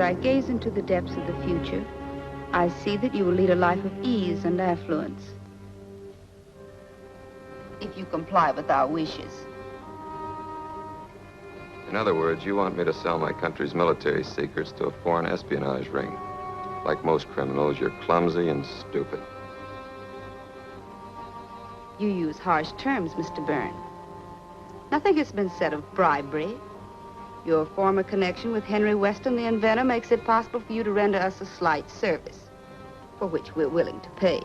I gaze into the depths of the future, I see that you will lead a life of ease and affluence. If you comply with our wishes. In other words, you want me to sell my country's military secrets to a foreign espionage ring. Like most criminals, you're clumsy and stupid. You use harsh terms, Mr. Byrne. Nothing has been said of bribery. Your former connection with Henry Weston, the inventor, makes it possible for you to render us a slight service, for which we're willing to pay.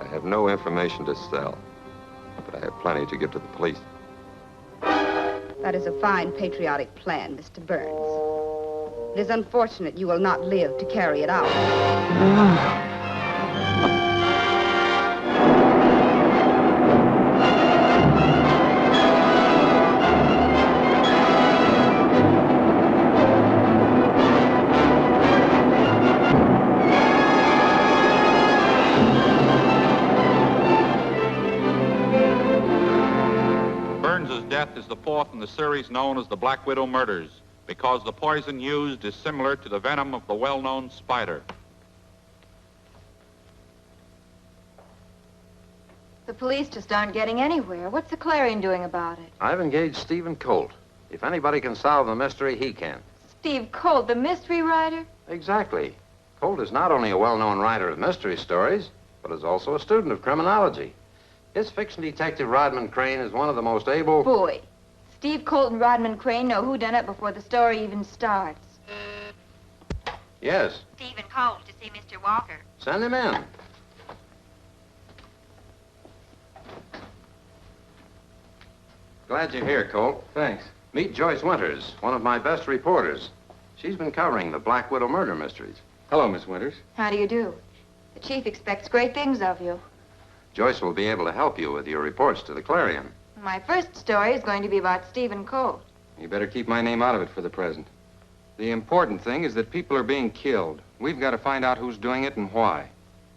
I have no information to sell, but I have plenty to give to the police. That is a fine patriotic plan, Mr. Burns. It is unfortunate you will not live to carry it out. Death is the fourth in the series known as the Black Widow murders because the poison used is similar to the venom of the well-known spider. The police just aren't getting anywhere. What's the Clarion doing about it? I've engaged Steve Colt. If anybody can solve the mystery, he can. Steve Colt, the mystery writer? Exactly. Colt is not only a well-known writer of mystery stories, but is also a student of criminology. His fiction detective, Rodman Crane, is one of the most able... Boy, Steve Colt and Rodman Crane know who done it before the story even starts. Yes. Stephen Colt to see Mr. Walker. Send him in. Glad you're here, Colt. Thanks. Meet Joyce Winters, one of my best reporters. She's been covering the Black Widow murder mysteries. Hello, Miss Winters. How do you do? The chief expects great things of you. Joyce will be able to help you with your reports to the Clarion. My first story is going to be about Stephen Colt. You better keep my name out of it for the present. The important thing is that people are being killed. We've got to find out who's doing it and why.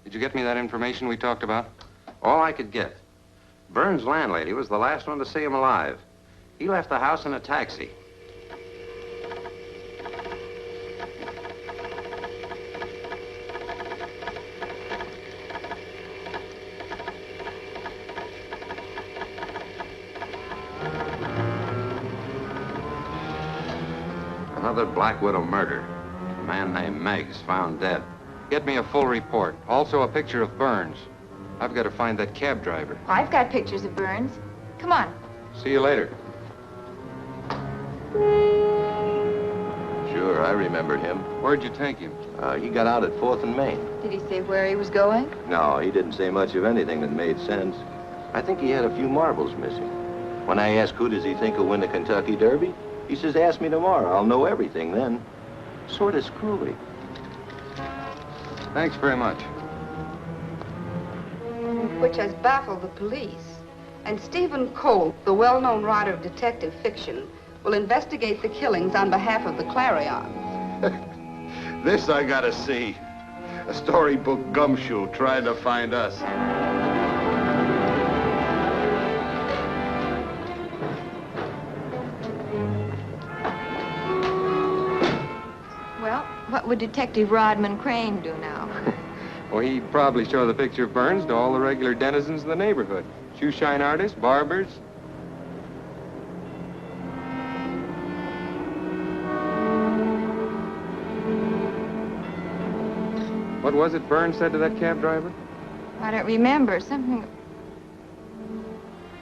Did you get me that information we talked about? All I could get. Burns' landlady was the last one to see him alive. He left the house in a taxi. Another Black Widow murder. A man named Meggs found dead. Get me a full report. Also a picture of Burns. I've got to find that cab driver. I've got pictures of Burns. Come on. See you later. Sure, I remember him. Where'd you take him? He got out at 4th and Main. Did he say where he was going? No, he didn't say much of anything that made sense. I think he had a few marbles missing. When I asked who does he think will win the Kentucky Derby, he says, ask me tomorrow. I'll know everything then. Sort of screwy. Thanks very much. Which has baffled the police. And Stephen Colt, the well-known writer of detective fiction, will investigate the killings on behalf of the Clarion. This I gotta see. A storybook gumshoe trying to find us. Well, what would Detective Rodman Crane do now? Well, he'd probably show the picture of Burns to all the regular denizens of the neighborhood. Shoeshine artists, barbers. What was it Burns said to that cab driver? I don't remember. Something...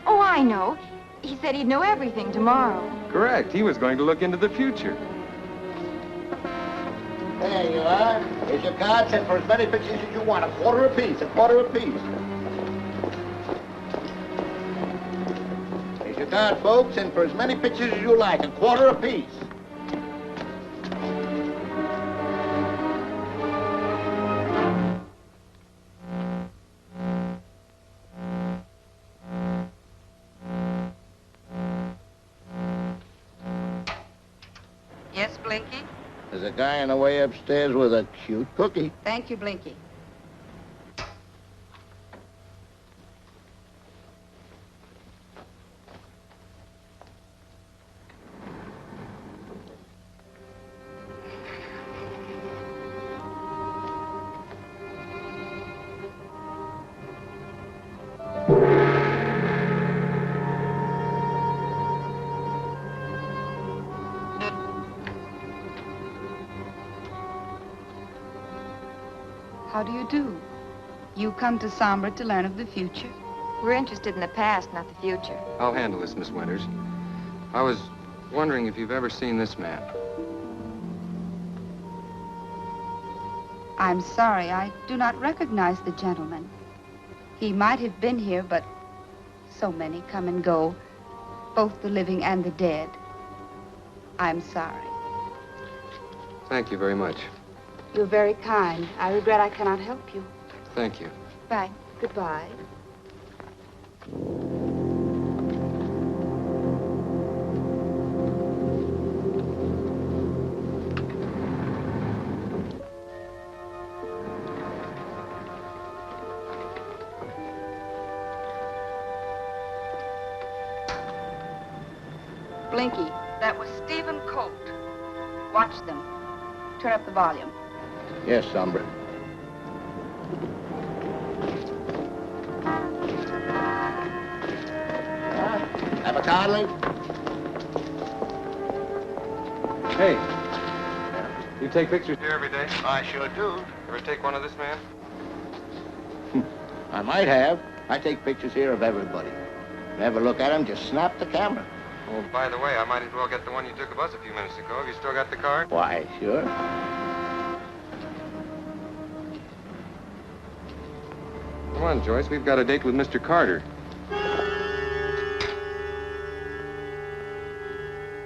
Oh, I know. He said he'd know everything tomorrow. Correct. He was going to look into the future. There you are. Here's your card. Send for as many pictures as you want. A quarter apiece. Here's your card, folks. Send for as many pictures as you like. A quarter apiece. Yes, Blinky? There's a guy on the way upstairs with a cute cookie. Thank you, Blinky. How do you do? You come to Sombra to learn of the future? We're interested in the past, not the future. I'll handle this, Miss Winters. I was wondering if you've ever seen this man. I'm sorry, I do not recognize the gentleman. He might have been here, but so many come and go, both the living and the dead. I'm sorry. Thank you very much. You're very kind. I regret I cannot help you. Thank you. Bye. Goodbye. Blinky, that was Steve Colt. Watch them. Turn up the volume. Yes, Sombra. Have a card, Lee? Hey, you take pictures here every day? I sure do. Ever take one of this man? I might have. I take pictures here of everybody. Never look at them, just snap the camera. Oh, by the way, I might as well get the one you took of us a few minutes ago. Have you still got the card? Why, sure. Come on, Joyce. We've got a date with Mr. Carter.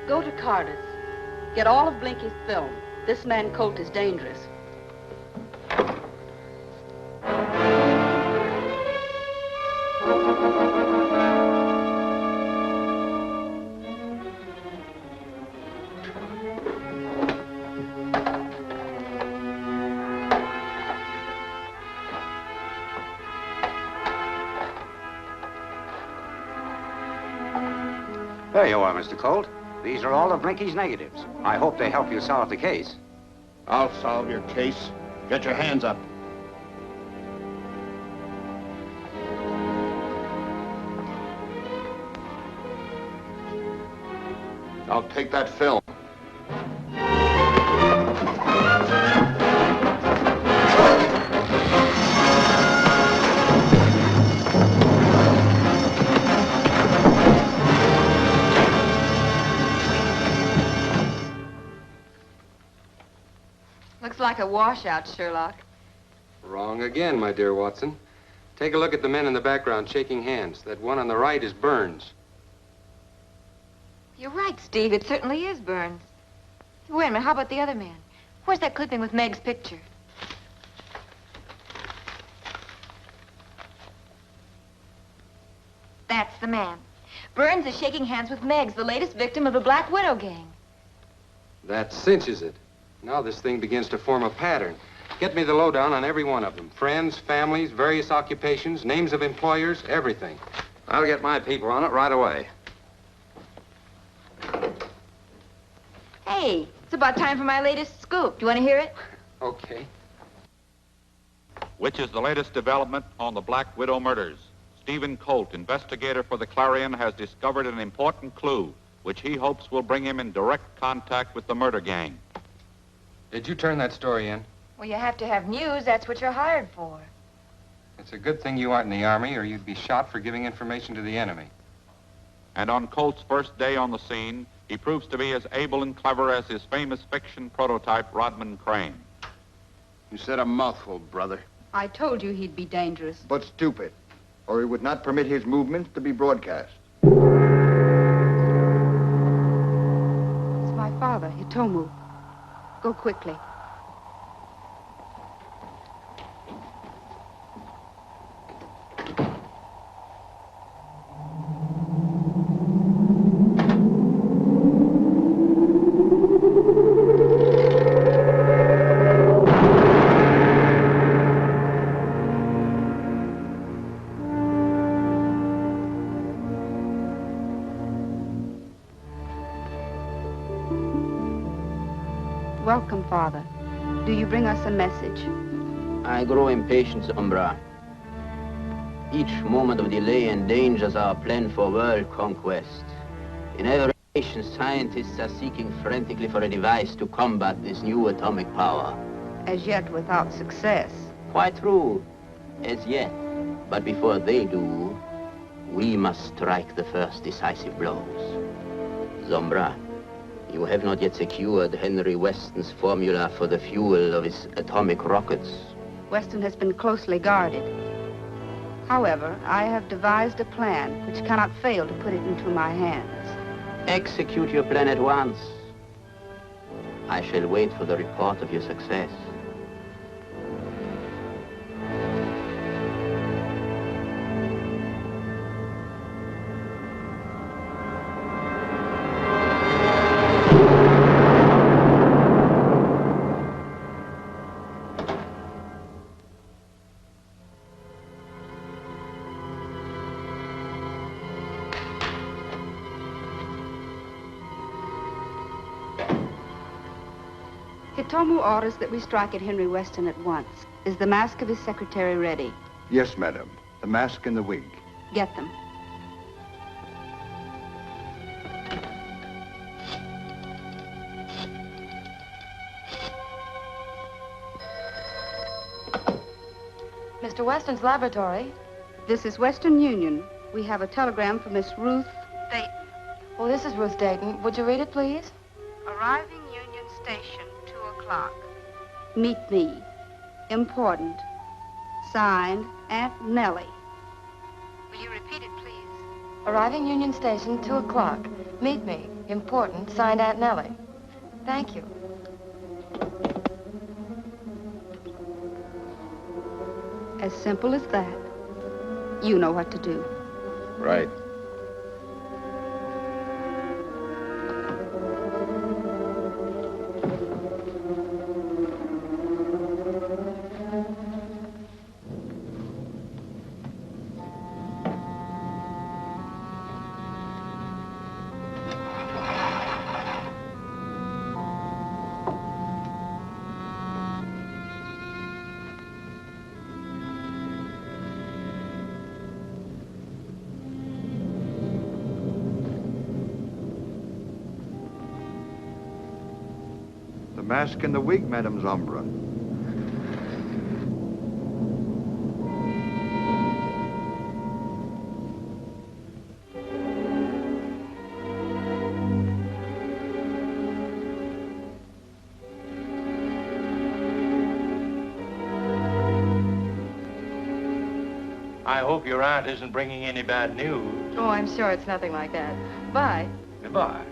Go to Carter's. Get all of Blinky's film. This man Colt is dangerous. There you are, Mr. Colt. These are all of Blinky's negatives. I hope they help you solve the case. I'll solve your case. Get your hands up. I'll take that film. Looks like a washout, Sherlock. Wrong again, my dear Watson. Take a look at the men in the background shaking hands. That one on the right is Burns. You're right, Steve. It certainly is Burns. Wait a minute. How about the other man? Where's that clipping with Meg's picture? That's the man. Burns is shaking hands with Meg's, the latest victim of the Black Widow gang. That cinches it. Now this thing begins to form a pattern. Get me the lowdown on every one of them. Friends, families, various occupations, names of employers, everything. I'll get my people on it right away. Hey, it's about time for my latest scoop. Do you want to hear it? Okay. Which is the latest development on the Black Widow murders. Steve Colt, investigator for the Clarion, has discovered an important clue, which he hopes will bring him in direct contact with the murder gang. Did you turn that story in? Well, you have to have news. That's what you're hired for. It's a good thing you aren't in the Army, or you'd be shot for giving information to the enemy. And on Colt's first day on the scene, he proves to be as able and clever as his famous fiction prototype, Rodman Crane. You said a mouthful, brother. I told you he'd be dangerous. But stupid, or he would not permit his movements to be broadcast. It's my father, Hitomu. Go quickly. Welcome, Father. Do you bring us a message? I grow impatient, Sombra. Each moment of delay endangers our plan for world conquest. In every nation, scientists are seeking frantically for a device to combat this new atomic power. As yet without success. Quite true. As yet. But before they do, we must strike the first decisive blows. Sombra, you have not yet secured Henry Weston's formula for the fuel of his atomic rockets. Weston has been closely guarded. However, I have devised a plan which cannot fail to put it into my hands. Execute your plan at once. I shall wait for the report of your success. Hitomu orders that we strike at Henry Weston at once. Is the mask of his secretary ready? Yes, madam. The mask and the wig. Get them. Mr. Weston's laboratory. This is Western Union. We have a telegram from Miss Ruth Dayton. Oh, this is Ruth Dayton. Would you read it, please? Arriving Union Station, 2 o'clock. Meet me. Important. Signed, Aunt Nellie. Will you repeat it, please? Arriving Union Station, 2 o'clock. Meet me. Important. Signed, Aunt Nellie. Thank you. As simple as that. You know what to do. Right. The mask and the wig, Madame Sombra. I hope your aunt isn't bringing any bad news. Oh, I'm sure it's nothing like that. Bye. Goodbye.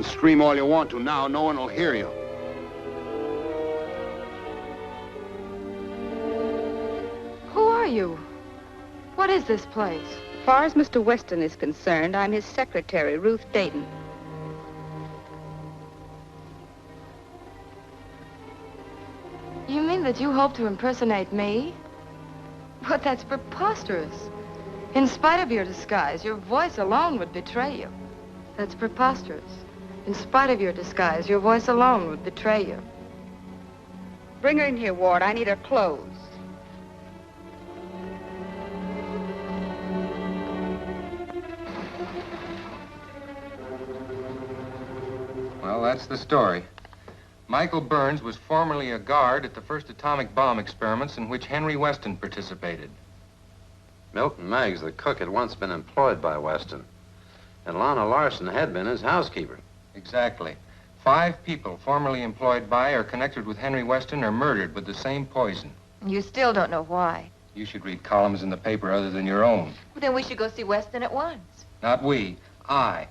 Scream all you want to now. No one will hear you. Who are you? What is this place? As far as Mr. Weston is concerned, I'm his secretary, Ruth Dayton. You mean that you hope to impersonate me? But that's preposterous. In spite of your disguise, your voice alone would betray you. That's preposterous. In spite of your disguise, your voice alone would betray you. Bring her in here, Ward. I need her clothes. Well, that's the story. Michael Burns was formerly a guard at the first atomic bomb experiments in which Henry Weston participated. Milton Meggs, the cook, had once been employed by Weston. And Lana Larson had been his housekeeper. Exactly. 5 people formerly employed by or connected with Henry Weston are murdered with the same poison. You still don't know why. You should read columns in the paper other than your own. Well, then we should go see Weston at once. Not we, I.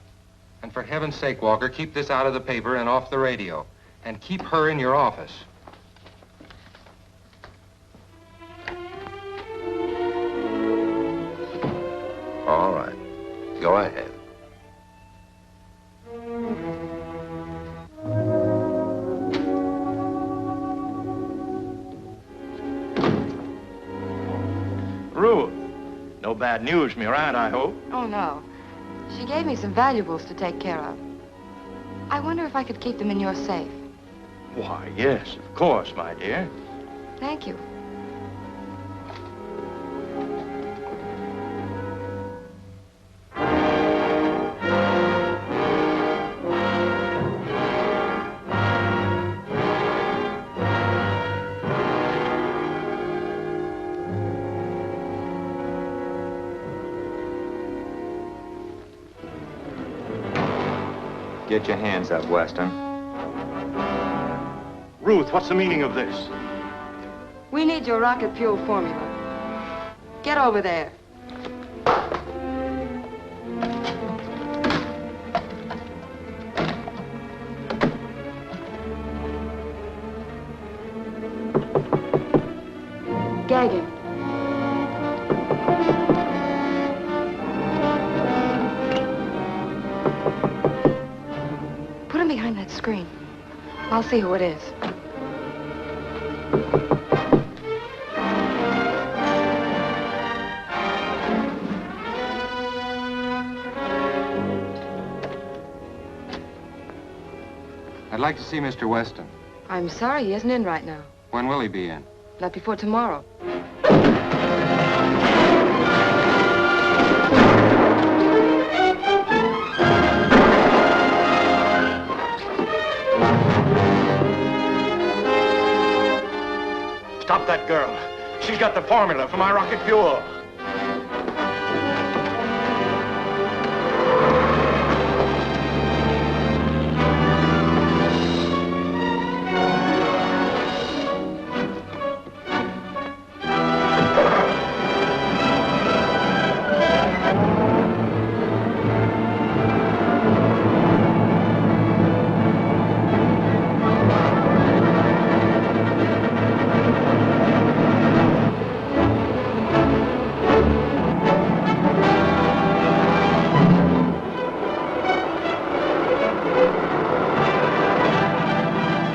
And for heaven's sake, Walker, keep this out of the paper and off the radio. And keep her in your office. All right. Go ahead. Ruth, no bad news, me right, I hope. Oh, no. She gave me some valuables to take care of. I wonder if I could keep them in your safe. Why, yes, of course, my dear. Thank you. Get your hands up, Weston. Ruth, what's the meaning of this? We need your rocket fuel formula. Get over there. Gag him. Put him behind that screen. I'll see who it is. I'd like to see Mr. Weston. I'm sorry, he isn't in right now. When will he be in? Not before tomorrow. Stop that girl. She's got the formula for my rocket fuel.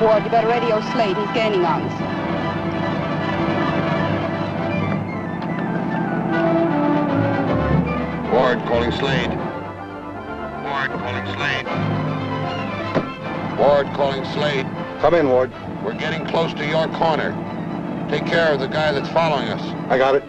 Ward, you better radio Slade. He's gaining on us. Ward calling Slade. Ward calling Slade. Ward calling Slade. Come in, Ward. We're getting close to your corner. Take care of the guy that's following us. I got it.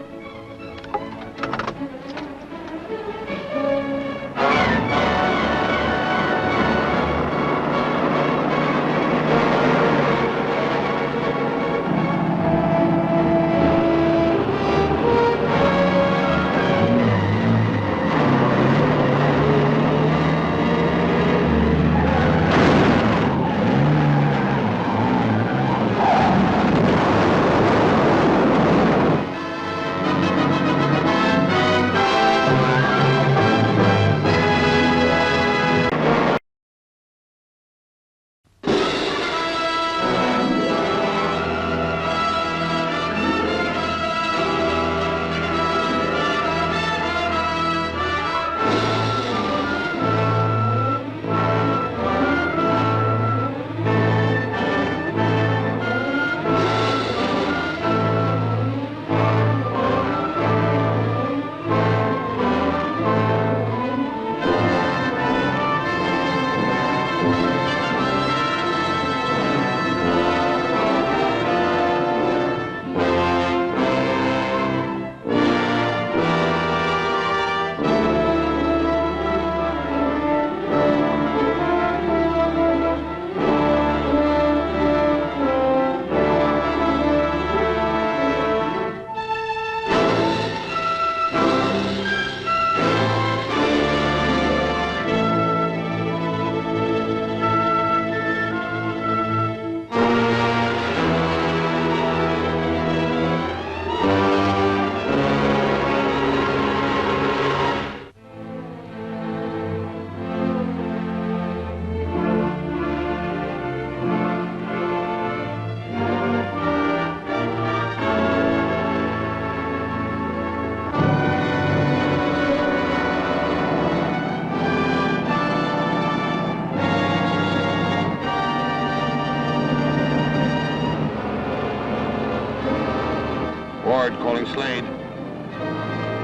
Ward calling Slade.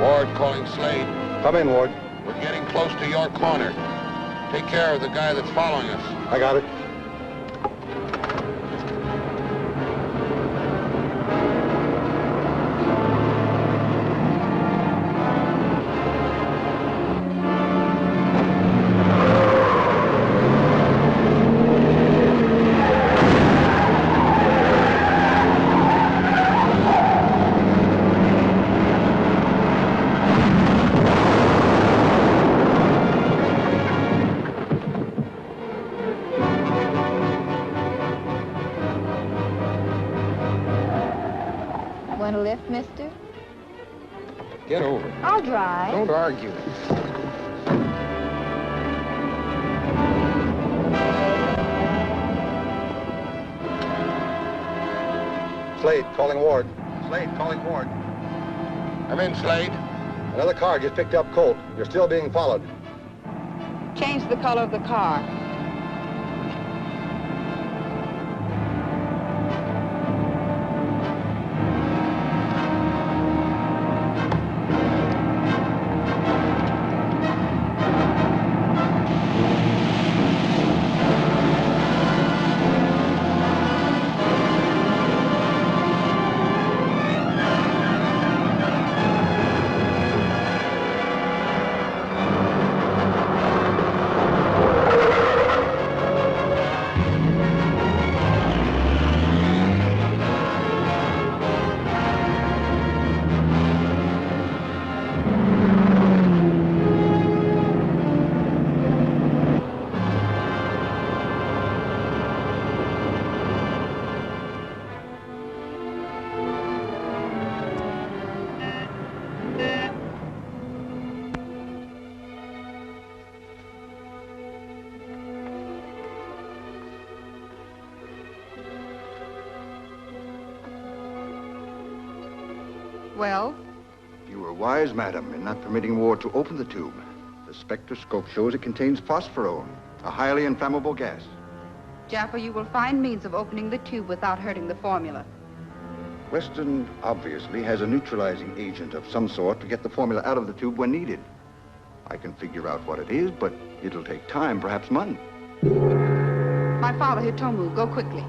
Ward calling Slade. Come in, Ward. We're getting close to your corner. Take care of the guy that's following us. I got it. Want a lift, mister? Get over. I'll drive. Don't argue. Slade, calling Ward. Slade, calling Ward. I'm in, Slade. Another car just picked up Colt. You're still being followed. Change the color of the car. Well? You were wise, madam, in not permitting Ward to open the tube. The spectroscope shows it contains phosphorone, a highly inflammable gas. Jaffa, you will find means of opening the tube without hurting the formula. Weston obviously has a neutralizing agent of some sort to get the formula out of the tube when needed. I can figure out what it is, but it'll take time, perhaps months. My father, Hitomu, go quickly.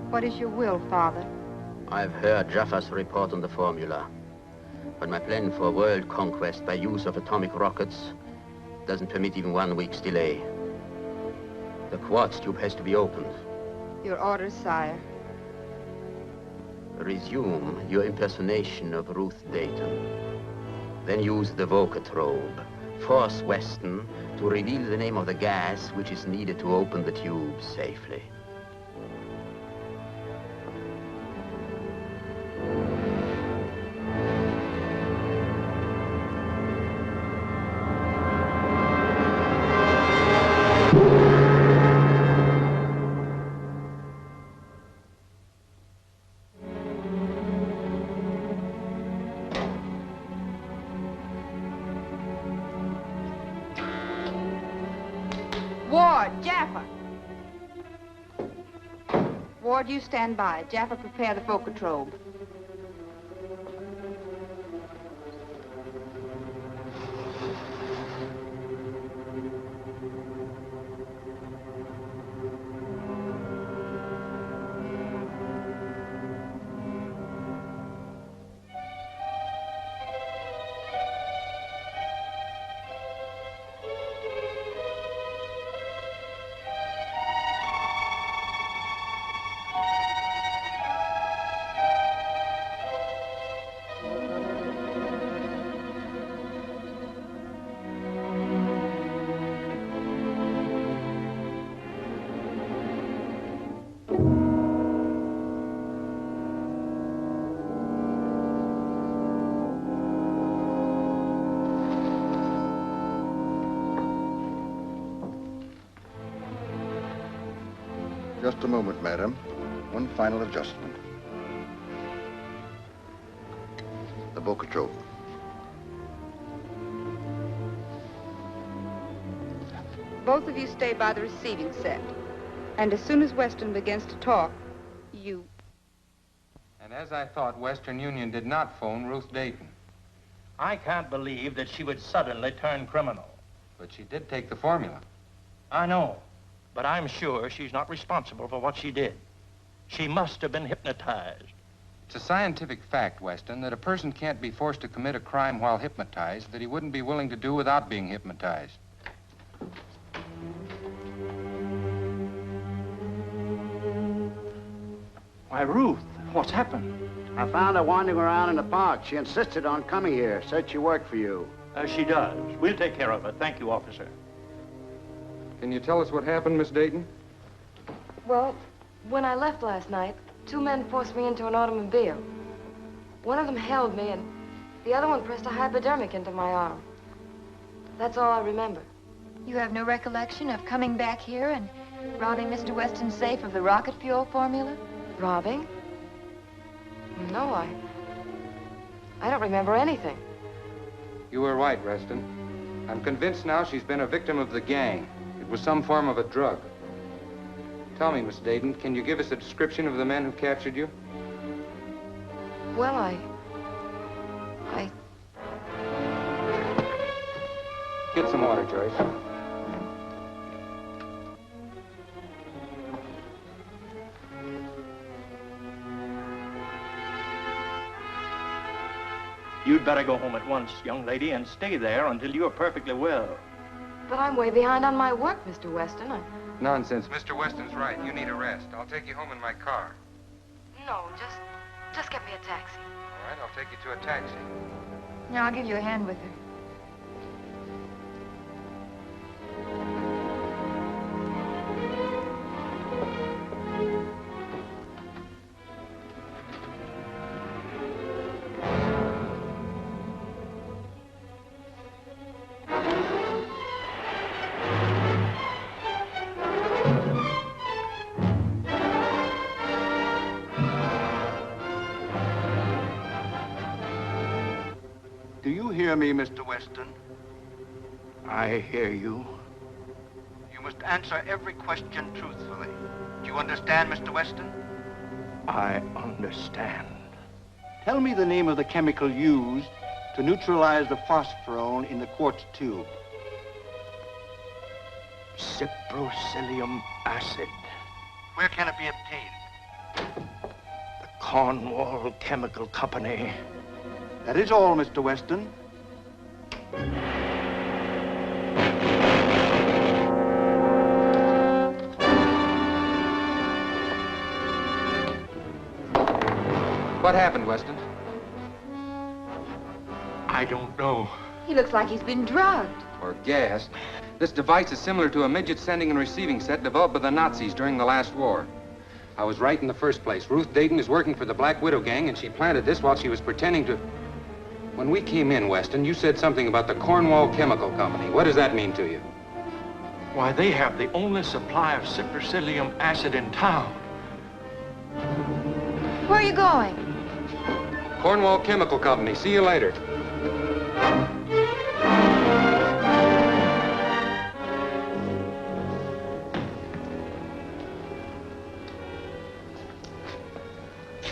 What is your will, Father? I've heard Jaffa's report on the formula. But my plan for world conquest by use of atomic rockets doesn't permit even 1 week's delay. The quartz tube has to be opened. Your orders, sire. Resume your impersonation of Ruth Dayton. Then use the vocatrobe. Force Weston to reveal the name of the gas which is needed to open the tube safely. Ward, Jaffa. Ward, you stand by. Jaffa, prepare the vocatrobe. Just a moment, madam. One final adjustment. The Boca Trope. Both of you stay by the receiving set. And as soon as Weston begins to talk, you... And as I thought, Western Union did not phone Ruth Dayton. I can't believe that she would suddenly turn criminal. But she did take the formula. I know, but I'm sure she's not responsible for what she did. She must have been hypnotized. It's a scientific fact, Weston, that a person can't be forced to commit a crime while hypnotized that he wouldn't be willing to do without being hypnotized. Why, Ruth, what's happened? I found her wandering around in the park. She insisted on coming here. Said she worked for you. She does. We'll take care of her. Thank you, officer. Can you tell us what happened, Miss Dayton? Well, when I left last night, 2 men forced me into an automobile. One of them held me, and the other one pressed a hypodermic into my arm. That's all I remember. You have no recollection of coming back here and robbing Mr. Weston's safe of the rocket fuel formula? Robbing? No, I don't remember anything. You were right, Weston. I'm convinced now she's been a victim of the gang. It was some form of a drug. Tell me, Miss Dayton, can you give us a description of the men who captured you? Well, I... Get some water, Joyce. You'd better go home at once, young lady, and stay there until you're perfectly well. But I'm way behind on my work, Mr. Weston. Nonsense. Mr. Weston's right. You need a rest. I'll take you home in my car. No, just get me a taxi. All right, I'll take you to a taxi. Now, I'll give you a hand with her. Do you hear me, Mr. Weston? I hear you. You must answer every question truthfully. Do you understand, Mr. Weston? I understand. Tell me the name of the chemical used to neutralize the phosphorone in the quartz tube. Cyprocilium acid. Where can it be obtained? The Cornwall Chemical Company. That is all, Mr. Weston. What happened, Weston? I don't know. He looks like he's been drugged. Or gassed. This device is similar to a midget sending and receiving set developed by the Nazis during the last war. I was right in the first place. Ruth Dayton is working for the Black Widow gang, and she planted this while she was pretending to... When we came in, Weston, you said something about the Cornwall Chemical Company. What does that mean to you? Why, they have the only supply of cyprocilium acid in town. Where are you going? Cornwall Chemical Company. See you later.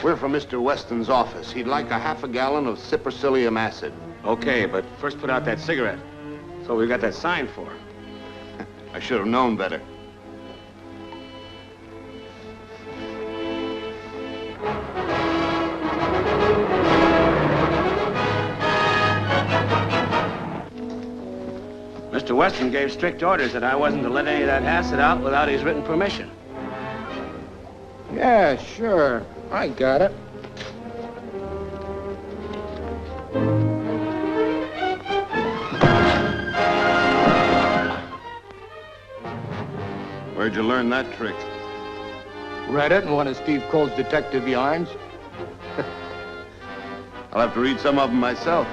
We're from Mr. Weston's office. He'd like a half a gallon of cyprocilium acid. Okay, but first put out that cigarette. That's what we got that sign for. I should have known better. Mr. Weston gave strict orders that I wasn't to let any of that acid out without his written permission. Yeah, sure. I got it. Where'd you learn that trick? Read it in one of Steve Colt's detective yarns. I'll have to read some of them myself.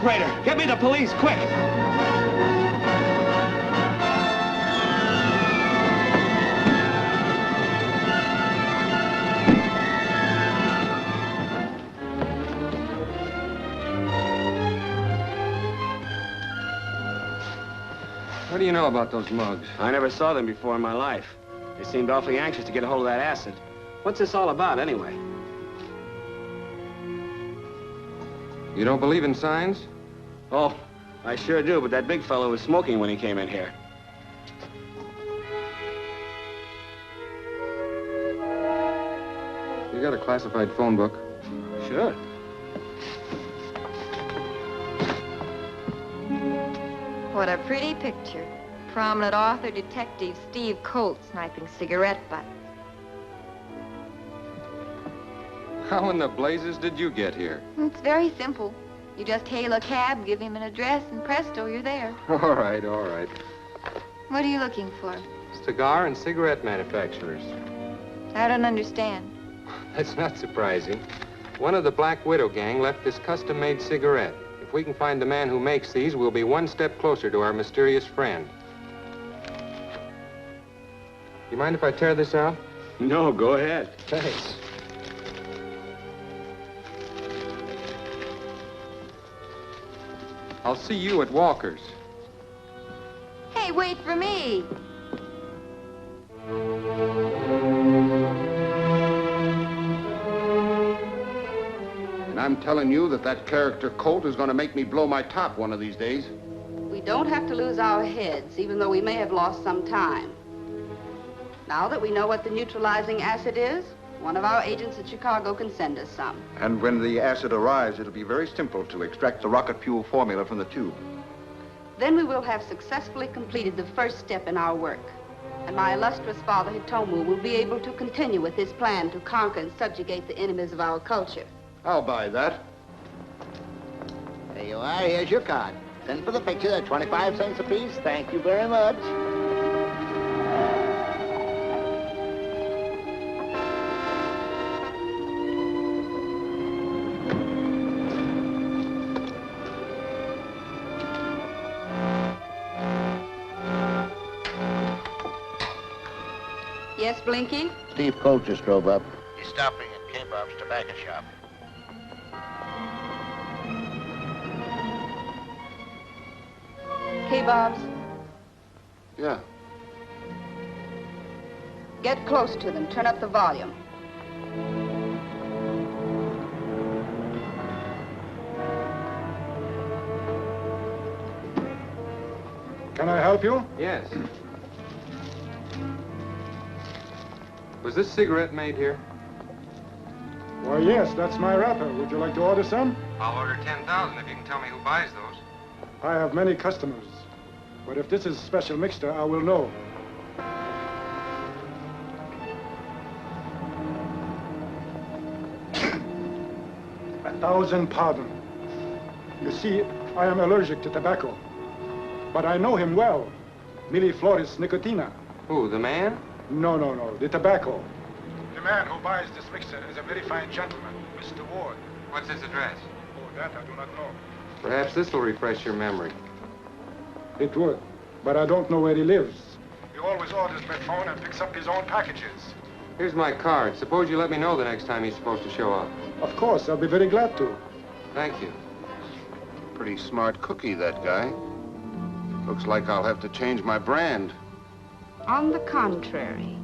operator! Get me the police, quick! What do you know about those mugs? I never saw them before in my life. They seemed awfully anxious to get a hold of that acid. What's this all about, anyway? You don't believe in signs? Oh, I sure do, but that big fellow was smoking when he came in here. You got a classified phone book? Sure. What a pretty picture. Prominent author, detective Steve Colt sniping cigarette butts. How in the blazes did you get here? It's very simple. You just hail a cab, give him an address, and presto, you're there. All right, all right. What are you looking for? Cigar and cigarette manufacturers. I don't understand. That's not surprising. One of the Black Widow gang left this custom-made cigarette. If we can find the man who makes these, we'll be one step closer to our mysterious friend. You mind if I tear this out? No, go ahead. Thanks. I'll see you at Walker's. Hey, wait for me. And I'm telling you that character Colt is going to make me blow my top one of these days. We don't have to lose our heads, even though we may have lost some time. Now that we know what the neutralizing acid is, one of our agents at Chicago can send us some. And when the acid arrives, it'll be very simple to extract the rocket fuel formula from the tube. Then we will have successfully completed the first step in our work. And my illustrious father, Hitomu, will be able to continue with his plan to conquer and subjugate the enemies of our culture. I'll buy that. There you are. Here's your card. Send for the picture. They're 25 cents apiece. Thank you very much. Yes, Blinky? Steve Colt just drove up. He's stopping at K-Bob's tobacco shop. K-Bob's? Yeah. Get close to them. Turn up the volume. Can I help you? Yes. Was this cigarette made here? Why, yes, that's my wrapper. Would you like to order some? I'll order 10,000 if you can tell me who buys those. I have many customers. But if this is special mixture, I will know. A thousand pardon. You see, I am allergic to tobacco. But I know him well. Millifloris nicotina. Who, the man? No, the tobacco. The man who buys this mixture is a very fine gentleman, Mr. Ward. What's his address? Oh, that I do not know. Perhaps this will refresh your memory. It would, but I don't know where he lives. He always orders by phone and picks up his own packages. Here's my card. Suppose you let me know the next time he's supposed to show up. Of course, I'll be very glad to. Thank you. Pretty smart cookie, that guy. Looks like I'll have to change my brand. On the contrary.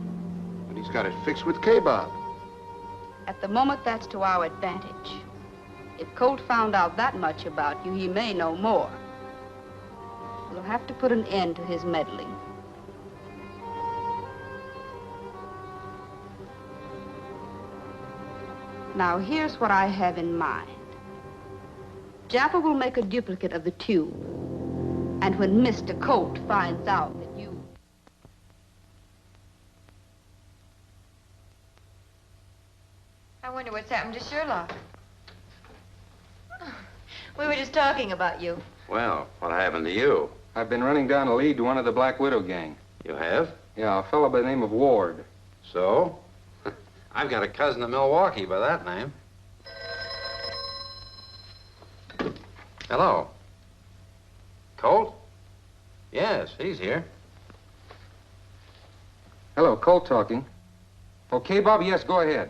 But he's got it fixed with K-Bob. At the moment, that's to our advantage. If Colt found out that much about you, he may know more. We'll have to put an end to his meddling. Now, here's what I have in mind. Jaffa will make a duplicate of the tube. And when Mr. Colt finds out that you... I wonder what's happened to Sherlock. We were just talking about you. Well, what happened to you? I've been running down a lead to one of the Black Widow gang. You have? Yeah, a fellow by the name of Ward. So? I've got a cousin in Milwaukee by that name. Hello. Colt? Yes, he's here. Hello, Colt talking. Okay, Bob, yes, go ahead.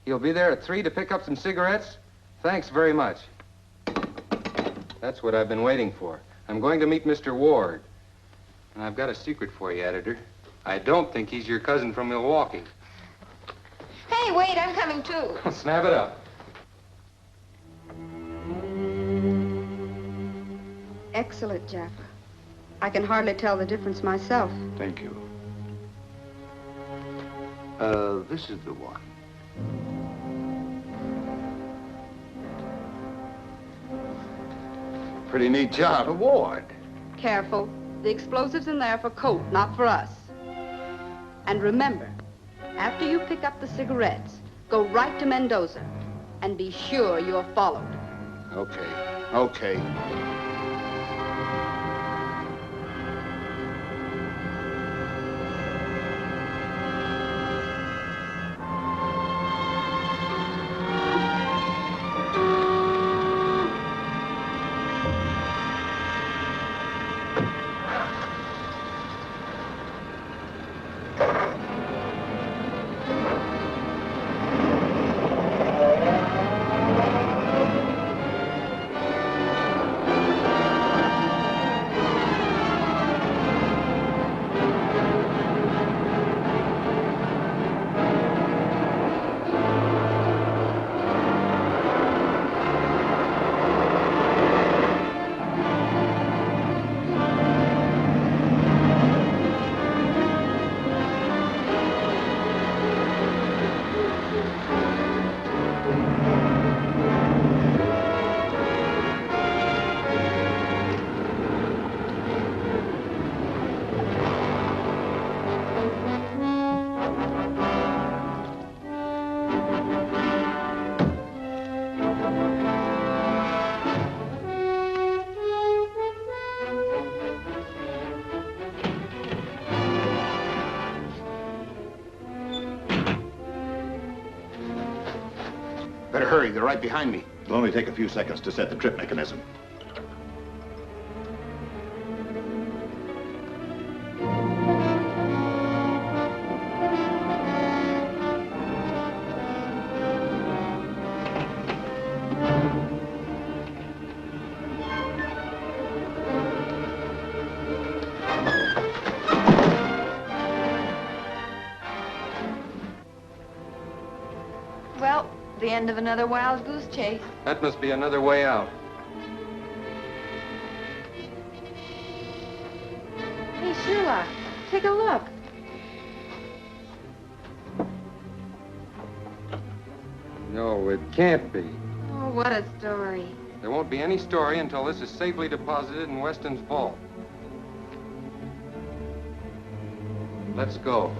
He'll be there at 3 to pick up some cigarettes? Thanks very much. That's what I've been waiting for. I'm going to meet Mr. Ward. And I've got a secret for you, editor. I don't think he's your cousin from Milwaukee. Hey, wait, I'm coming too. Snap it up. Excellent, Jaffa. I can hardly tell the difference myself. Thank you. This is the one. Pretty neat job. Award. Careful. The explosive's in there for Colt, not for us. And remember, after you pick up the cigarettes, go right to Mendoza and be sure you're followed. Okay. Better hurry, they're right behind me. It'll only take a few seconds to set the trip mechanism. Well, the end of another wild goose chase. That must be another way out. Hey, Sherlock, take a look. No, it can't be. Oh, what a story. There won't be any story until this is safely deposited in Weston's vault. Let's go.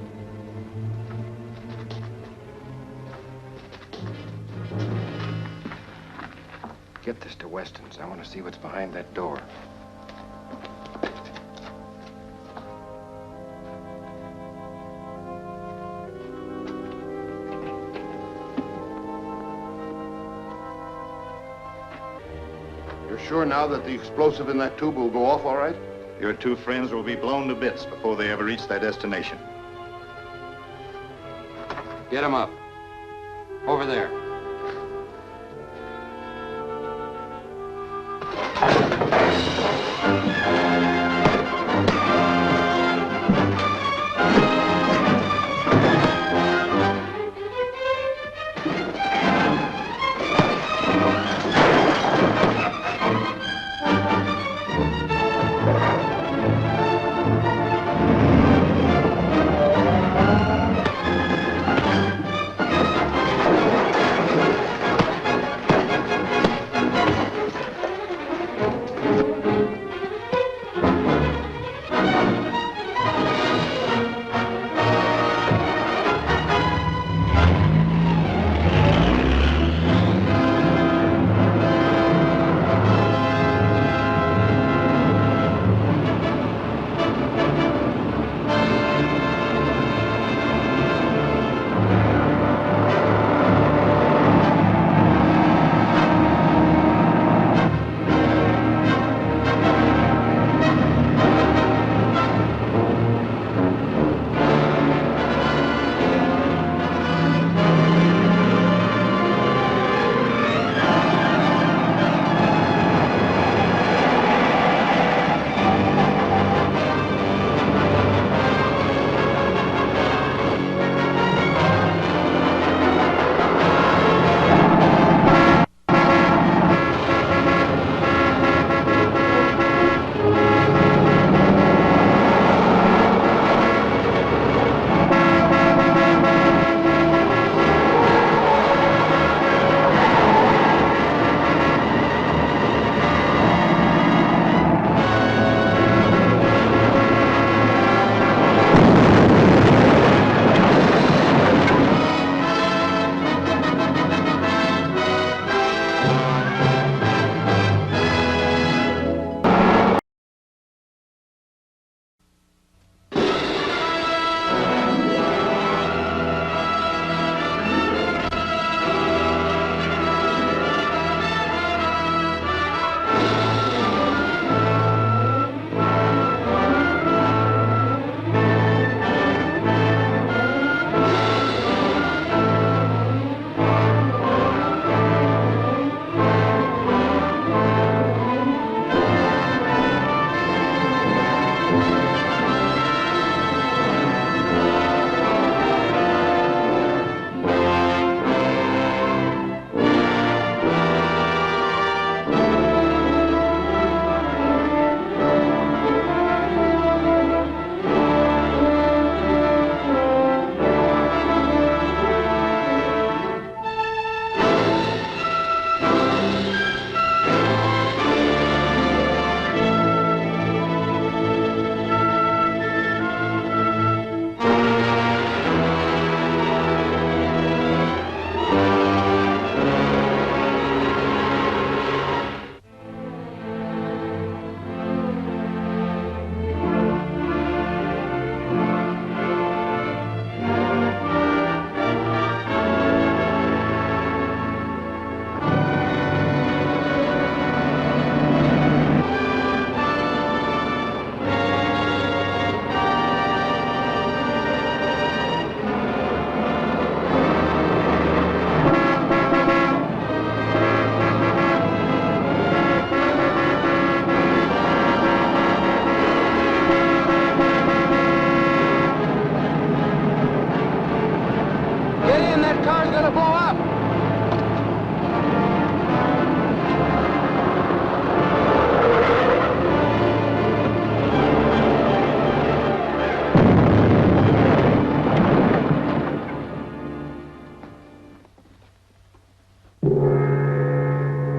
Get this to Weston's. I want to see what's behind that door. You're sure now that the explosive in that tube will go off all right? Your two friends will be blown to bits before they ever reach their destination. Get him up. Over there.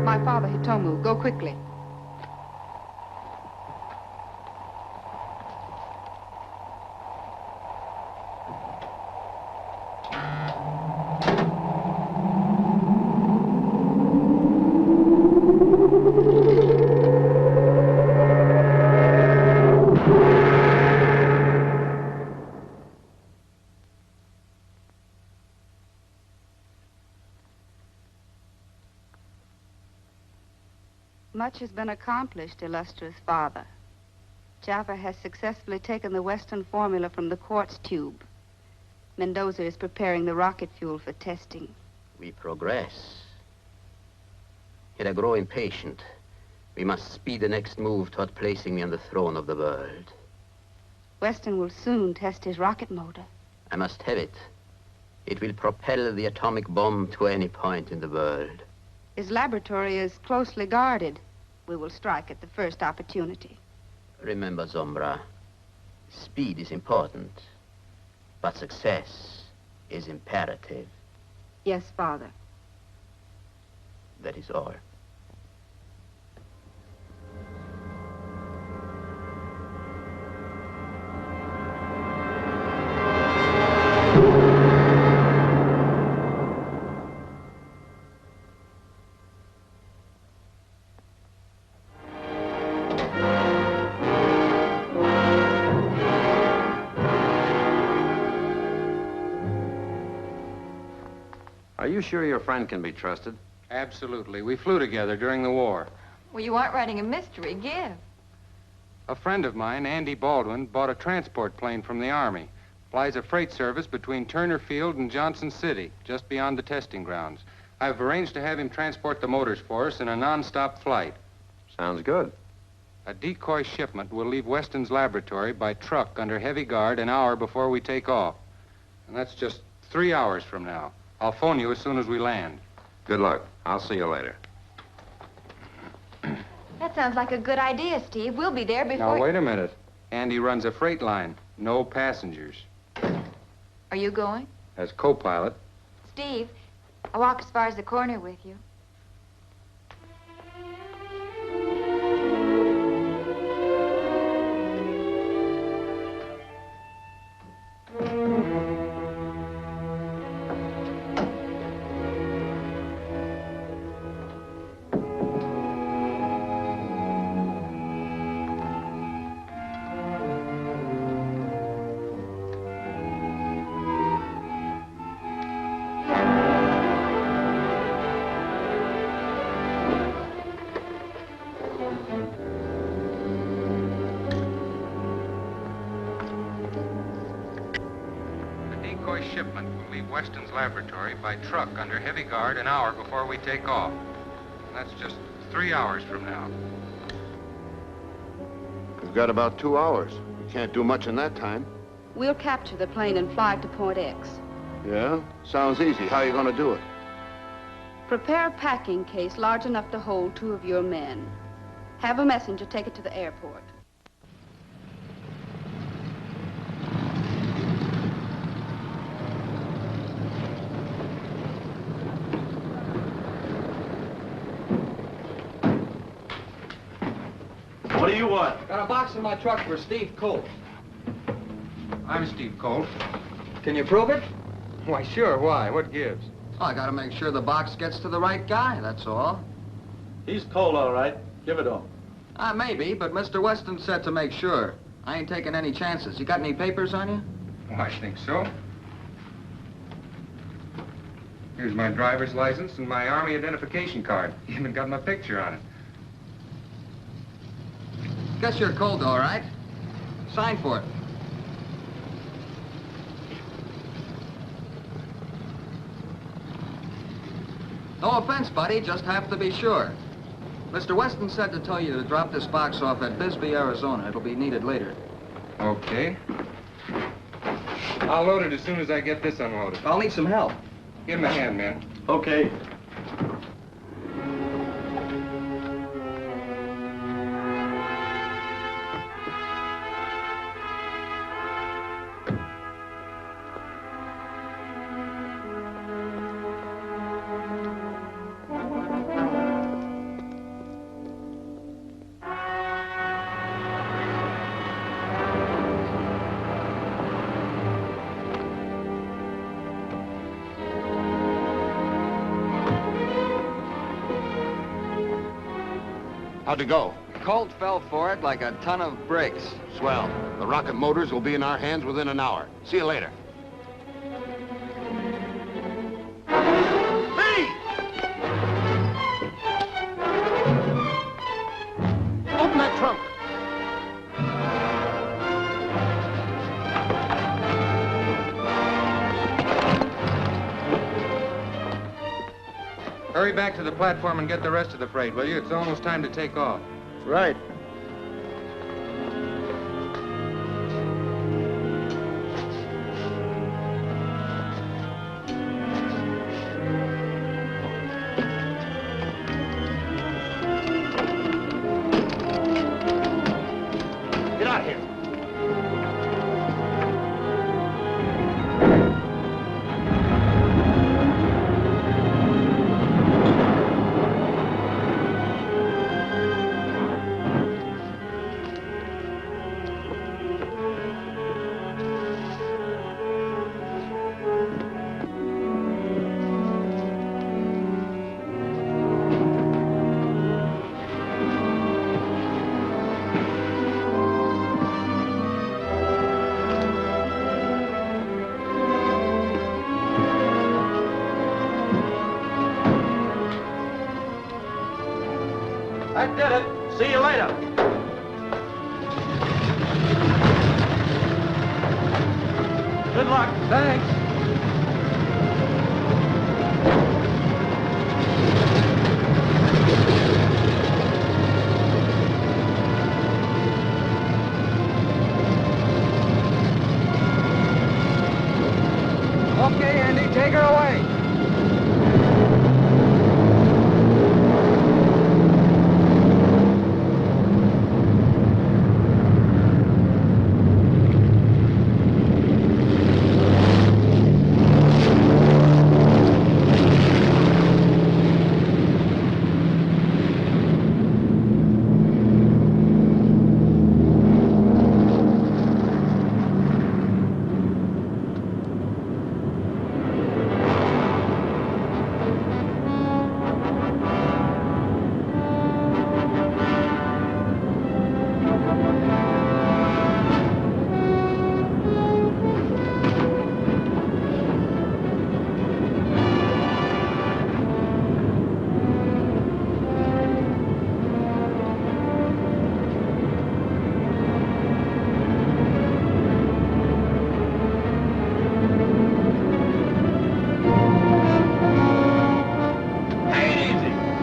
My father, Hitomu. Go quickly. Much has been accomplished, illustrious father. Jaffa has successfully taken the Western formula from the quartz tube. Mendoza is preparing the rocket fuel for testing. We progress. Yet I grow impatient. We must speed the next move toward placing me on the throne of the world. Weston will soon test his rocket motor. I must have it. It will propel the atomic bomb to any point in the world. His laboratory is closely guarded. We will strike at the first opportunity. Remember, Sombra, speed is important, but success is imperative. Yes, Father. That is all. Are you sure your friend can be trusted? Absolutely. We flew together during the war. Well, you aren't writing a mystery. Give. A friend of mine, Andy Baldwin, bought a transport plane from the Army. Flies a freight service between Turner Field and Johnson City, just beyond the testing grounds. I've arranged to have him transport the motors for us in a non-stop flight. Sounds good. A decoy shipment will leave Weston's laboratory by truck under heavy guard an hour before we take off. And that's just 3 hours from now. I'll phone you as soon as we land. Good luck. I'll see you later. That sounds like a good idea, Steve. We'll be there before... Now, wait a minute. Andy runs a freight line. No passengers. Are you going? As co-pilot. Steve, I'll walk as far as the corner with you. shipment will leave Weston's laboratory by truck under heavy guard an hour before we take off. And that's just 3 hours from now. We've got about 2 hours. We can't do much in that time. We'll capture the plane and fly to Point X. Yeah? Sounds easy. How are you going to do it? Prepare a packing case large enough to hold 2 of your men. Have a messenger take it to the airport. What do you want? Got a box in my truck for Steve Colt. I'm Steve Colt. Can you prove it? Why, sure. Why? What gives? Oh, I gotta make sure the box gets to the right guy, that's all. He's Colt, all right. Give it to him. Maybe, but Mr. Weston said to make sure. I ain't taking any chances. You got any papers on you? Oh, I think so. Here's my driver's license and my Army identification card. Even got my picture on it. Guess you're Colt, all right. Sign for it. No offense, buddy, just have to be sure. Mr. Weston said to tell you to drop this box off at Bisbee, Arizona. It'll be needed later. Okay. I'll load it as soon as I get this unloaded. I'll need some help. Give him a hand, man. Okay. How'd it go? Colt fell for it like a ton of bricks. Swell. The rocket motors will be in our hands within an hour. See you later. Hey! Open that trunk. Hurry back to the platform and get the rest of the freight, will you? It's almost time to take off. Right. Get out of here. That did it. See you later. Good luck. Thanks. Okay, Andy, take her away.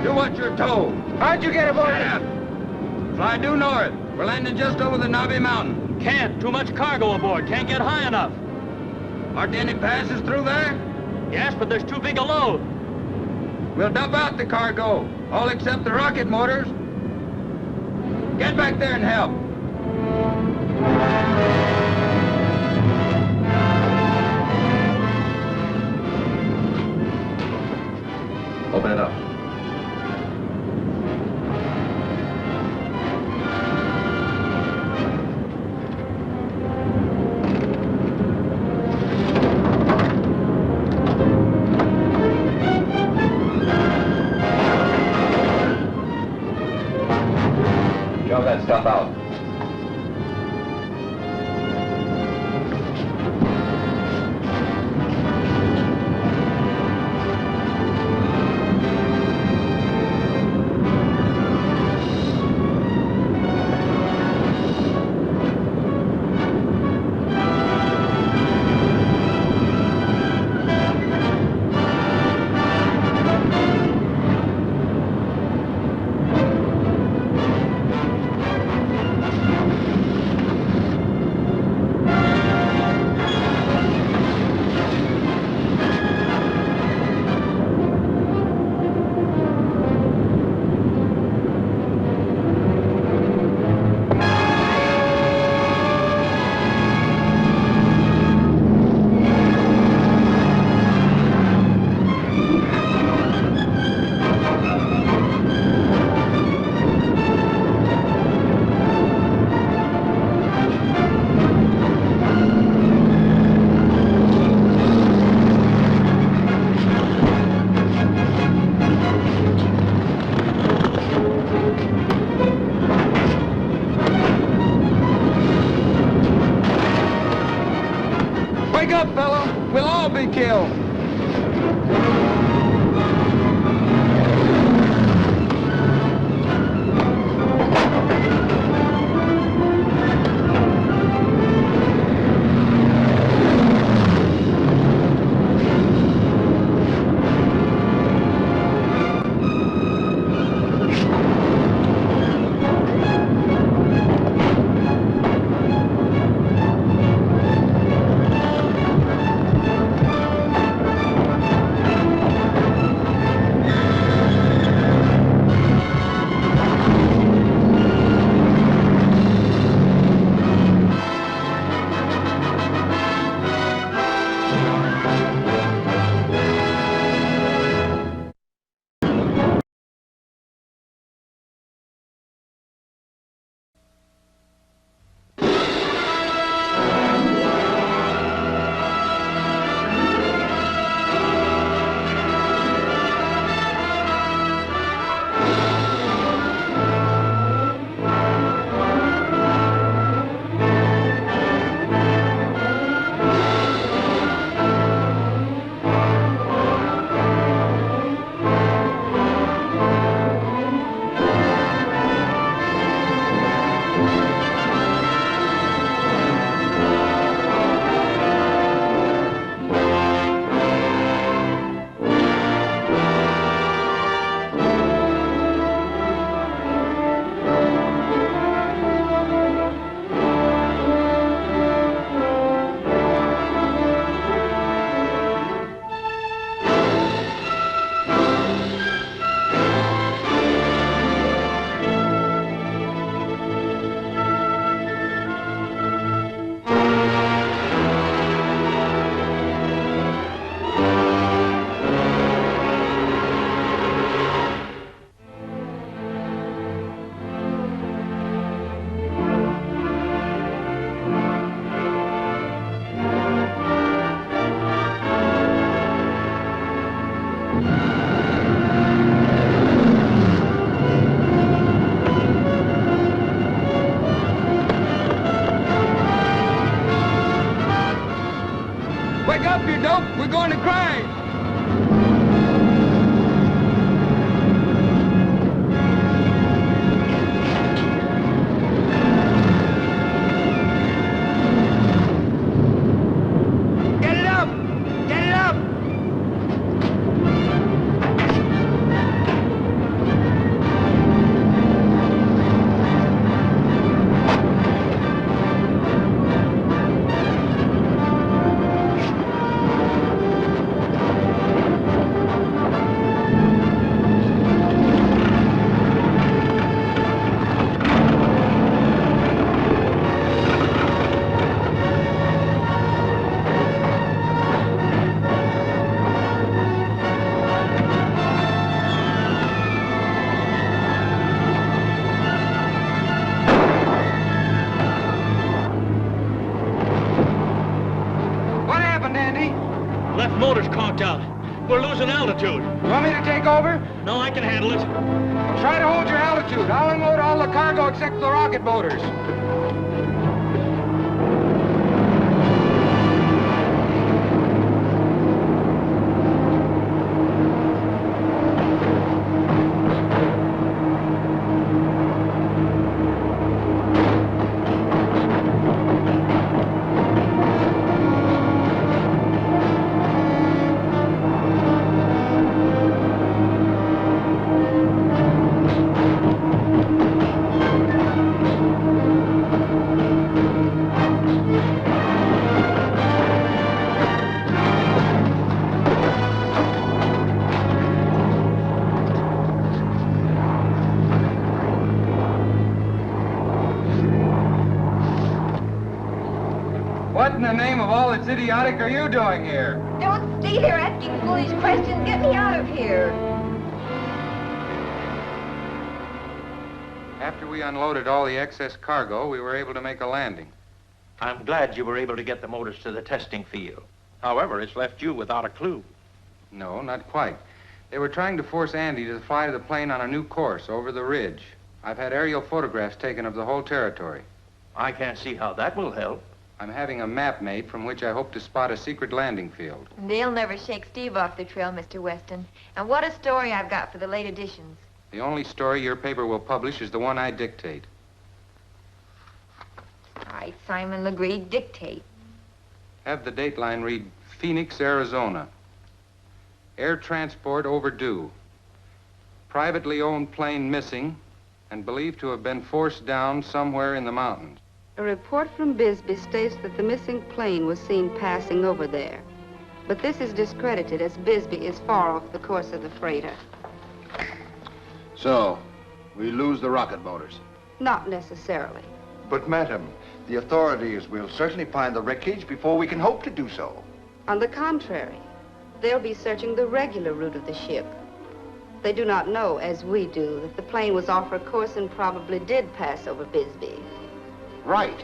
Do what you're told. How'd you get aboard? Shut up. Fly due north. We're landing just over the Navi Mountain. Can't. Too much cargo aboard. Can't get high enough. Aren't there any passes through there? Yes, but there's too big a load. We'll dump out the cargo, all except the rocket motors. Get back there and help. Open it up. Shove that stuff out. knocked out. We're losing altitude. You want me to take over? No, I can handle it. Try to hold your altitude. I'll unload all the cargo except the rocket motors. What in the name of all that's idiotic are you doing here? Don't stay there asking foolish questions. Get me out of here. After we unloaded all the excess cargo, we were able to make a landing. I'm glad you were able to get the motors to the testing field. However, it's left you without a clue. No, not quite. They were trying to force Andy to fly the plane on a new course over the ridge. I've had aerial photographs taken of the whole territory. I can't see how that will help. I'm having a map made from which I hope to spot a secret landing field. They'll never shake Steve off the trail, Mr. Weston. And what a story I've got for the late editions. The only story your paper will publish is the one I dictate. All right, Simon Legree, dictate. Have the dateline read Phoenix, Arizona. Air transport overdue. Privately owned plane missing and believed to have been forced down somewhere in the mountains. A report from Bisbee states that the missing plane was seen passing over there. But this is discredited as Bisbee is far off the course of the freighter. So, we lose the rocket motors. Not necessarily. But, madam, the authorities will certainly find the wreckage before we can hope to do so. On the contrary, they'll be searching the regular route of the ship. They do not know, as we do, that the plane was off her course and probably did pass over Bisbee. Right.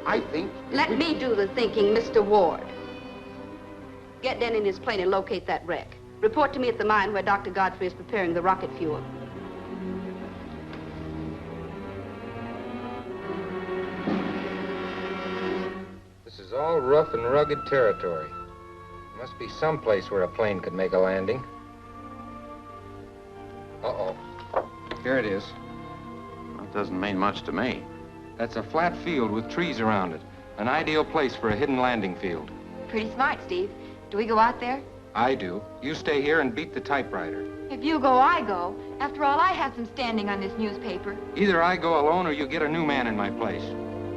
I think... Let me do the thinking, Mr. Ward. Get Den in his plane and locate that wreck. Report to me at the mine where Dr. Godfrey is preparing the rocket fuel. This is all rough and rugged territory. Must be some place where a plane could make a landing. Uh-oh. Here it is. That doesn't mean much to me. That's a flat field with trees around it. An ideal place for a hidden landing field. Pretty smart, Steve. Do we go out there? I do. You stay here and beat the typewriter. If you go, I go. After all, I have some standing on this newspaper. Either I go alone or you get a new man in my place.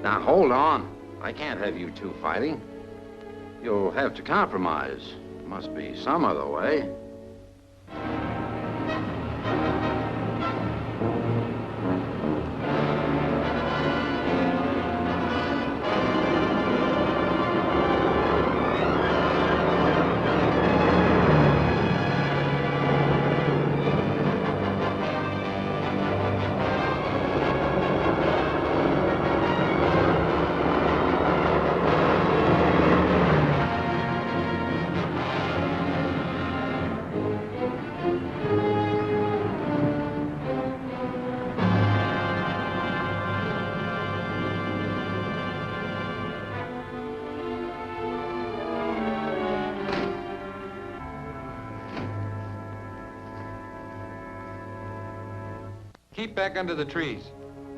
Now, hold on. I can't have you two fighting. You'll have to compromise. Must be some other way. Keep back under the trees.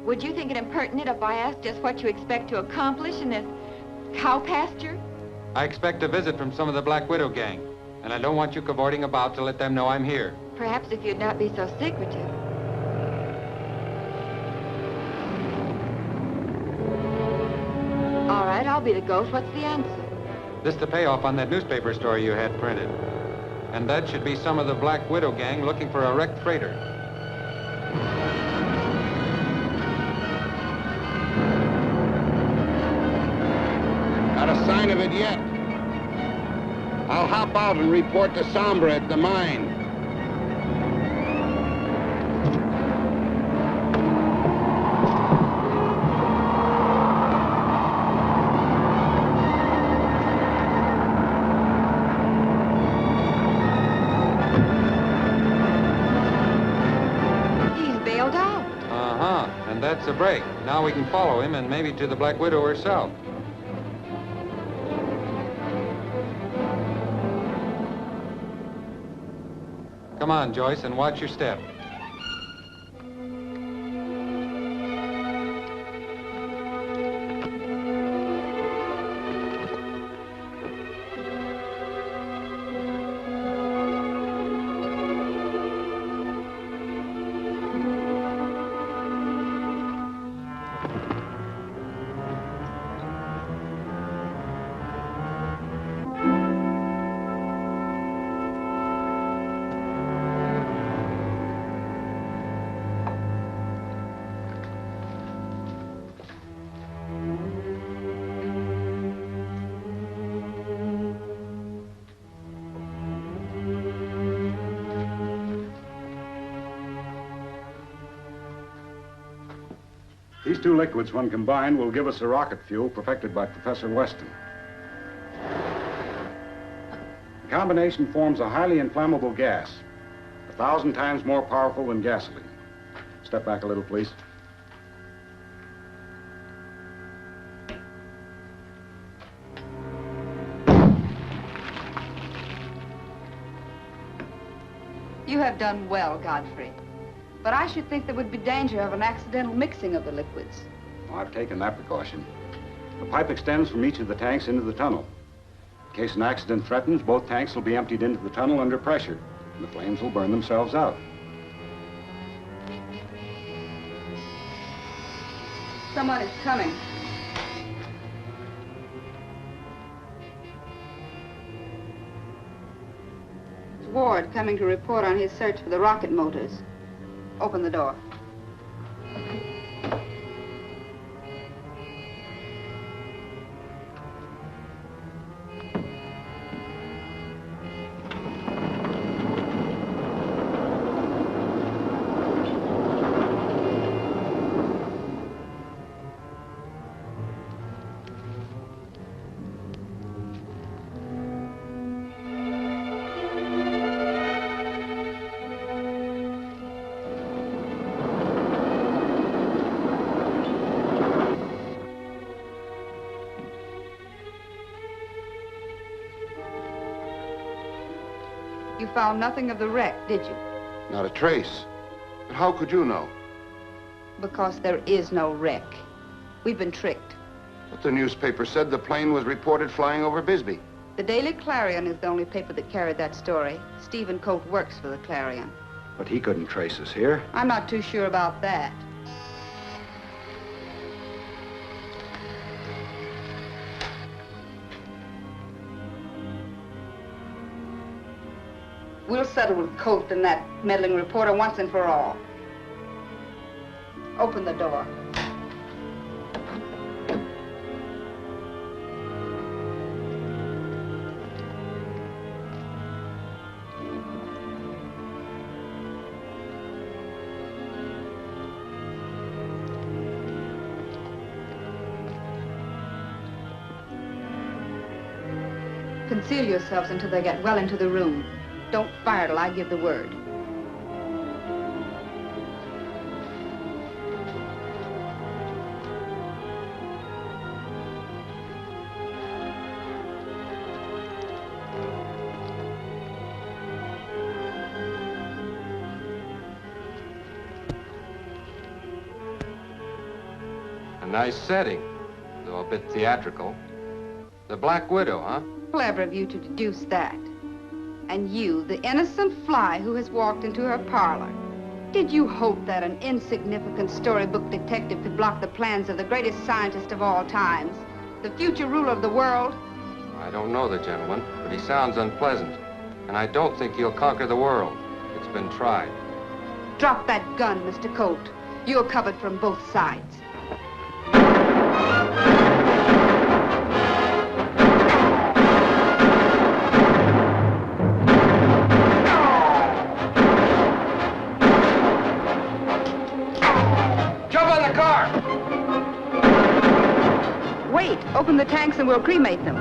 Would you think it impertinent if I asked just what you expect to accomplish in this cow pasture? I expect a visit from some of the Black Widow gang, and I don't want you cavorting about to let them know I'm here. Perhaps if you'd not be so secretive. All right, I'll be the ghost. What's the answer? This is the payoff on that newspaper story you had printed. And that should be some of the Black Widow gang looking for a wrecked freighter. Not a sign of it yet. I'll hop out and report to Sombra at the mine. And that's a break. Now we can follow him and maybe to the Black Widow herself. Come on, Joyce, and watch your step. These two liquids, when combined, will give us a rocket fuel perfected by Professor Weston. The combination forms a highly inflammable gas, 1,000 times more powerful than gasoline. Step back a little, please. You have done well, Godfrey. But I should think there would be danger of an accidental mixing of the liquids. Well, I've taken that precaution. The pipe extends from each of the tanks into the tunnel. In case an accident threatens, both tanks will be emptied into the tunnel under pressure, and the flames will burn themselves out. Someone is coming. It's Ward coming to report on his search for the rocket motors. Open the door. You found nothing of the wreck, did you? Not a trace. But how could you know? Because there is no wreck. We've been tricked. But the newspaper said the plane was reported flying over Bisbee. The Daily Clarion is the only paper that carried that story. Steve Colt works for the Clarion. But he couldn't trace us here. I'm not too sure about that. We'll settle with Colt and that meddling reporter once and for all. Open the door. Conceal yourselves until they get well into the room. Don't fire till I give the word. A nice setting, though a bit theatrical. The Black Widow, huh? Clever of you to deduce that. And you, the innocent fly who has walked into her parlor. Did you hope that an insignificant storybook detective could block the plans of the greatest scientist of all times, the future ruler of the world? I don't know the gentleman, but he sounds unpleasant. And I don't think he'll conquer the world. It's been tried. Drop that gun, Mr. Colt. You're covered from both sides. Wait, open the tanks and we'll cremate them.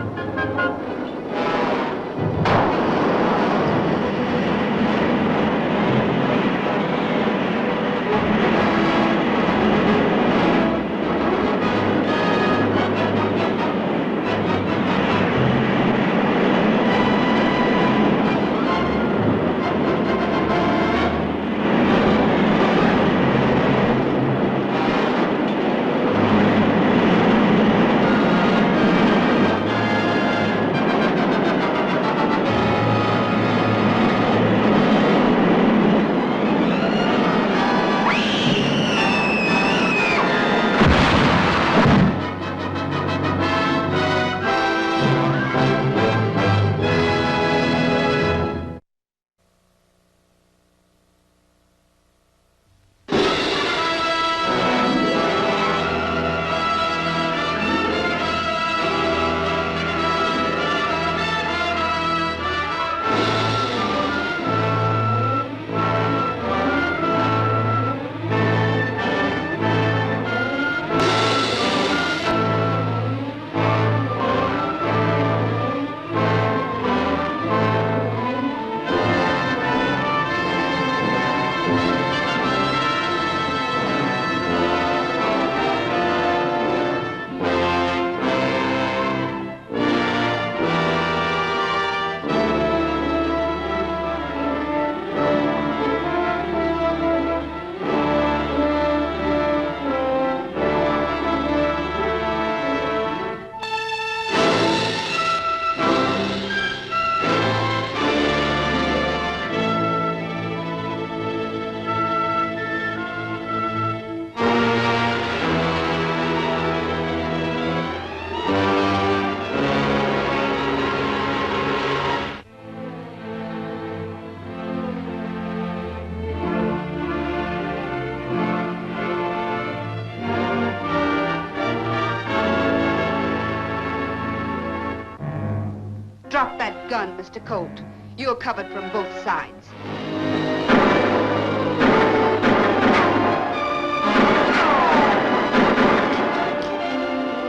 gun, Mr. Colt. You're covered from both sides.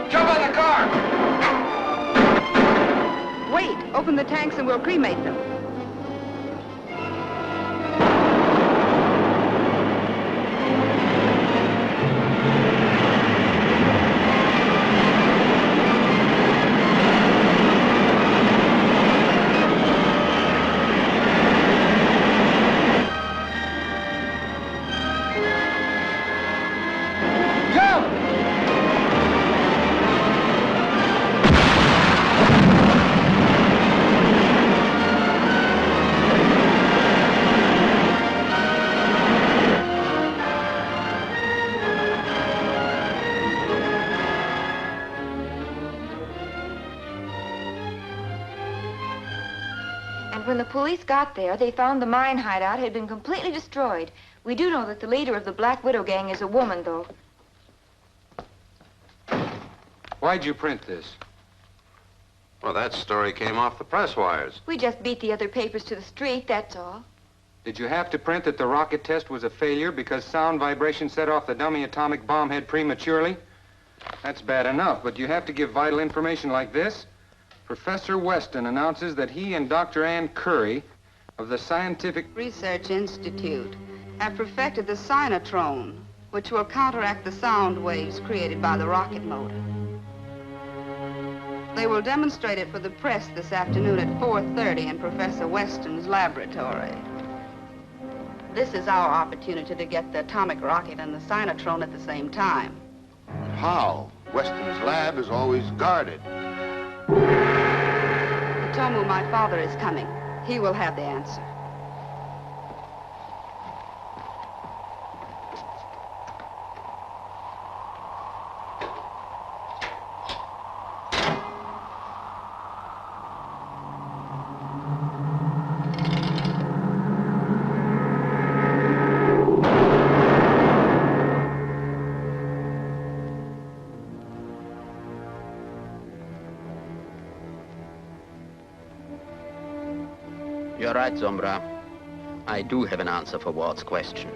Jump on the car! Wait, open the tanks and we'll cremate them. When the police got there, they found the mine hideout had been completely destroyed. We do know that the leader of the Black Widow gang is a woman, though. Why'd you print this? Well, that story came off the press wires. We just beat the other papers to the street, that's all. Did you have to print that the rocket test was a failure because sound vibration set off the dummy atomic bomb head prematurely? That's bad enough, but you have to give vital information like this? Professor Weston announces that he and Dr. Ann Curry of the Scientific Research Institute have perfected the cyanotrone, which will counteract the sound waves created by the rocket motor. They will demonstrate it for the press this afternoon at 4:30 in Professor Weston's laboratory. This is our opportunity to get the atomic rocket and the cyanotrone at the same time. How? Weston's lab is always guarded. Hitomu, my father, is coming. He will have the answer. You're right, Sombra. I do have an answer for Ward's question.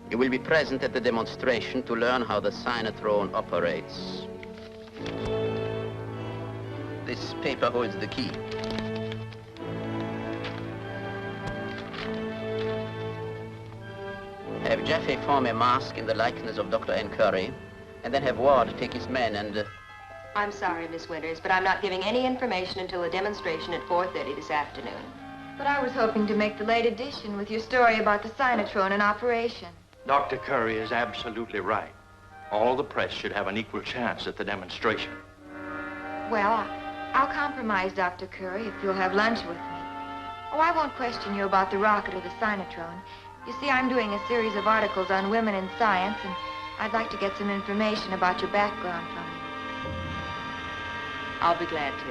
You will be present at the demonstration to learn how the cyanotrone operates. This paper holds the key. Have Jaffe form a mask in the likeness of Dr. Ann Curry, and then have Ward take his men and... I'm sorry, Miss Winters, but I'm not giving any information until the demonstration at 4:30 this afternoon. But I was hoping to make the late edition with your story about the cyanotrone in operation. Dr. Curry is absolutely right. All the press should have an equal chance at the demonstration. Well, I'll compromise, Dr. Curry, if you'll have lunch with me. Oh, I won't question you about the rocket or the cyanotrone. You see, I'm doing a series of articles on women in science, and I'd like to get some information about your background from you. I'll be glad to.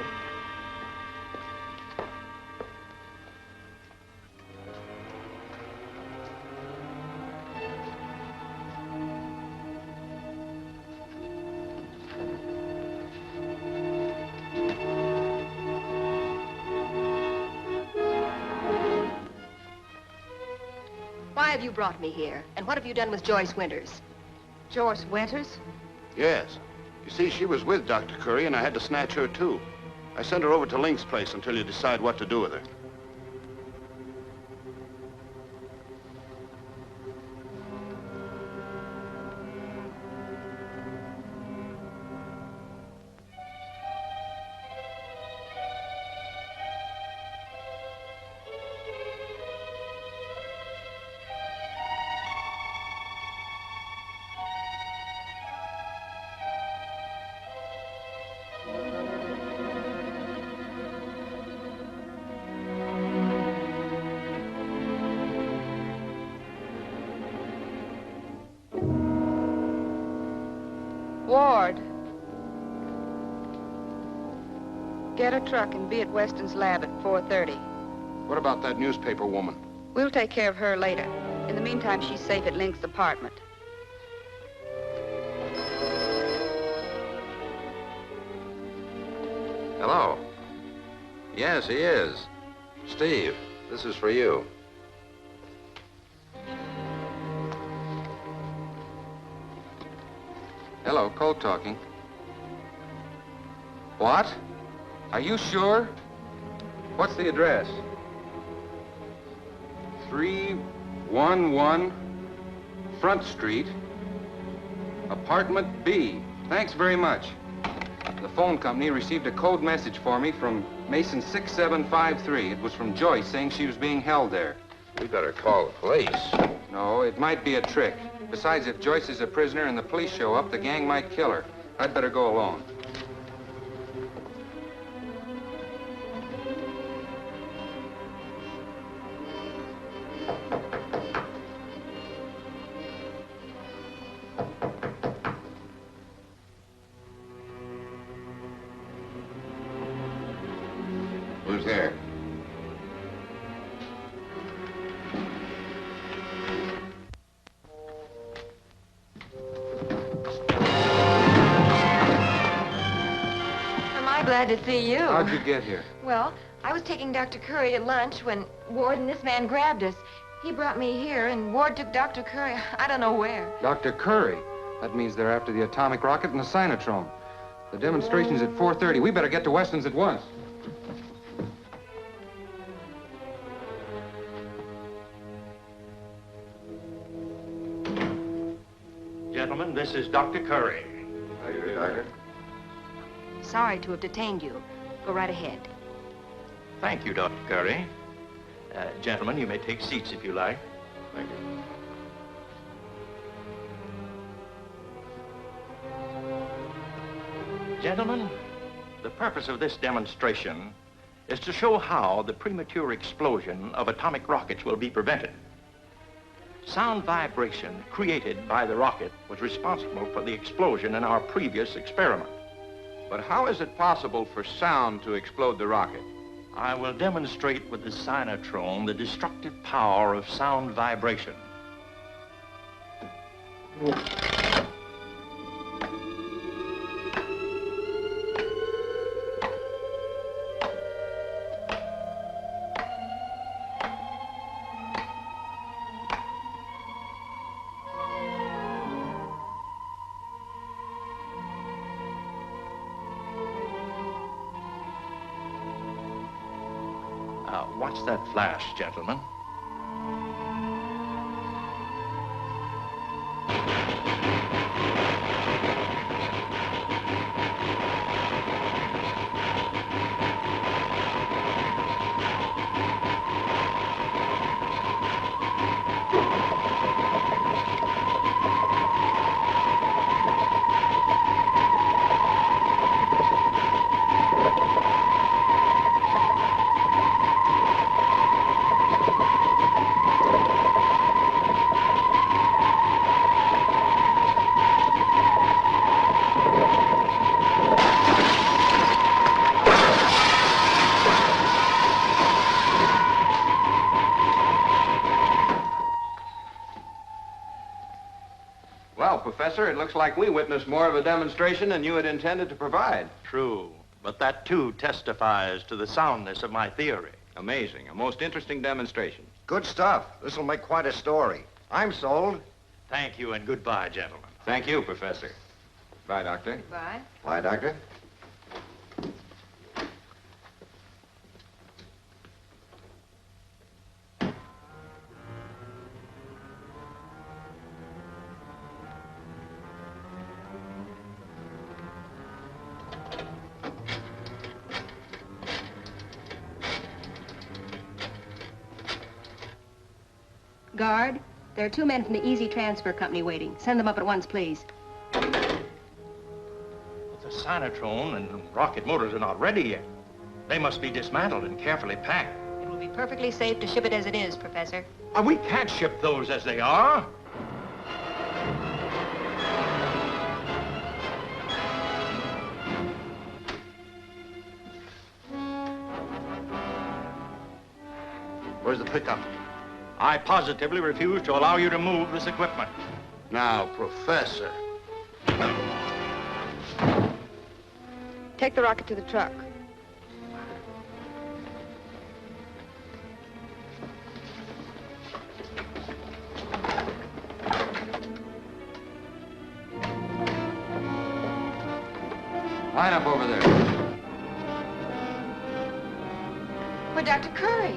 Why have you brought me here? And what have you done with Joyce Winters? Joyce Winters? Yes. You see, she was with Dr. Curry, and I had to snatch her, too. I sent her over to Link's place until you decide what to do with her. Ward. Get a truck and be at Weston's lab at 4:30. What about that newspaper woman? We'll take care of her later. In the meantime, she's safe at Link's apartment. Hello. Yes, he is. Steve, this is for you. Hello, Colt talking. What? Are you sure? What's the address? 311 Front Street, apartment B. Thanks very much. The phone company received a code message for me from Mason 6753. It was from Joyce saying she was being held there. We better call the police. No, it might be a trick. Besides, if Joyce is a prisoner and the police show up, the gang might kill her. I'd better go alone. Who's there? Am I glad to see you? How'd you get here? Well, I was taking Dr. Curry to lunch when Ward and this man grabbed us. He brought me here, and Ward took Dr. Curry, I don't know where. Dr. Curry? That means they're after the atomic rocket and the cynotrone. The demonstration's at 4:30. We better get to Weston's at once. Gentlemen, this is Dr. Curry. Are you, Doctor? Sorry to have detained you. Go right ahead. Thank you, Dr. Curry. Gentlemen, you may take seats if you like. Thank you. Gentlemen, the purpose of this demonstration is to show how the premature explosion of atomic rockets will be prevented. Sound vibration created by the rocket was responsible for the explosion in our previous experiment. But how is it possible for sound to explode the rocket? I will demonstrate with the cynotrone the destructive power of sound vibration. Watch that flash, gentlemen. Professor, it looks like we witnessed more of a demonstration than you had intended to provide. True, but that too testifies to the soundness of my theory. Amazing, a most interesting demonstration. Good stuff. This'll make quite a story. I'm sold. Thank you and goodbye, gentlemen. Thank you, Professor. Bye, Doctor. Goodbye. Bye, Doctor. Guard, there are 2 men from the Easy Transfer Company waiting. Send them up at once, please. The cynotrone and rocket motors are not ready yet. They must be dismantled and carefully packed. It will be perfectly safe to ship it as it is, Professor. We can't ship those as they are. Where's the pickup? I positively refuse to allow you to move this equipment. Now, Professor. Take the rocket to the truck. Line up over there. Why, Dr. Curry.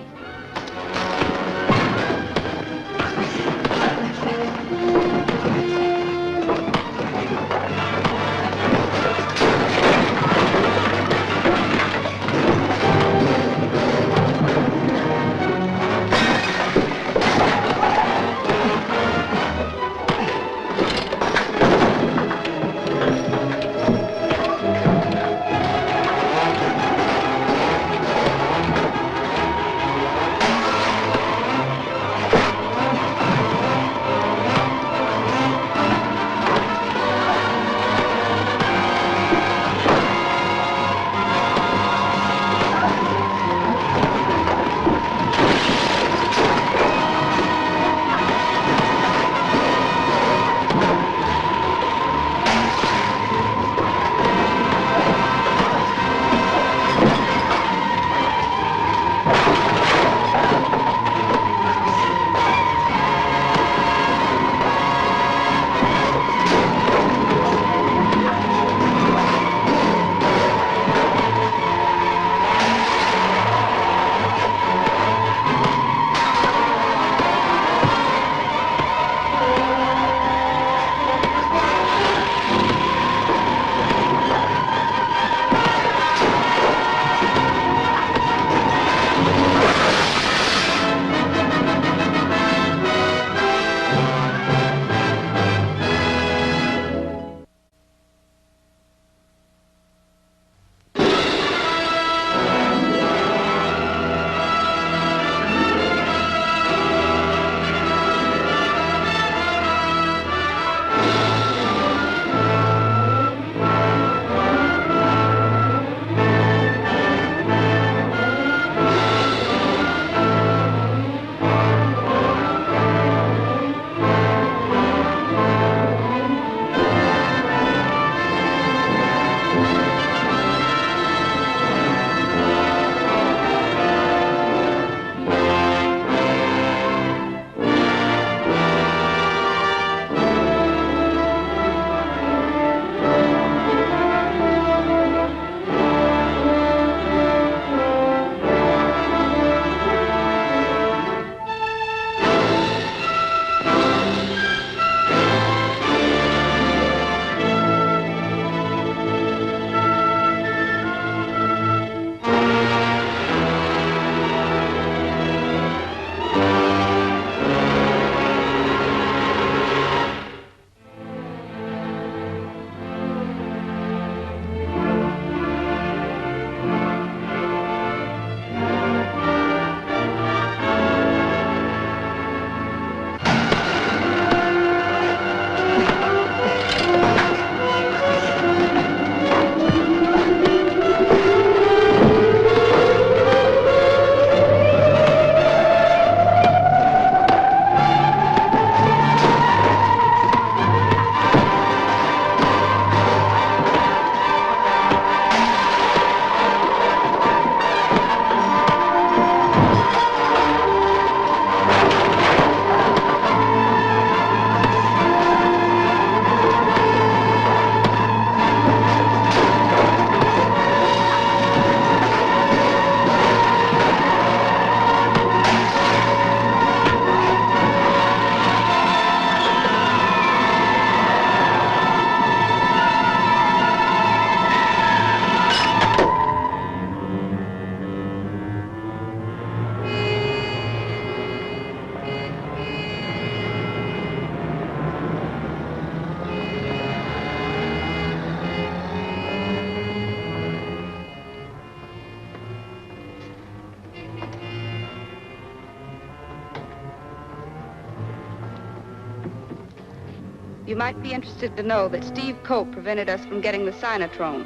You might be interested to know that Steve Colt prevented us from getting the cynotrone.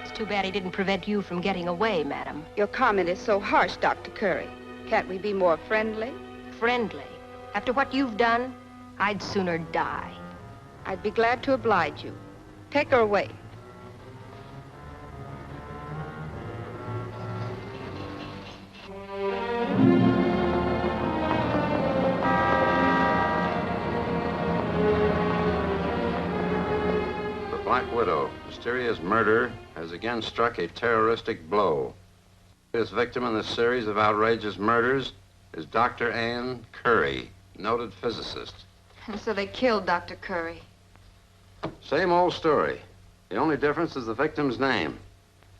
It's too bad he didn't prevent you from getting away, madam. Your comment is so harsh, Dr. Curry. Can't we be more friendly? Friendly? After what you've done, I'd sooner die. I'd be glad to oblige you. Take her away. The Black Widow, mysterious murder, has again struck a terroristic blow. This victim in this series of outrageous murders is Dr. Ann Curry, noted physicist. And so they killed Dr. Curry. Same old story. The only difference is the victim's name.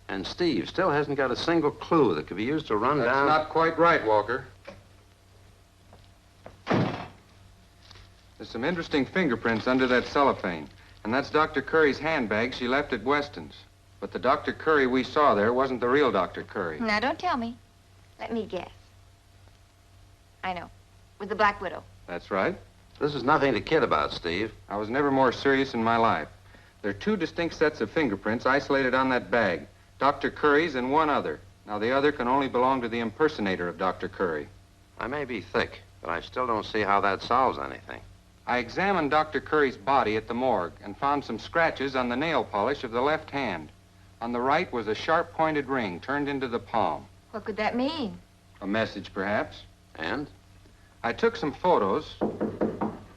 And Steve still hasn't got a single clue that could be used to run That's down... not quite right, Walker. There's some interesting fingerprints under that cellophane. And that's Dr. Curry's handbag she left at Weston's. But the Dr. Curry we saw there wasn't the real Dr. Curry. Now, don't tell me. Let me guess. I know. With the Black Widow. That's right. This is nothing to kid about, Steve. I was never more serious in my life. There are two distinct sets of fingerprints isolated on that bag. Dr. Curry's and one other. Now, the other can only belong to the impersonator of Dr. Curry. I may be thick, but I still don't see how that solves anything. I examined Dr. Curry's body at the morgue and found some scratches on the nail polish of the left hand. On the right was a sharp-pointed ring turned into the palm. What could that mean? A message, perhaps. And? I took some photos.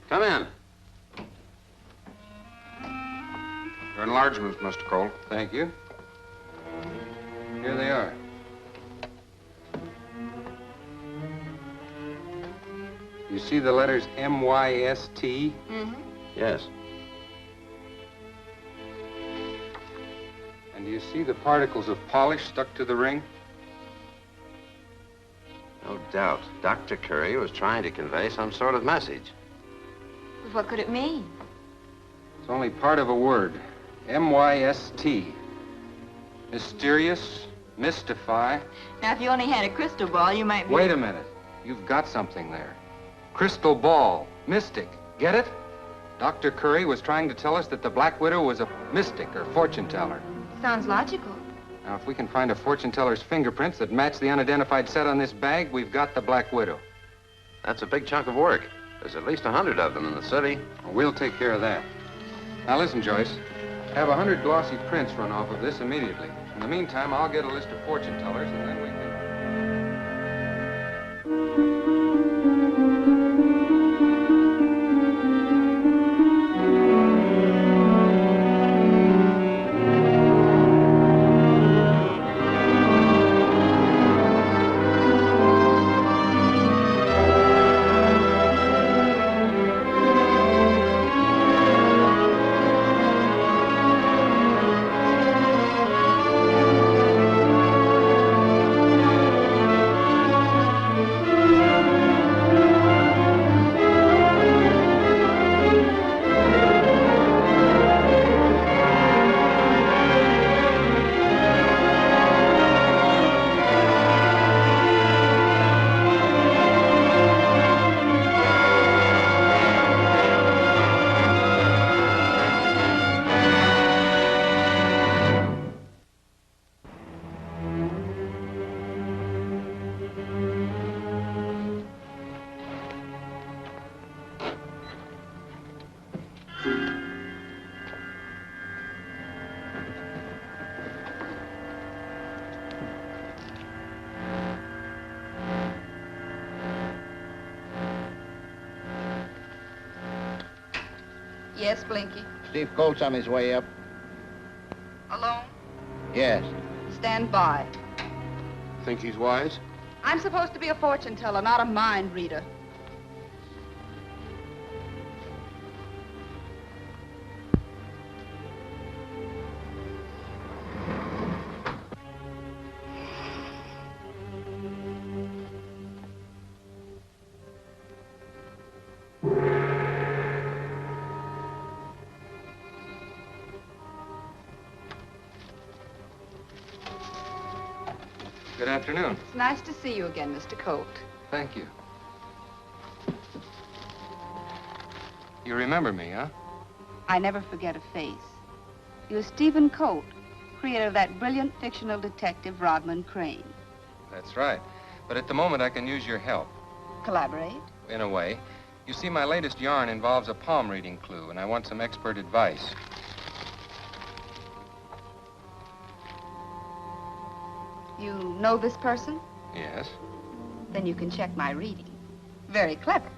Come in. Your enlargements, Mr. Colt. Thank you. Here they are. You see the letters M-Y-S-T? Mm-hmm. Yes. And do you see the particles of polish stuck to the ring? No doubt. Dr. Curry was trying to convey some sort of message. What could it mean? It's only part of a word. M-Y-S-T. Mysterious, mystify. Now, if you only had a crystal ball, you might be... Wait a minute. You've got something there. Crystal ball. Mystic. Get it? Dr. Curry was trying to tell us that the Black Widow was a mystic or fortune teller. Sounds logical. Now, if we can find a fortune teller's fingerprints that match the unidentified set on this bag, we've got the Black Widow. That's a big chunk of work. There's at least 100 of them in the city. Well, we'll take care of that. Now, listen, Joyce. Have 100 glossy prints run off of this immediately. In the meantime, I'll get a list of fortune tellers, and then we can... Yes, Blinky. Steve Colt's on his way up. Alone? Yes. Stand by. Think he's wise? I'm supposed to be a fortune teller, not a mind reader. Good afternoon. It's nice to see you again, Mr. Colt. Thank you. You remember me, huh? I never forget a face. You're Stephen Colt, creator of that brilliant fictional detective, Rodman Crane. That's right. But at the moment, I can use your help. Collaborate? In a way. You see, my latest yarn involves a palm reading clue, and I want some expert advice. You know this person? Yes. Then you can check my reading. Very clever.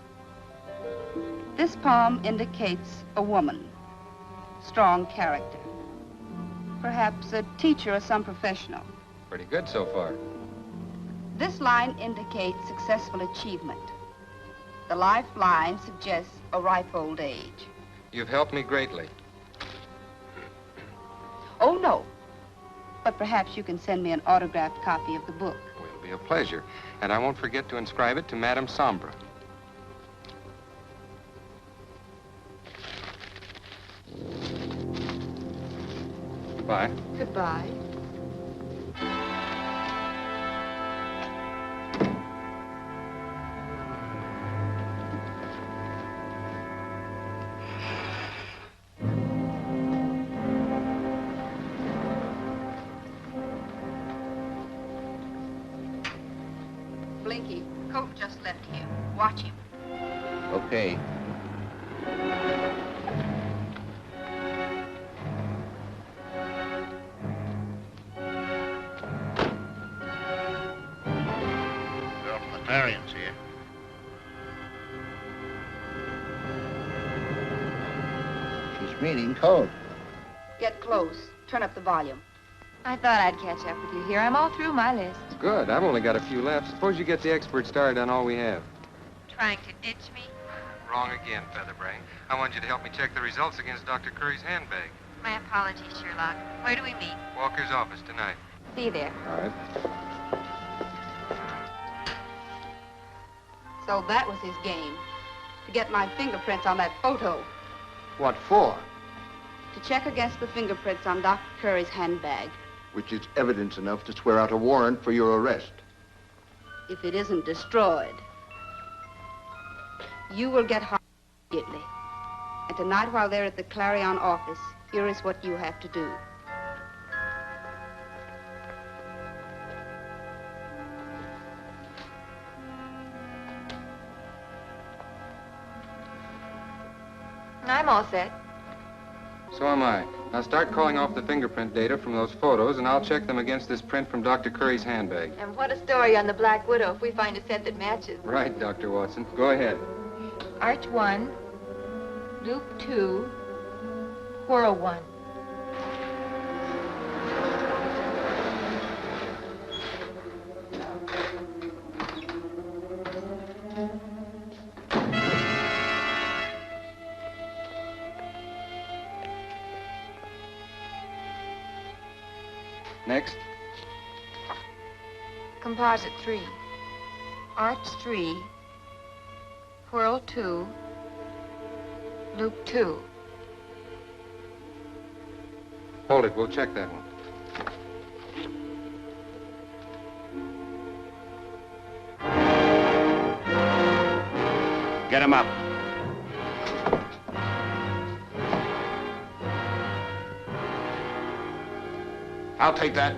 This palm indicates a woman. Strong character. Perhaps a teacher or some professional. Pretty good so far. This line indicates successful achievement. The lifeline suggests a ripe old age. You've helped me greatly. Oh, no. But perhaps you can send me an autographed copy of the book. It'll be a pleasure. And I won't forget to inscribe it to Madame Sombra. Goodbye. Goodbye. Blinky, Colt just left here. Watch him. Okay. Girl from the Clarion's here. She's meeting Colt. Get close. Turn up the volume. I thought I'd catch up with you here. I'm all through my list. Good. I've only got a few left. Suppose you get the expert started on all we have. Trying to ditch me? Wrong again, Featherbrain. I want you to help me check the results against Dr. Curry's handbag. My apologies, Sherlock. Where do we meet? Walker's office tonight. See you there. All right. So that was his game. To get my fingerprints on that photo. What for? To check against the fingerprints on Dr. Curry's handbag. Which is evidence enough to swear out a warrant for your arrest. If it isn't destroyed, you will get harmed immediately. And tonight, while they're at the Clarion office, here is what you have to do. I'm all set. So am I. Now start calling off the fingerprint data from those photos, and I'll check them against this print from Dr. Curry's handbag. And what a story on the Black Widow if we find a set that matches. Right, Dr. Watson. Go ahead. Arch 1, loop 2, whirl 1. Next. Composite 3, arch 3, whirl 2, loop 2. Hold it. We'll check that one. Get him up. I'll take that.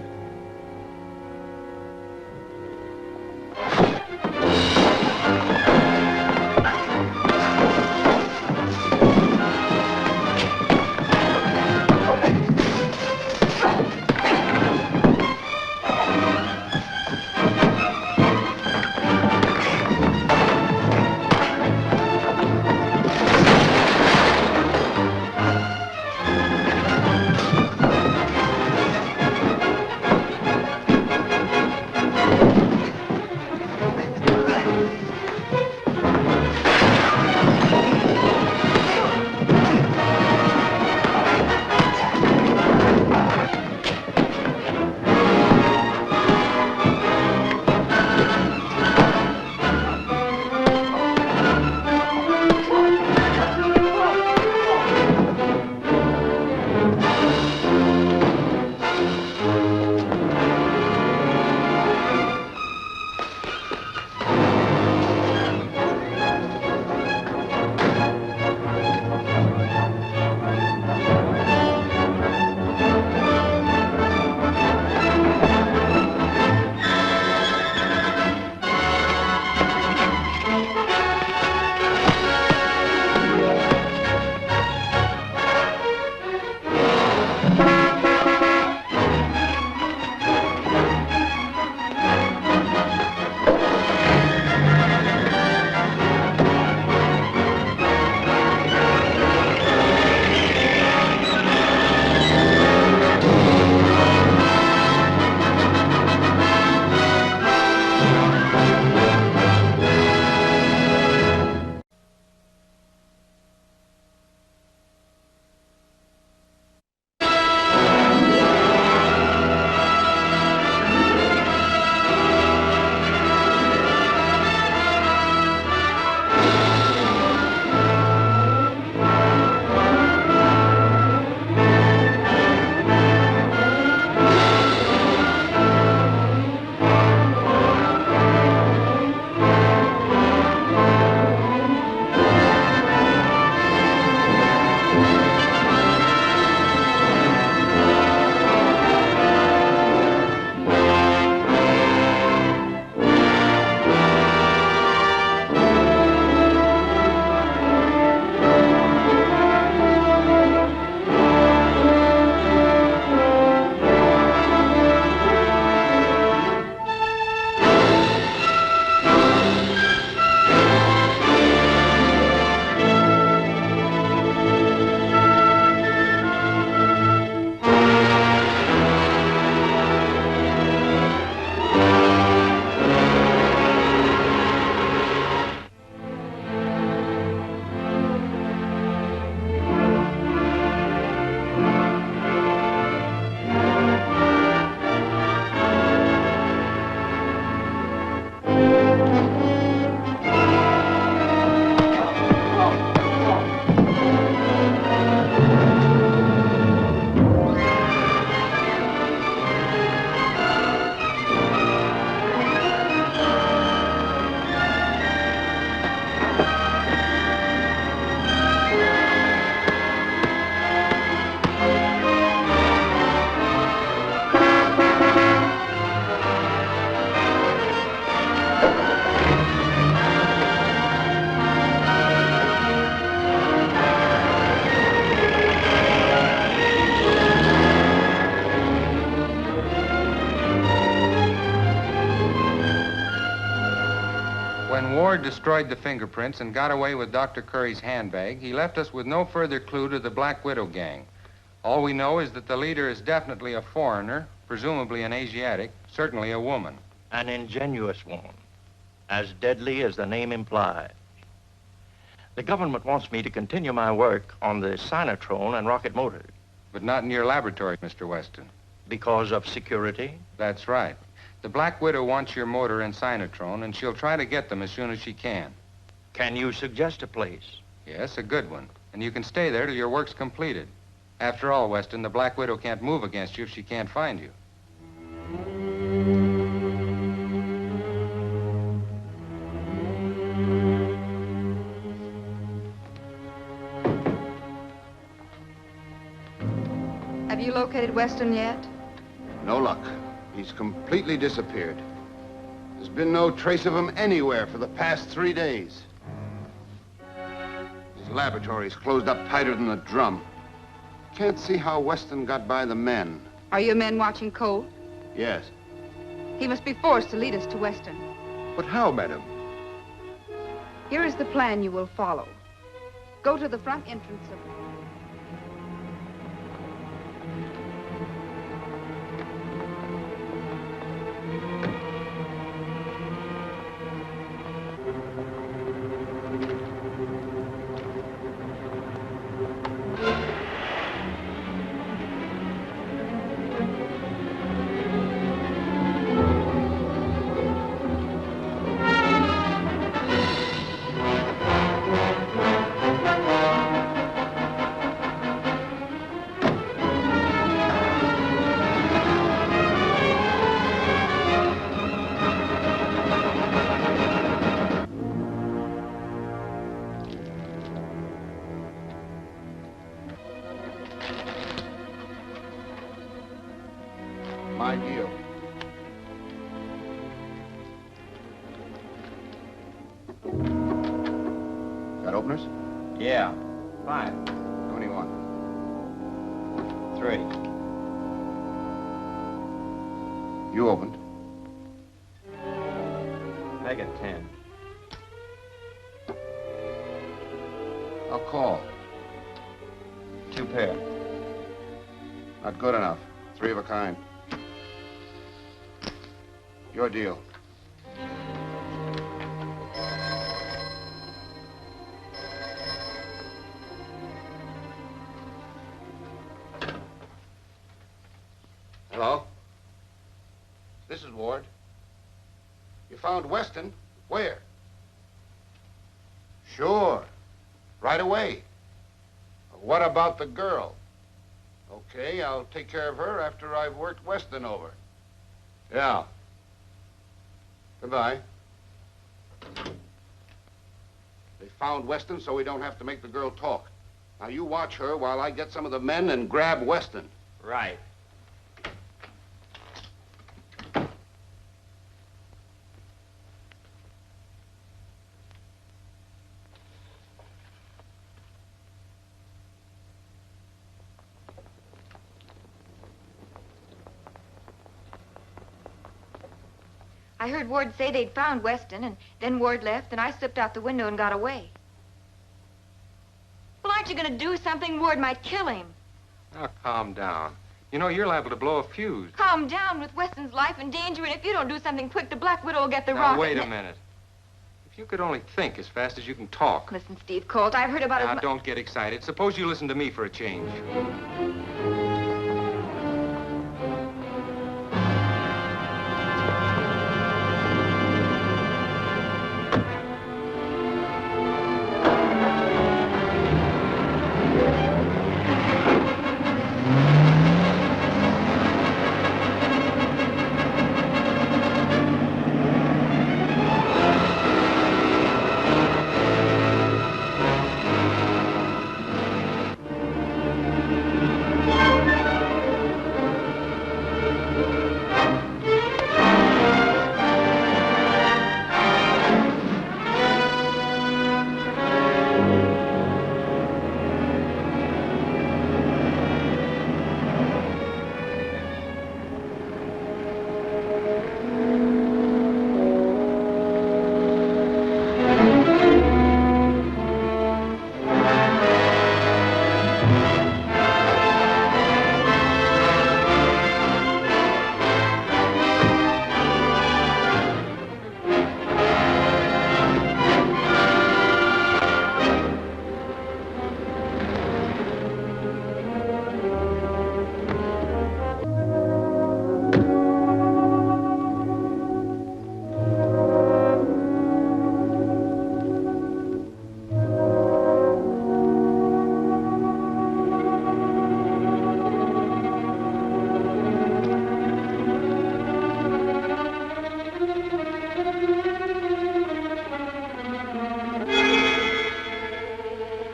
Ward destroyed the fingerprints and got away with Dr. Curry's handbag, he left us with no further clue to the Black Widow gang. All we know is that the leader is definitely a foreigner, presumably an Asiatic, certainly a woman. An ingenuous woman, as deadly as the name implies. The government wants me to continue my work on the cynotrone and rocket motors. But not in your laboratory, Mr. Weston. Because of security? That's right. The Black Widow wants your motor and cynotrone, and she'll try to get them as soon as she can. Can you suggest a place? Yes, a good one. And you can stay there till your work's completed. After all, Weston, the Black Widow can't move against you if she can't find you. Have you located Weston yet? No luck. He's completely disappeared. There's been no trace of him anywhere for the past 3 days. His laboratory's closed up tighter than a drum. Can't see how Weston got by the men. Are your men watching Colt? Yes. He must be forced to lead us to Weston. But how, madam? Here is the plan you will follow. Go to the front entrance of the... My deal. Got openers? Yeah. 5. 21. 3. You opened. I got 10. I'll call. 2 pair. Not good enough. 3 of a kind. Your deal. Hello? This is Ward. You found Weston? Where? Sure. Right away. What about the girl? Okay, I'll take care of her after I've worked Weston over. Yeah. Goodbye. They found Weston so we don't have to make the girl talk. Now you watch her while I get some of the men and grab Weston. Right. I heard Ward say they'd found Weston, and then Ward left, and I slipped out the window and got away. Well, aren't you going to do something? Ward might kill him. Now, calm down. You know, you're liable to blow a fuse. Calm down. With Weston's life in danger, and if you don't do something quick, the Black Widow will get the Now, rocket. wait a minute. If you could only think as fast as you can talk. Listen, Steve Colt, I've heard about Now, his... don't get excited. Suppose you listen to me for a change.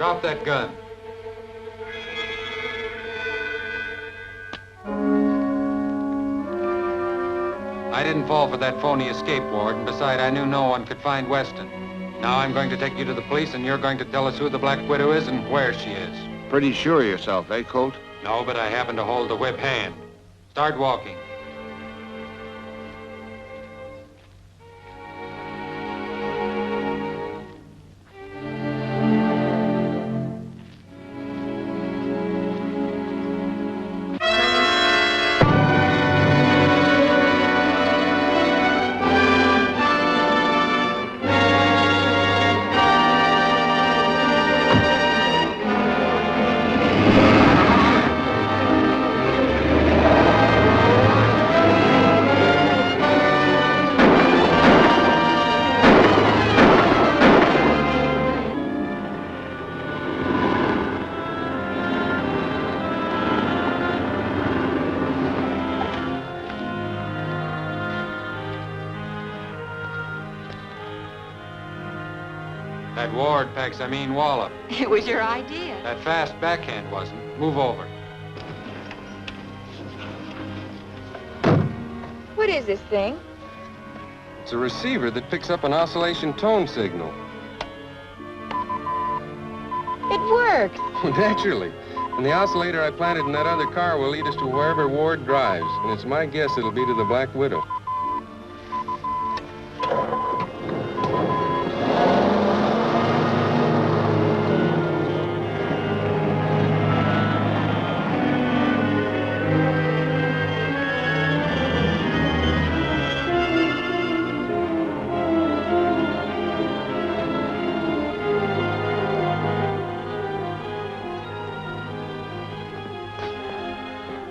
Drop that gun. I didn't fall for that phony escape, Ward, and besides, I knew no one could find Weston. Now I'm going to take you to the police, and you're going to tell us who the Black Widow is and where she is. Pretty sure of yourself, eh, Colt? No, but I happen to hold the whip hand. Start walking. That Ward packs a mean wallop. It was your idea. That fast backhand wasn't. Move over. What is this thing? It's a receiver that picks up an oscillation tone signal. It works. Naturally. And the oscillator I planted in that other car will lead us to wherever Ward drives. And it's my guess it'll be to the Black Widow.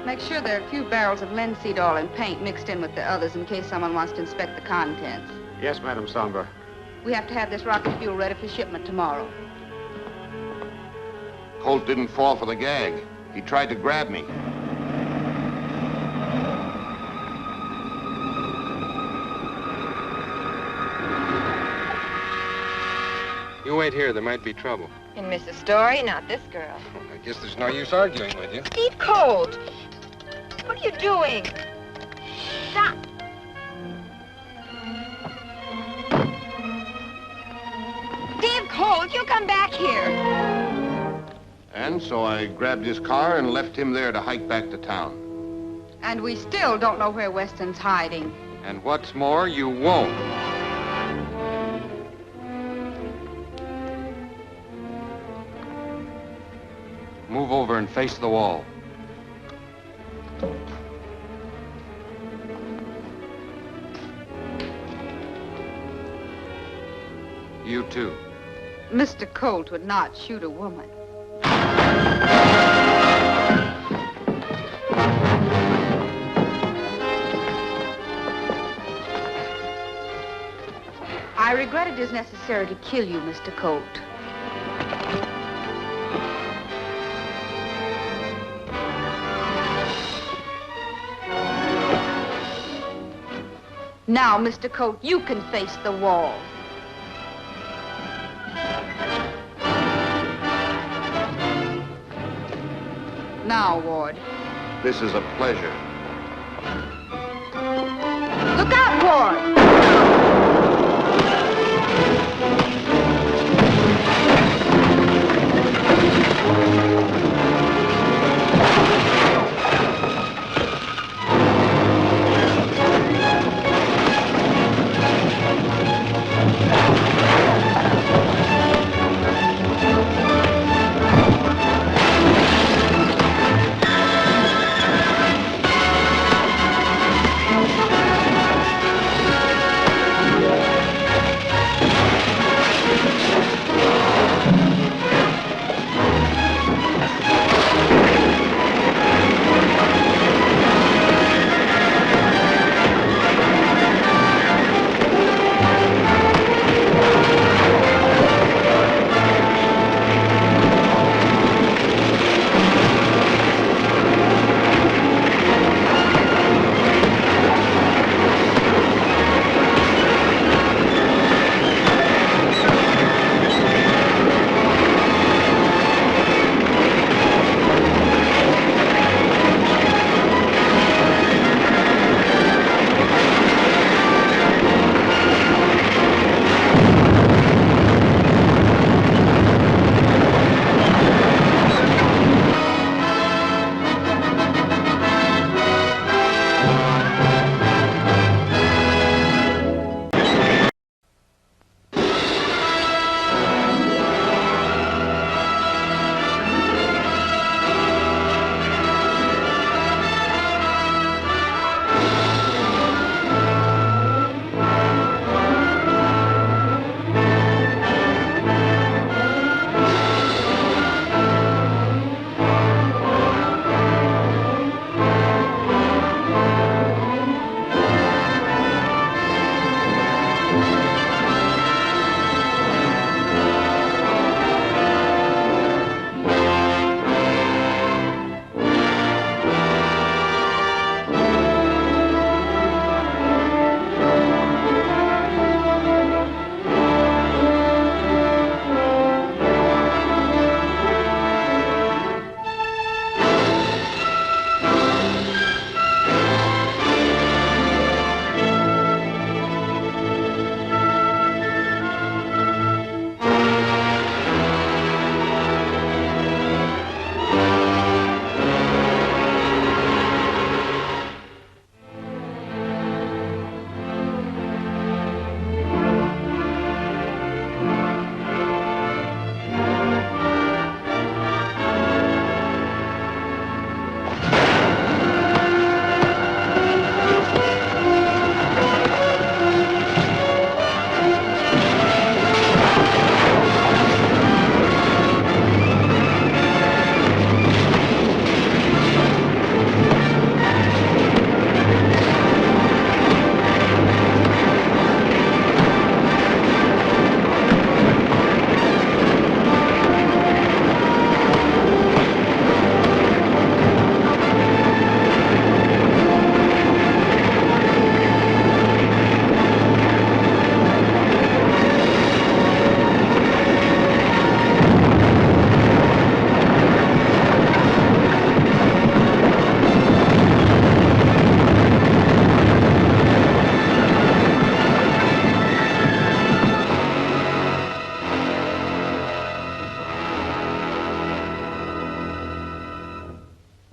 Make sure there are a few barrels of linseed oil and paint mixed in with the others in case someone wants to inspect the contents. Yes, Madam Sombra. We have to have this rocket fuel ready for shipment tomorrow. Colt didn't fall for the gag. He tried to grab me. You wait here. There might be trouble. And Miss Story, not this girl. I guess there's no use arguing with you. Steve Colt! What are you doing? Stop! Steve Colt, you come back here! And so I grabbed his car and left him there to hike back to town. And we still don't know where Weston's hiding. And what's more, you won't. Move over and face the wall. You too. Mr. Colt would not shoot a woman. I regret it is necessary to kill you, Mr. Colt. Now, Mr. Colt, you can face the wall. Now, Ward. This is a pleasure. Look out, Ward!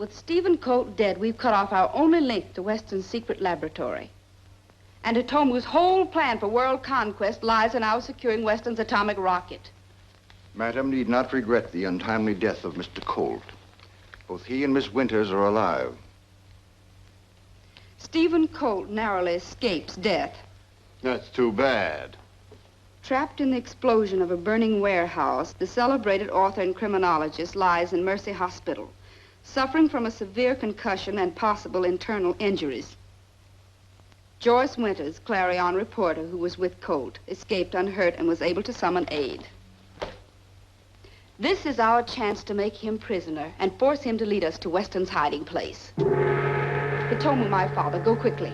With Stephen Colt dead, we've cut off our only link to Weston's secret laboratory. And Hitomu's whole plan for world conquest lies in our securing Weston's atomic rocket. Madam need not regret the untimely death of Mr. Colt. Both he and Miss Winters are alive. Stephen Colt narrowly escapes death. That's too bad. Trapped in the explosion of a burning warehouse, the celebrated author and criminologist lies in Mercy Hospital, suffering from a severe concussion and possible internal injuries. Joyce Winters, Clarion reporter who was with Colt, escaped unhurt and was able to summon aid. This is our chance to make him prisoner and force him to lead us to Weston's hiding place. Hitomu, my father, go quickly.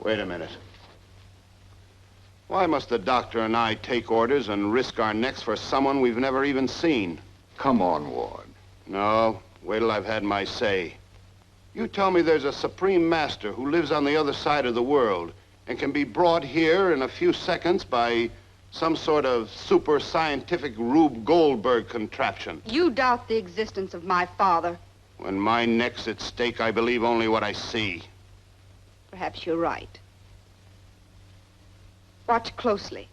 Wait a minute. Why must the doctor and I take orders and risk our necks for someone we've never even seen? Come on, Ward. No, wait till I've had my say. You tell me there's a supreme master who lives on the other side of the world and can be brought here in a few seconds by some sort of super scientific Rube Goldberg contraption. You doubt the existence of my father. When my neck's at stake, I believe only what I see. Perhaps you're right. Watch closely.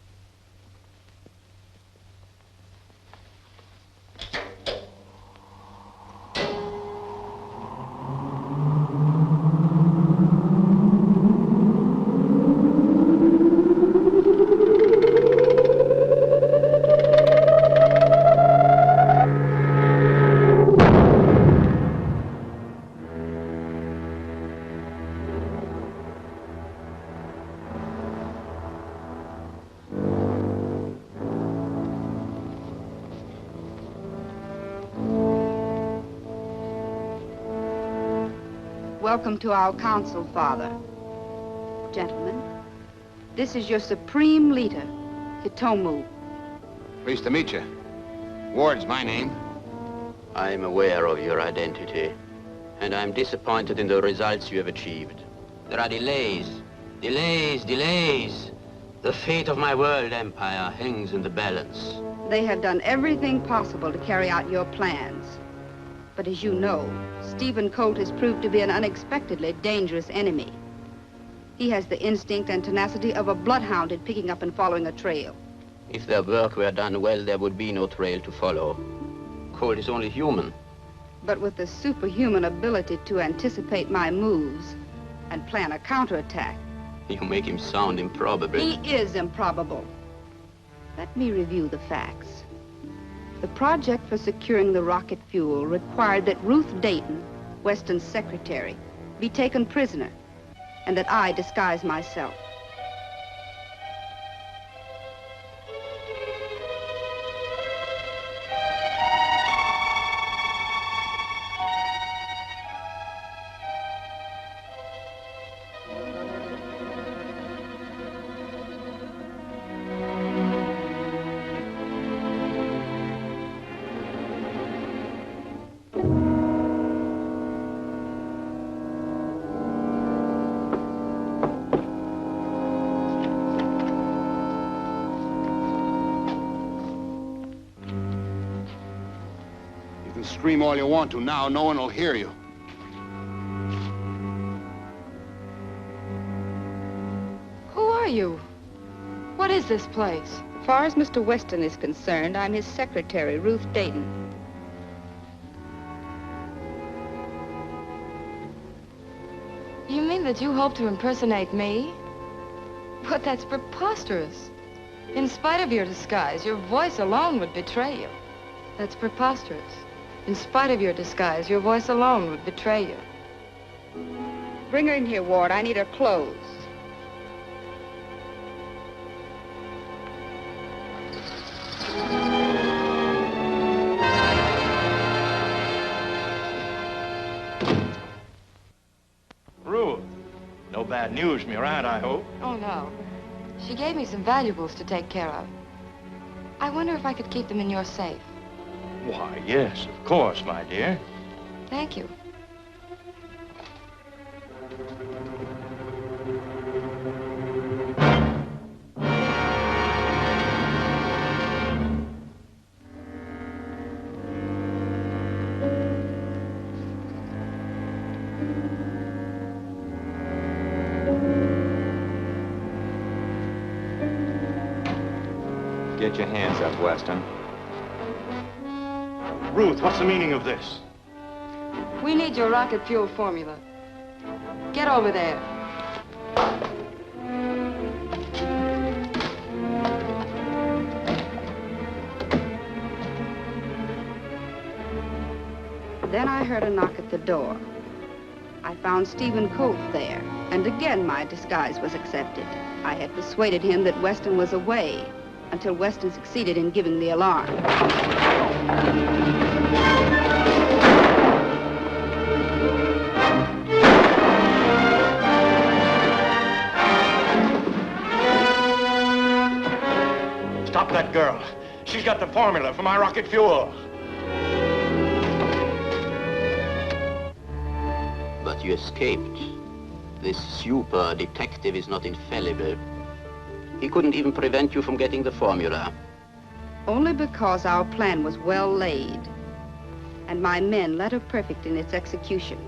Welcome to our council, Father. Gentlemen, this is your supreme leader, Hitomu. Pleased to meet you. Ward's my name. I'm aware of your identity, and I'm disappointed in the results you have achieved. There are delays. The fate of my world empire hangs in the balance. They have done everything possible to carry out your plans. But as you know, Stephen Colt has proved to be an unexpectedly dangerous enemy. He has the instinct and tenacity of a bloodhound in picking up and following a trail. If their work were done well, there would be no trail to follow. Colt is only human. But with the superhuman ability to anticipate my moves and plan a counterattack. You make him sound improbable. He is improbable. Let me review the facts. The project for securing the rocket fuel required that Ruth Dayton, Weston's secretary, be taken prisoner, and that I disguise myself. Scream all you want to now. No one will hear you. Who are you? What is this place? As far as Mr. Weston is concerned, I'm his secretary, Ruth Dayton. You mean that you hope to impersonate me? But that's preposterous. In spite of your disguise, your voice alone would betray you. That's preposterous. In spite of your disguise, your voice alone would betray you. Bring her in here, Ward. I need her clothes. Ruth, no bad news, Murat, I hope. Oh, no. She gave me some valuables to take care of. I wonder if I could keep them in your safe. Why, yes, of course, my dear. Thank you. Get your hands up, Weston. Ruth, what's the meaning of this? We need your rocket fuel formula. Get over there. Then I heard a knock at the door. I found Stephen Colt there, and again my disguise was accepted. I had persuaded him that Weston was away, until Weston succeeded in giving the alarm. Stop that girl. She's got the formula for my rocket fuel. But you escaped. This super detective is not infallible. He couldn't even prevent you from getting the formula. Only because our plan was well laid, and my men letter perfect in its execution.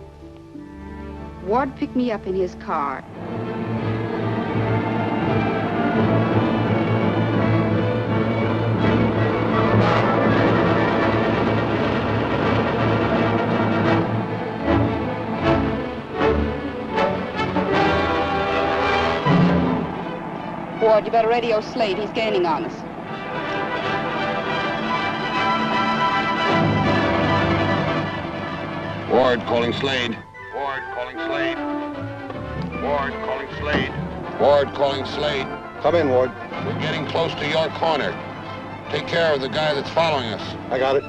Ward picked me up in his car. Ward, you better radio Slade. He's gaining on us. Ward calling Slade. Ward calling Slade. Ward calling Slade. Ward calling Slade. Come in, Ward. We're getting close to your corner. Take care of the guy that's following us. I got it.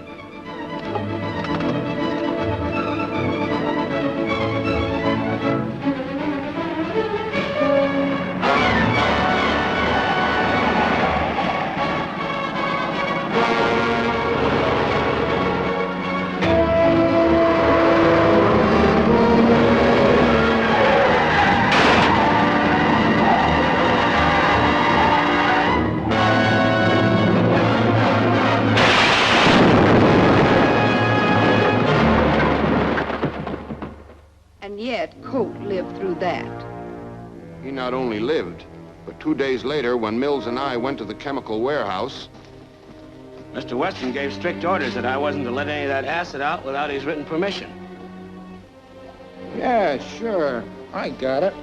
He not only lived, but 2 days later, when Mills and I went to the chemical warehouse... Mr. Weston gave strict orders that I wasn't to let any of that acid out without his written permission. Yeah, sure. I got it.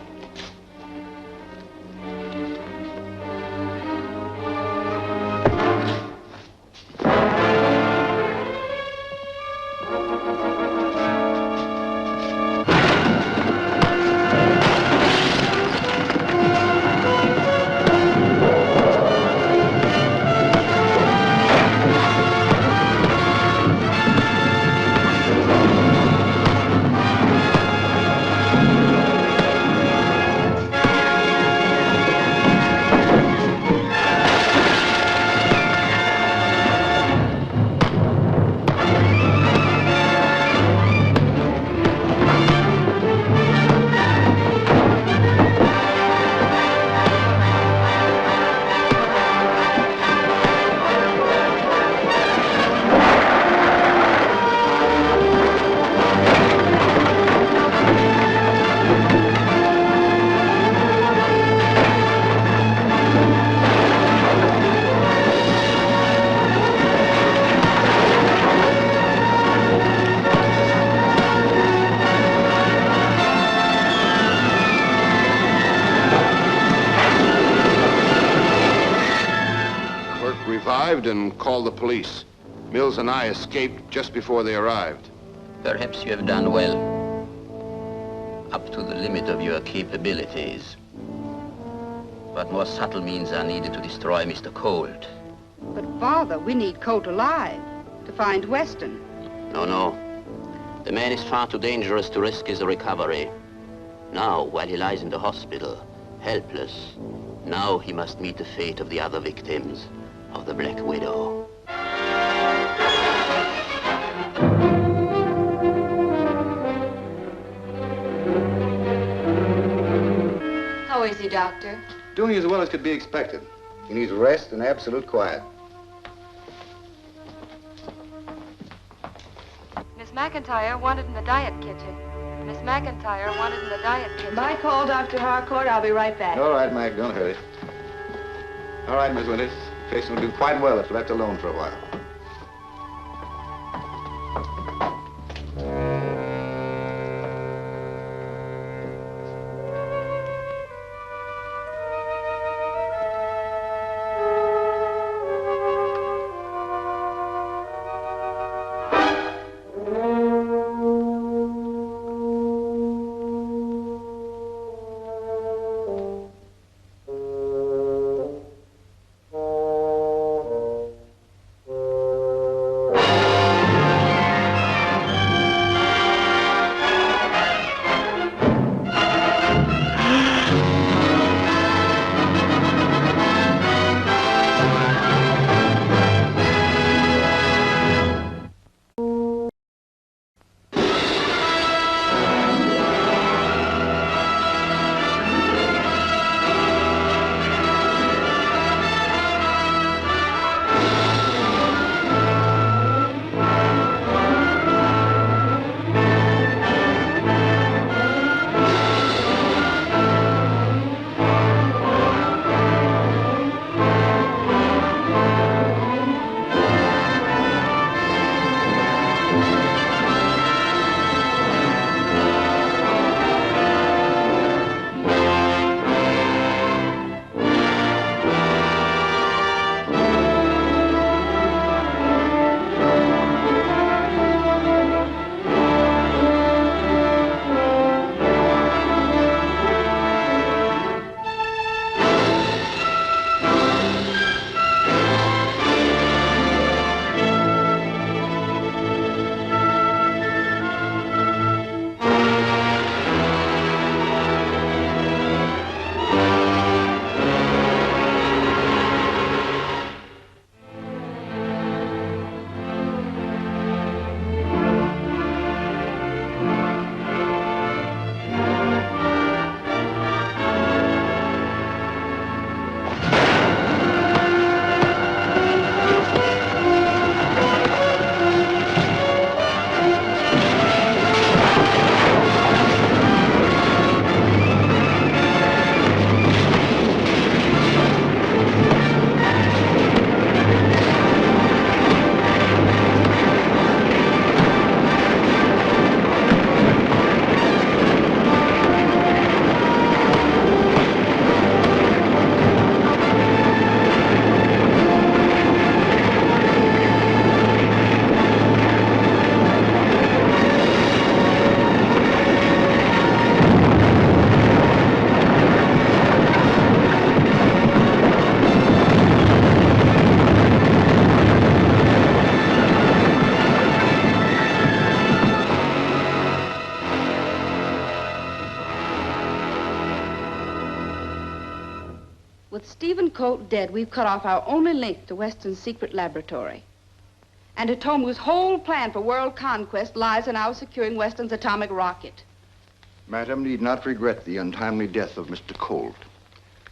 And called the police. Mills and I escaped just before they arrived. Perhaps you have done well. Up to the limit of your capabilities. But more subtle means are needed to destroy Mr. Colt. But, Father, we need Colt alive to find Weston. No. The man is far too dangerous to risk his recovery. Now, while he lies in the hospital, helpless, now he must meet the fate of the other victims of the Black Widow. How is he, Doctor? Doing as well as could be expected. He needs rest and absolute quiet. Miss McIntyre wanted in the diet kitchen. Miss McIntyre wanted in the diet kitchen. My call, Dr. Harcourt. I'll be right back. All right, Mac, don't hurry. All right, Miss Winters. Face will do quite well if left alone for a while. With Stephen Colt dead, we've cut off our only link to Weston's secret laboratory. And Hitomu's whole plan for world conquest lies in our securing Weston's atomic rocket. Madam need not regret the untimely death of Mr. Colt.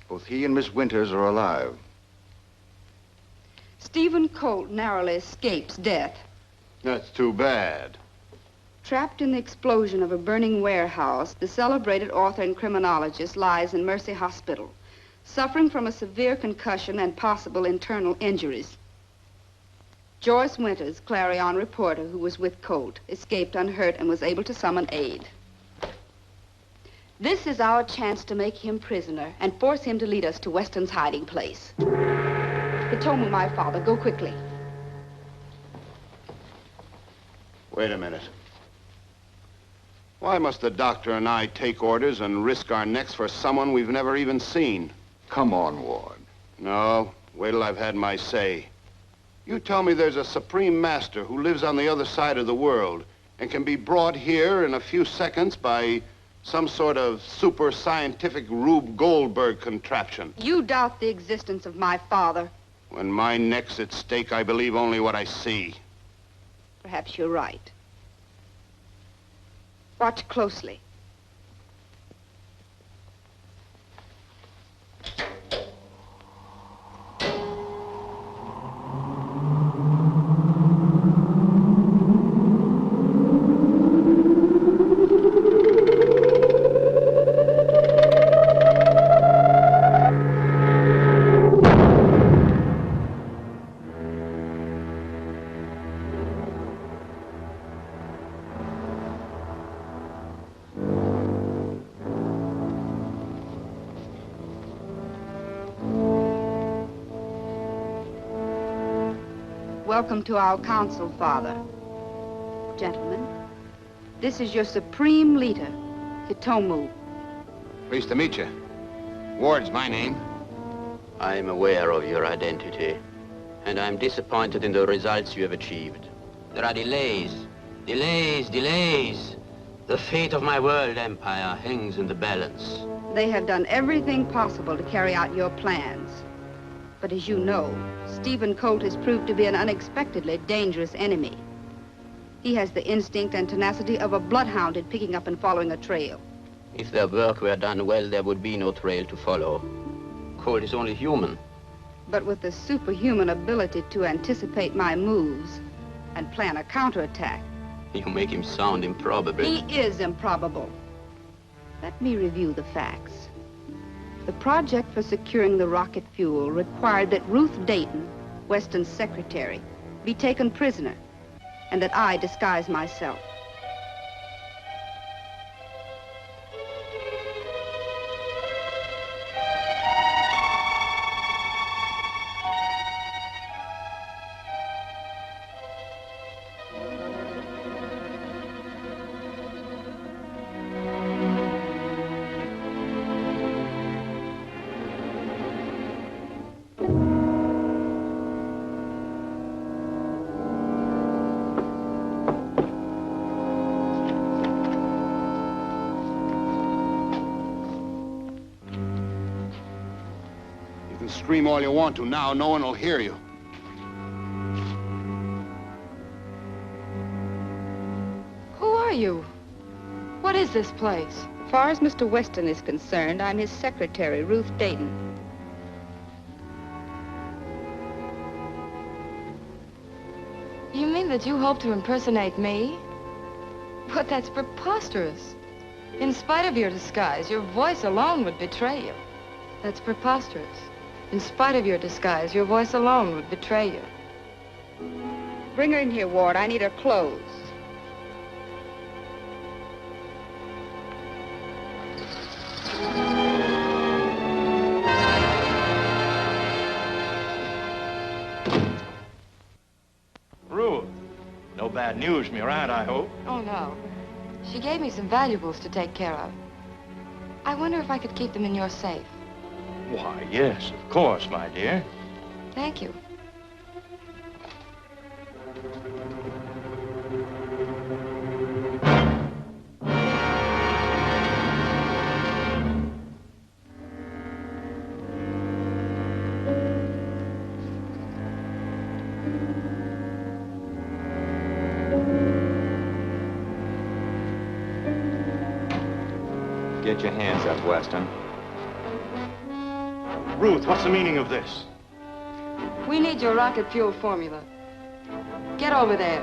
Both he and Miss Winters are alive. Stephen Colt narrowly escapes death. That's too bad. Trapped in the explosion of a burning warehouse, the celebrated author and criminologist lies in Mercy Hospital, suffering from a severe concussion and possible internal injuries. Joyce Winters, Clarion reporter who was with Colt, escaped unhurt and was able to summon aid. This is our chance to make him prisoner and force him to lead us to Weston's hiding place. Hitomu, my father, go quickly. Wait a minute. Why must the doctor and I take orders and risk our necks for someone we've never even seen? Come on, Ward. No, wait till I've had my say. You tell me there's a supreme master who lives on the other side of the world and can be brought here in a few seconds by some sort of super scientific Rube Goldberg contraption. You doubt the existence of my father. When my neck's at stake, I believe only what I see. Perhaps you're right. Watch closely. Welcome to our council, Father. Gentlemen, this is your supreme leader, Hitomu. Pleased to meet you. Ward's my name. I'm aware of your identity, and I'm disappointed in the results you have achieved. There are delays. The fate of my world empire hangs in the balance. They have done everything possible to carry out your plans. But as you know, Steve Colt has proved to be an unexpectedly dangerous enemy. He has the instinct and tenacity of a bloodhound in picking up and following a trail. If their work were done well, there would be no trail to follow. Colt is only human. But with the superhuman ability to anticipate my moves and plan a counterattack. You make him sound improbable. He is improbable. Let me review the facts. The project for securing the rocket fuel required that Ruth Dayton, Weston's secretary, be taken prisoner, and that I disguise myself. Scream all you want to now. No one will hear you. Who are you? What is this place? As far as Mr. Weston is concerned, I'm his secretary, Ruth Dayton. You mean that you hope to impersonate me? But that's preposterous. In spite of your disguise, your voice alone would betray you. That's preposterous. In spite of your disguise, your voice alone would betray you. Bring her in here, Ward. I need her clothes. Ruth, no bad news, Murat, I hope. Oh, no. She gave me some valuables to take care of. I wonder if I could keep them in your safe. Why, yes, of course, my dear. Thank you. Get your hands up, Weston. Ruth, what's the meaning of this? We need your rocket fuel formula. Get over there.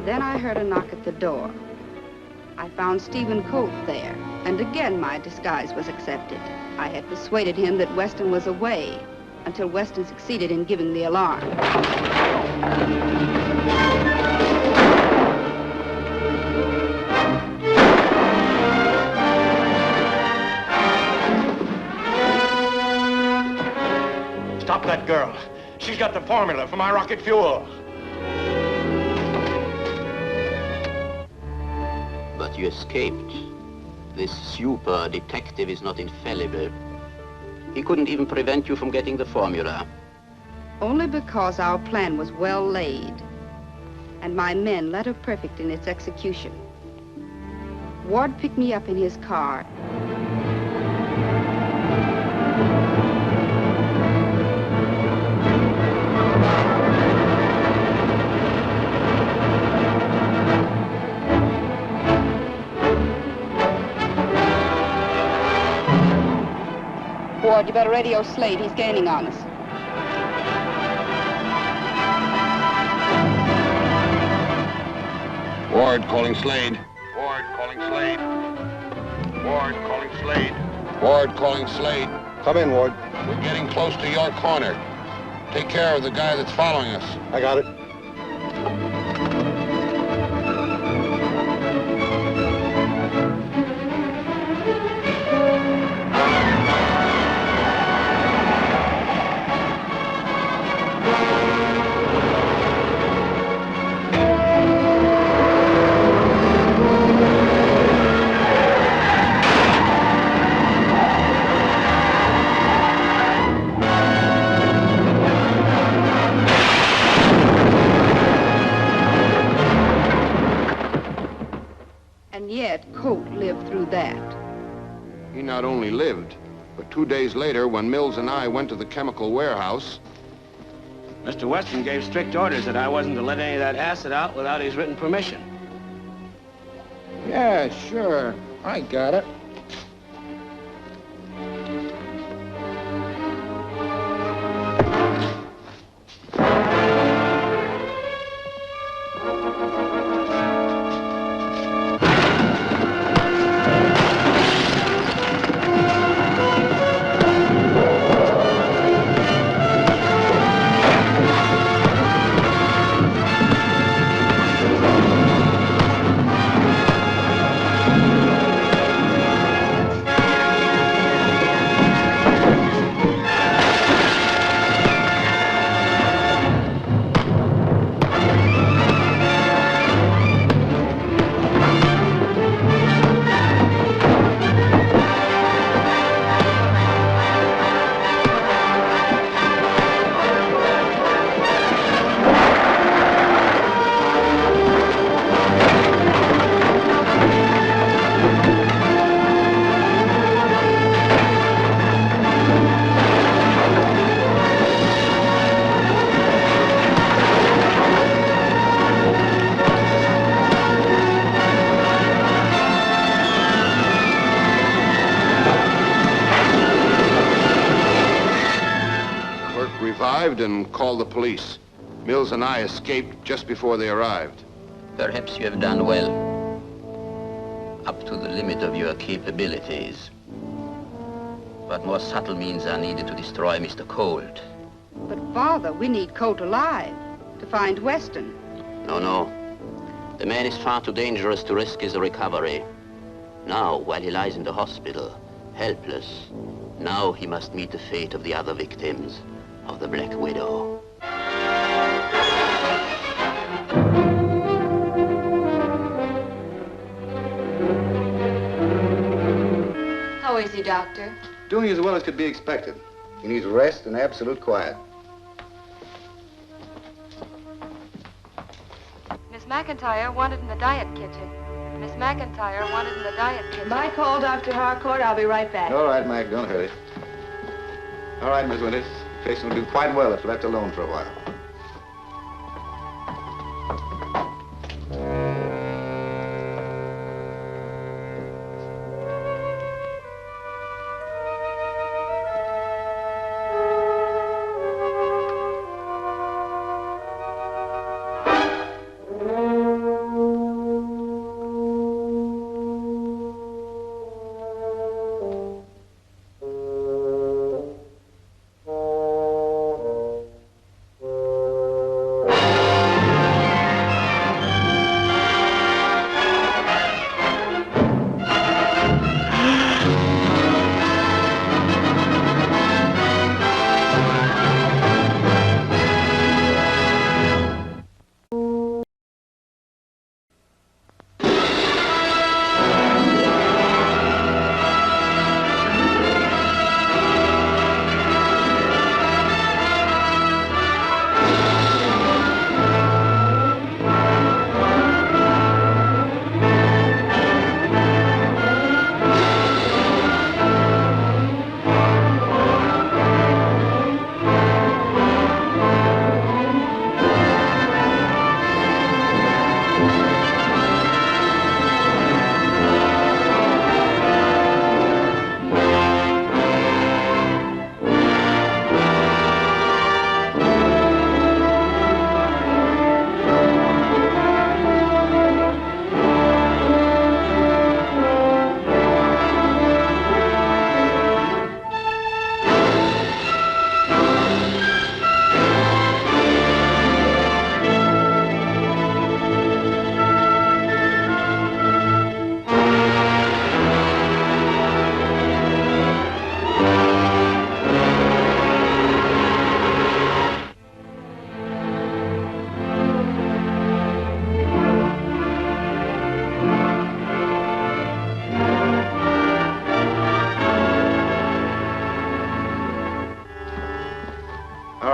Then I heard a knock at the door. I found Steve Colt there, and again my disguise was accepted. I had persuaded him that Weston was away, until Weston succeeded in giving the alarm. Stop that girl. She's got the formula for my rocket fuel. But you escaped. This super detective is not infallible. He couldn't even prevent you from getting the formula. Only because our plan was well laid, and my men letter perfect in its execution. Ward picked me up in his car. Ward, you better radio Slade. He's gaining on us. Ward calling Slade. Ward calling Slade. Ward calling Slade. Ward calling Slade. Come in, Ward. We're getting close to your corner. Take care of the guy that's following us. I got it. And yet, Colt lived through that. He not only lived, but 2 days later, when Mills and I went to the chemical warehouse... Mr. Weston gave strict orders that I wasn't to let any of that acid out without his written permission. Yeah, sure. I got it. And called the police. Mills and I escaped just before they arrived. Perhaps you have done well. Up to the limit of your capabilities. But more subtle means are needed to destroy Mr. Colt. But, Father, we need Colt alive to find Weston. No. The man is far too dangerous to risk his recovery. Now, while he lies in the hospital, helpless, now he must meet the fate of the other victims of the Black Widow. How is he, Doctor? Doing as well as could be expected. He needs rest and absolute quiet. Miss McIntyre wanted in the diet kitchen. Miss McIntyre wanted in the diet kitchen. My call, Dr. Harcourt. I'll be right back. All right, Mike, don't hurry. All right, Miss Winters. Patient will do quite well if left alone for a while.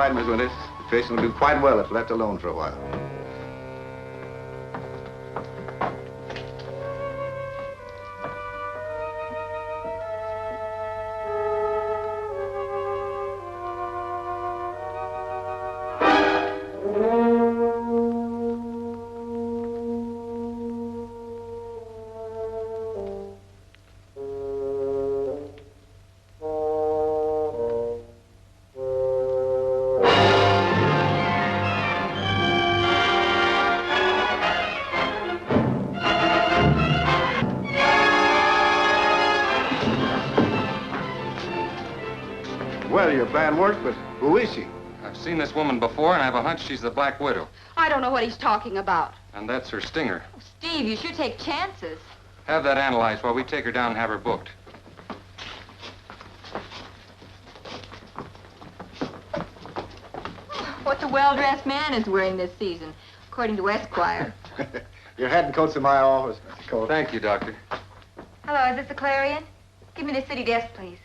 right, Miss Winters. The patient will do quite well if left alone for a while. you're bad work, but who is she? I've seen this woman before, and I have a hunch she's the Black Widow. I don't know what he's talking about. And that's her stinger. Steve, you should take chances. Have that analyzed while we take her down and have her booked. What the well-dressed man is wearing this season, according to Esquire. Your hat and coat's in my office, Mr. Colt. Thank you, Doctor. Hello, is this the Clarion? Give me the city desk, please.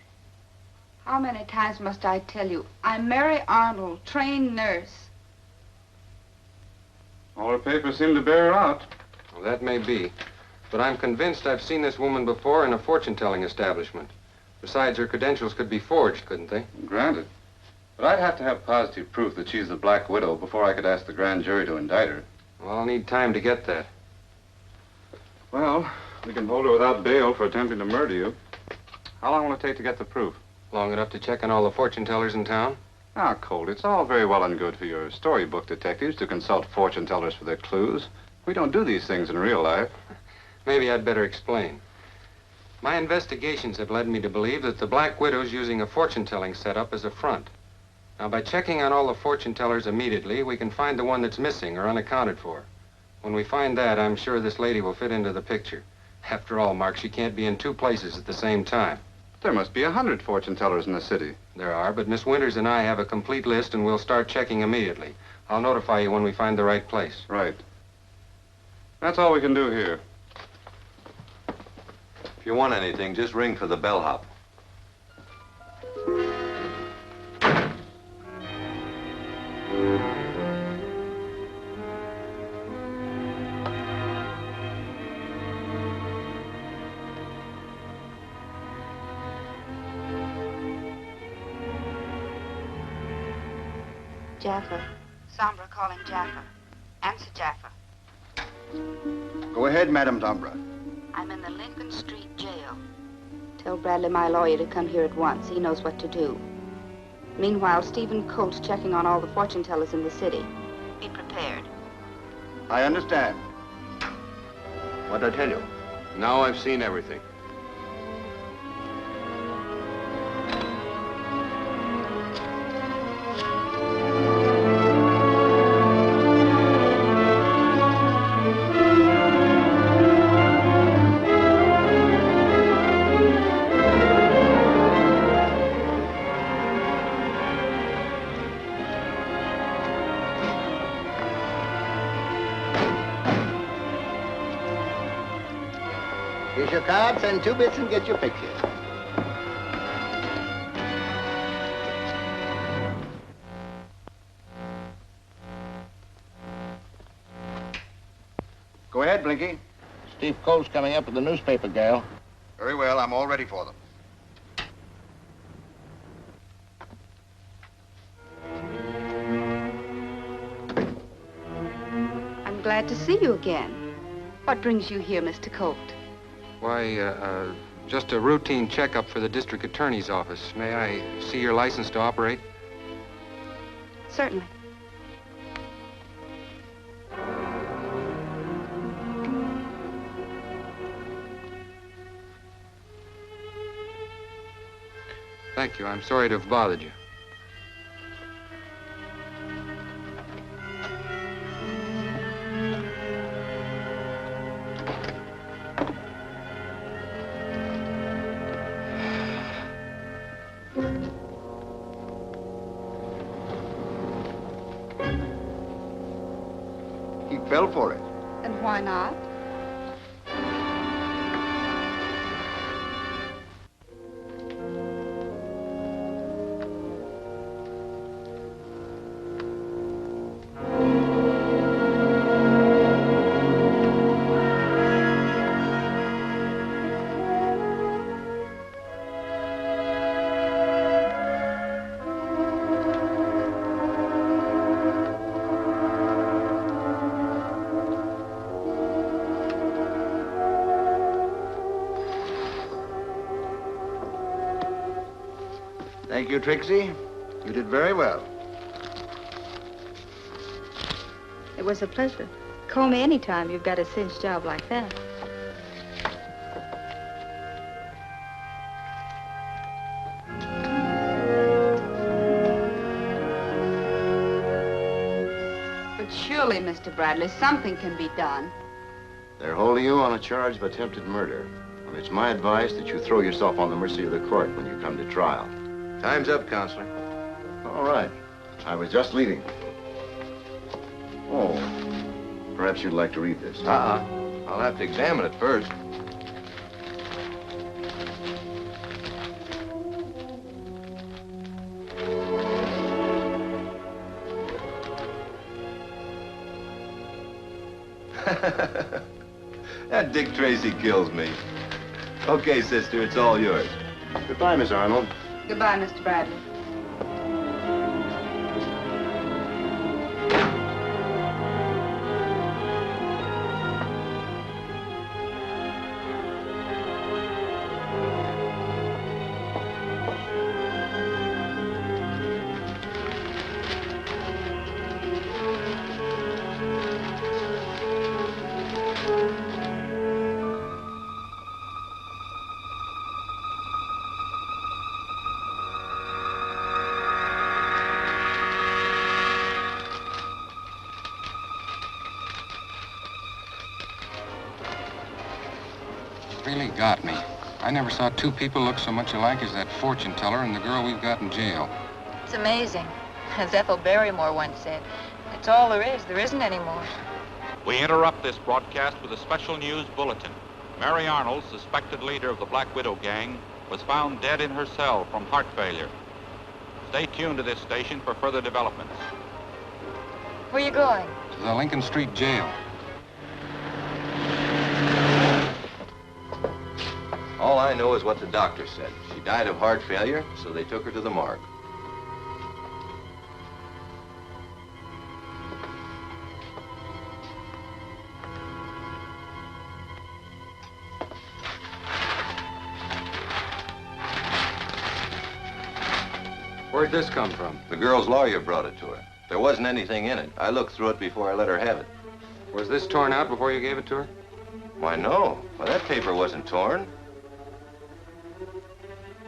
How many times must I tell you? I'm Mary Arnold, trained nurse. All her papers seem to bear her out. Well, that may be. But I'm convinced I've seen this woman before in a fortune-telling establishment. Besides, her credentials could be forged, couldn't they? Granted. But I'd have to have positive proof that she's the Black Widow before I could ask the grand jury to indict her. Well, I'll need time to get that. Well, we can hold her without bail for attempting to murder you. How long will it take to get the proof? Long enough to check on all the fortune tellers in town? Ah, Colt, it's all very well and good for your storybook detectives to consult fortune tellers for their clues. We don't do these things in real life. Maybe I'd better explain. My investigations have led me to believe that the Black Widow's using a fortune-telling setup as a front. Now, by checking on all the fortune tellers immediately, we can find the one that's missing or unaccounted for. When we find that, I'm sure this lady will fit into the picture. After all, Mark, she can't be in two places at the same time. There must be 100 fortune tellers in the city. There are, but Miss Winters and I have a complete list, and we'll start checking immediately. I'll notify you when we find the right place. Right. That's all we can do here. If you want anything, just ring for the bellhop. Jaffa. Sombra calling Jaffa. Answer, Jaffa. Go ahead, Madam Sombra. I'm in the Lincoln Street jail. Tell Bradley, my lawyer, to come here at once. He knows what to do. Meanwhile, Stephen Colt's checking on all the fortune tellers in the city. Be prepared. I understand. What'd I tell you? Now I've seen everything. Here's your card. Send 2 bits and get your picture. Go ahead, Blinky. Steve Colt's coming up with the newspaper girl. Very well, I'm all ready for them. I'm glad to see you again. What brings you here, Mr. Colt? Why, just a routine checkup for the district attorney's office. May I see your license to operate? Certainly. Thank you. I'm sorry to have bothered you. He fell for it. And why not? Thank you, Trixie. You did very well. It was a pleasure. Call me anytime you've got a cinch job like that. Surely, Mr. Bradley, something can be done. They're holding you on a charge of attempted murder. And it's my advice that you throw yourself on the mercy of the court when you come to trial. Time's up, Counselor. All right. I was just leaving. Oh, perhaps you'd like to read this. I'll have to examine it first. That Dick Tracy kills me. Okay, sister, it's all yours. Goodbye, Miss Arnold. Goodbye, Mr. Bradley. Really got me. I never saw two people look so much alike as that fortune teller and the girl we've got in jail. It's amazing. As Ethel Barrymore once said, that's all there is. There isn't any more. We interrupt this broadcast with a special news bulletin. Mary Arnold, suspected leader of the Black Widow gang, was found dead in her cell from heart failure. Stay tuned to this station for further developments. Where are you going? To the Lincoln Street jail. All I know is what the doctor said. She died of heart failure, so they took her to the morgue. Where'd this come from? The girl's lawyer brought it to her. There wasn't anything in it. I looked through it before I let her have it. Was this torn out before you gave it to her? Why, no. Why, that paper wasn't torn.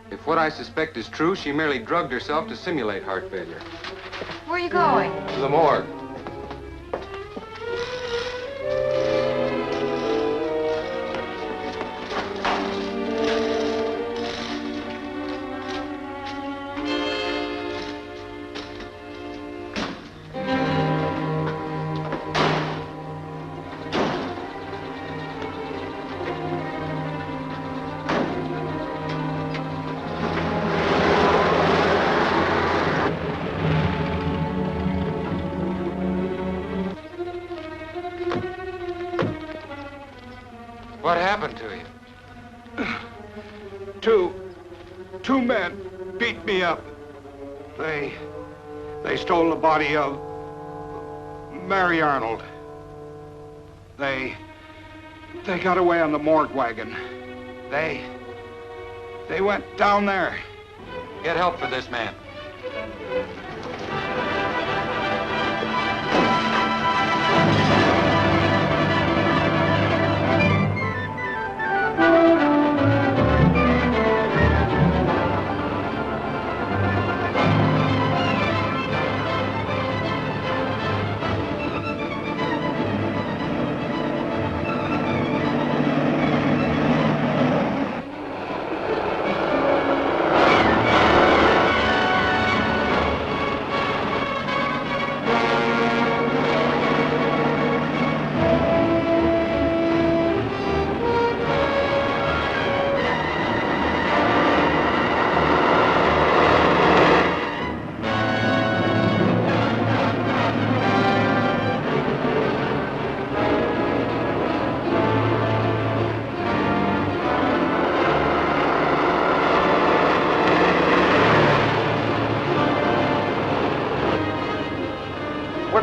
If what I suspect is true, she merely drugged herself to simulate heart failure. Where are you going? To the morgue. What happened to you? Two men beat me up. They stole the body of Mary Arnold. They got away on the morgue wagon. They went down there. Get help for this man.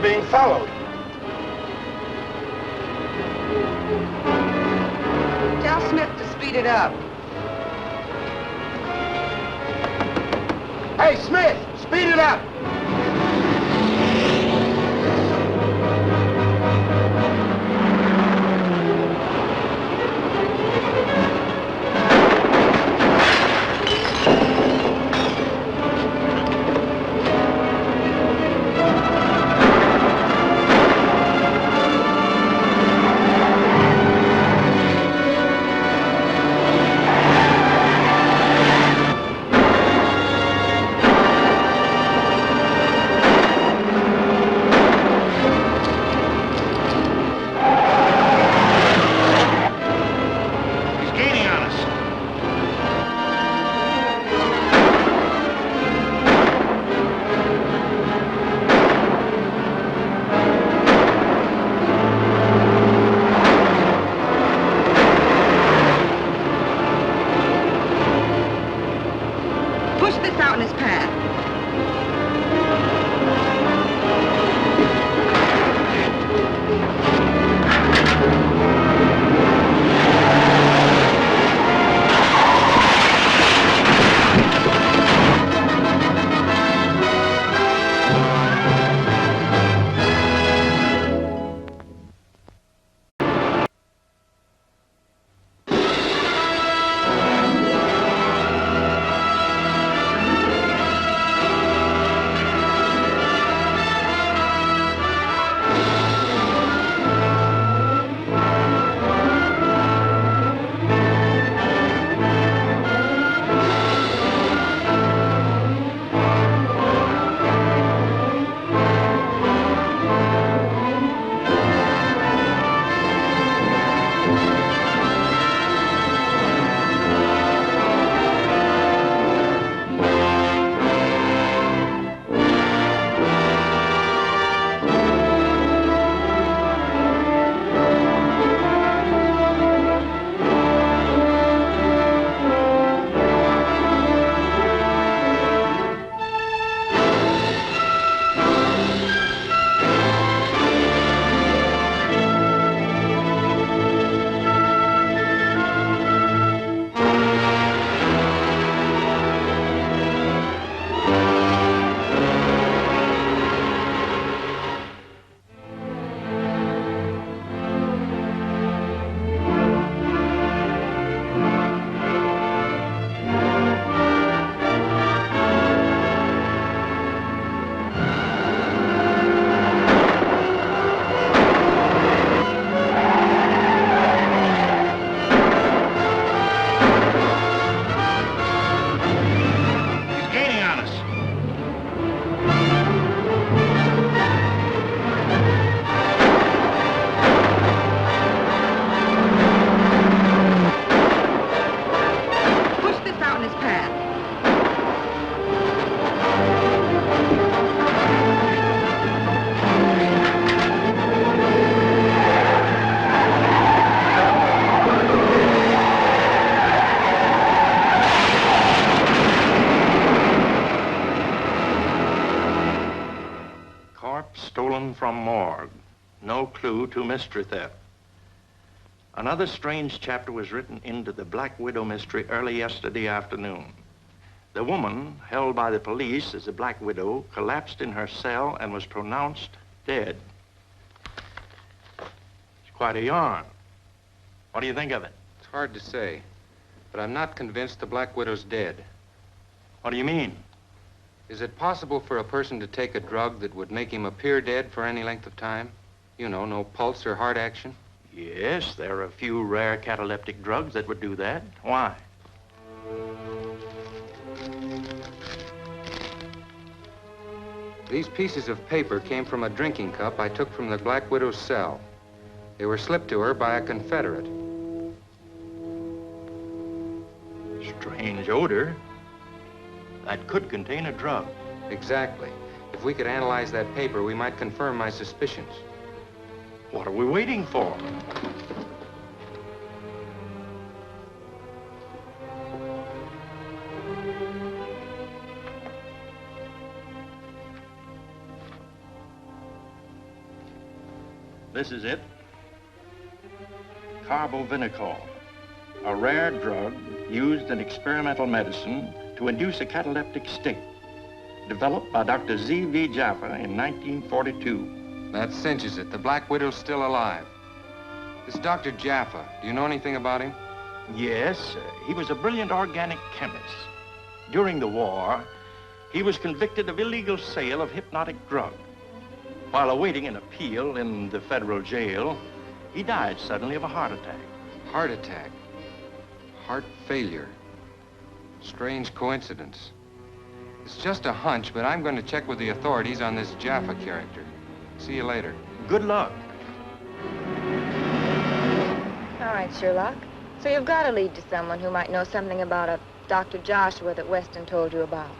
Being followed. Tell Smith to speed it up. Hey, Smith, speed it up. out in his path. Stolen from morgue. No clue to mystery theft. Another strange chapter was written into the Black Widow mystery early yesterday afternoon. The woman, held by the police as the Black Widow, collapsed in her cell and was pronounced dead. It's quite a yarn. What do you think of it? It's hard to say, but I'm not convinced the Black Widow's dead. What do you mean? Is it possible for a person to take a drug that would make him appear dead for any length of time? You know, no pulse or heart action? Yes, there are a few rare cataleptic drugs that would do that. Why? These pieces of paper came from a drinking cup I took from the Black Widow's cell. They were slipped to her by a Confederate. Strange odor. That could contain a drug. Exactly. If we could analyze that paper, we might confirm my suspicions. What are we waiting for? This is it. Carbovinicol, a rare drug used in experimental medicine to induce a cataleptic state, developed by Dr. Z.V. Jaffa in 1942. That cinches it. The Black Widow's still alive. This Dr. Jaffa, do you know anything about him? Yes, he was a brilliant organic chemist. During the war, he was convicted of illegal sale of hypnotic drug. While awaiting an appeal in the federal jail, he died suddenly of a heart attack. Heart attack? Heart failure. Strange coincidence. It's just a hunch, but I'm going to check with the authorities on this Jaffa character. See you later. Good luck. All right, Sherlock. So you've got a lead to someone who might know something about a Dr. Joshua that Weston told you about.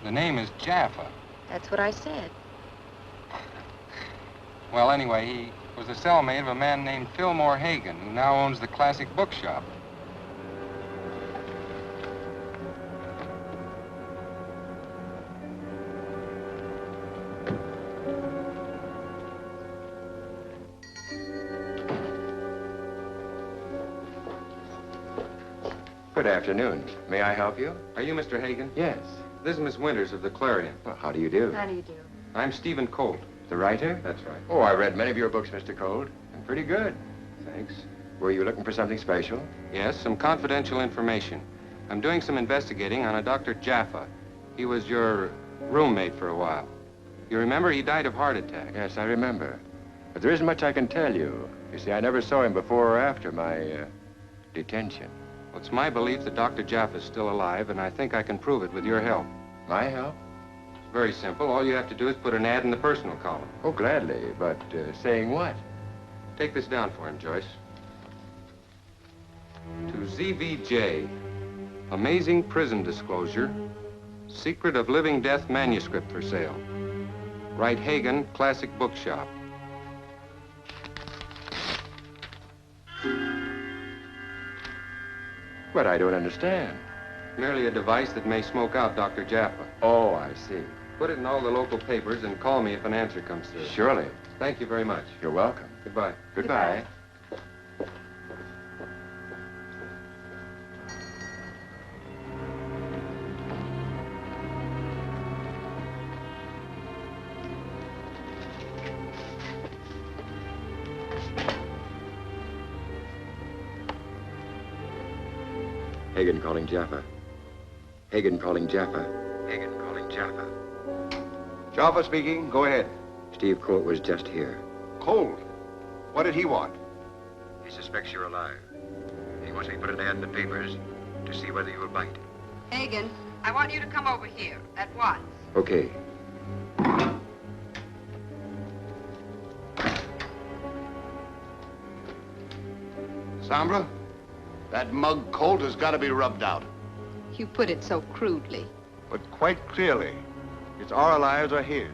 The name is Jaffa. That's what I said. Well, anyway, he was the cellmate of a man named Fillmore Hagan, who now owns the Classic Bookshop. Good afternoon. May I help you? Are you Mr. Hagen? Yes. This is Miss Winters of the Clarion. Well, how do you do? How do you do? I'm Stephen Colt. The writer? That's right. Oh, I read many of your books, Mr. Colt. And pretty good. Thanks. Were you looking for something special? Yes, some confidential information. I'm doing some investigating on a Dr. Jaffa. He was your roommate for a while. You remember he died of heart attack? Yes, I remember. But there isn't much I can tell you. You see, I never saw him before or after my detention. Well, it's my belief that Dr. Jaffa is still alive, and I think I can prove it with your help. My help? It's very simple. All you have to do is put an ad in the personal column. Oh, gladly. But saying what? Take this down for him, Joyce. To ZVJ, amazing prison disclosure, secret of living death manuscript for sale. Write Hagen, Classic Bookshop. But I don't understand. Merely a device that may smoke out Dr. Jaffa. Oh, I see. Put it in all the local papers and call me if an answer comes through. Surely. Thank you very much. You're welcome. Goodbye. Goodbye. Hagen calling Jaffa. Hagen calling Jaffa. Hagen calling Jaffa. Jaffa speaking. Go ahead. Steve Colt was just here. Colt? What did he want? He suspects you're alive. He wants me to put an ad in the papers to see whether you will bite. Hagen, I want you to come over here at once. Okay. Sombra, that mug Colt has got to be rubbed out. You put it so crudely. But quite clearly, it's our lives or his.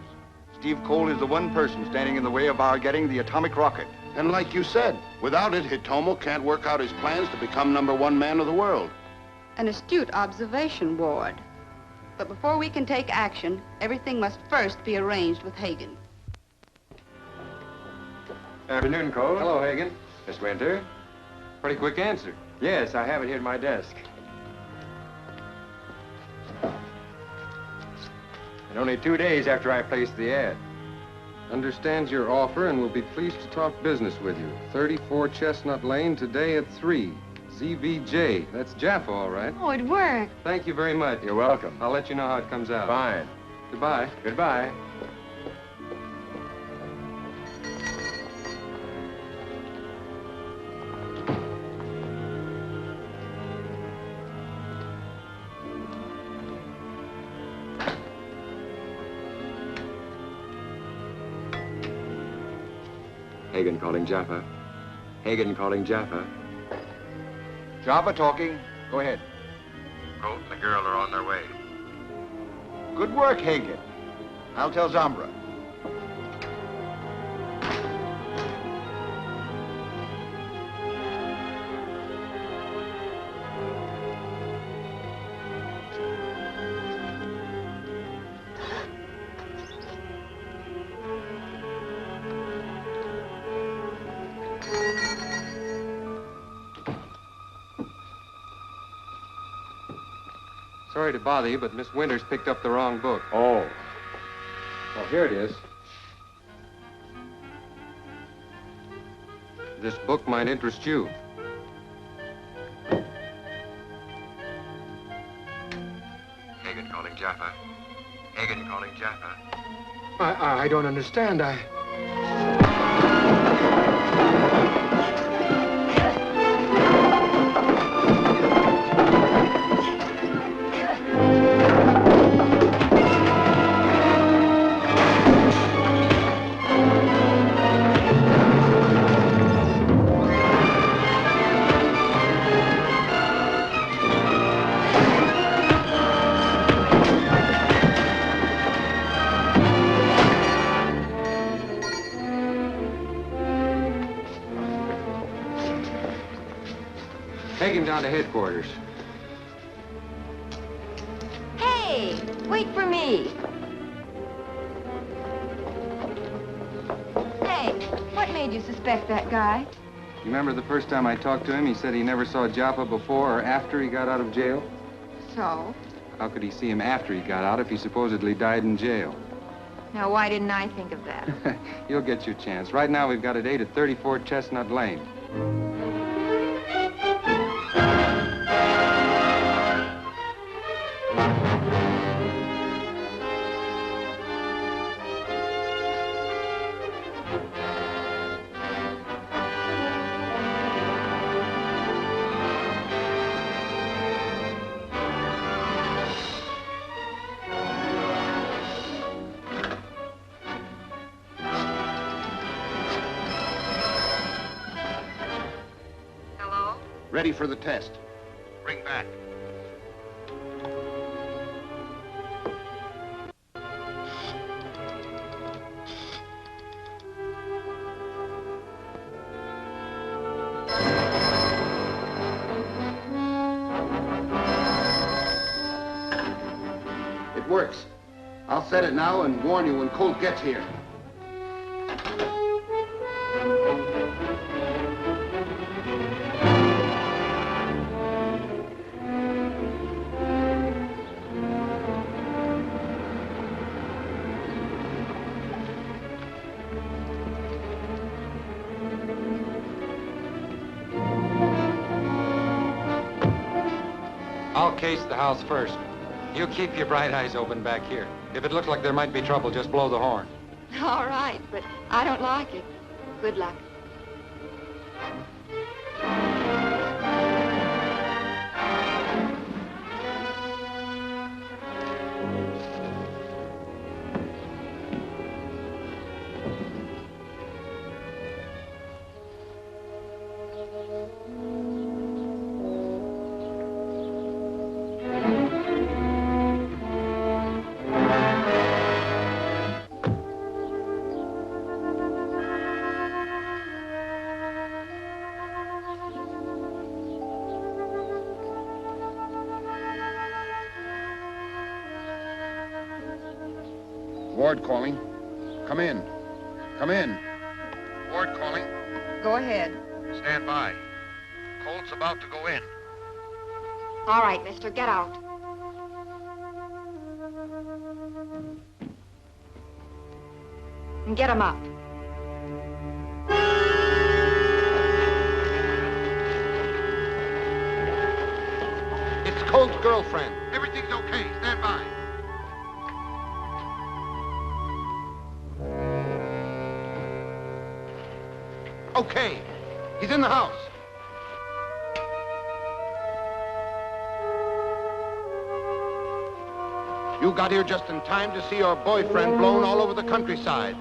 Steve Colt is the one person standing in the way of our getting the atomic rocket. And like you said, without it, Hitomu can't work out his plans to become #1 man of the world. An astute observation, Ward. But before we can take action, everything must first be arranged with Hagen. Afternoon, Cole. Hello, Hagen. Miss Winter. Pretty quick answer. Yes, I have it here at my desk. And only 2 days after I placed the ad. Understands your offer and will be pleased to talk business with you. 34 Chestnut Lane today at 3. ZVJ. That's Jaffa, all right. Oh, it worked. Thank you very much. You're welcome. I'll let you know how it comes out. Fine. Goodbye. Goodbye. Hagen calling Jaffa. Hagen calling Jaffa. Jaffa talking. Go ahead. Colt and the girl are on their way. Good work, Hagen. I'll tell Sombra. Sorry to bother you, but Miss Winters picked up the wrong book. Oh. Well, here it is. This book might interest you. Hagen calling Jaffa. Hagen calling Jaffa. I don't understand. Hagen down to headquarters. Hey, wait for me. Hey, what made you suspect that guy? You remember the first time I talked to him, he said he never saw Joppa before or after he got out of jail? So? How could he see him after he got out if he supposedly died in jail? Now, why didn't I think of that? You'll get your chance. Right now, we've got a date at 34 Chestnut Lane. Ready for the test. Ring back. It works. I'll set it now and warn you when Colt gets here. I'll case the house first. You keep your bright eyes open back here. If it looks like there might be trouble, just blow the horn. All right, but I don't like it. Good luck. Ward calling. Come in. Come in. Ward calling. Go ahead. Stand by. Colt's about to go in. All right, mister, get out. And get him up. It's Colt's girlfriend. Everything's okay. Stand by. Okay. He's in the house. You got here just in time to see your boyfriend blown all over the countryside.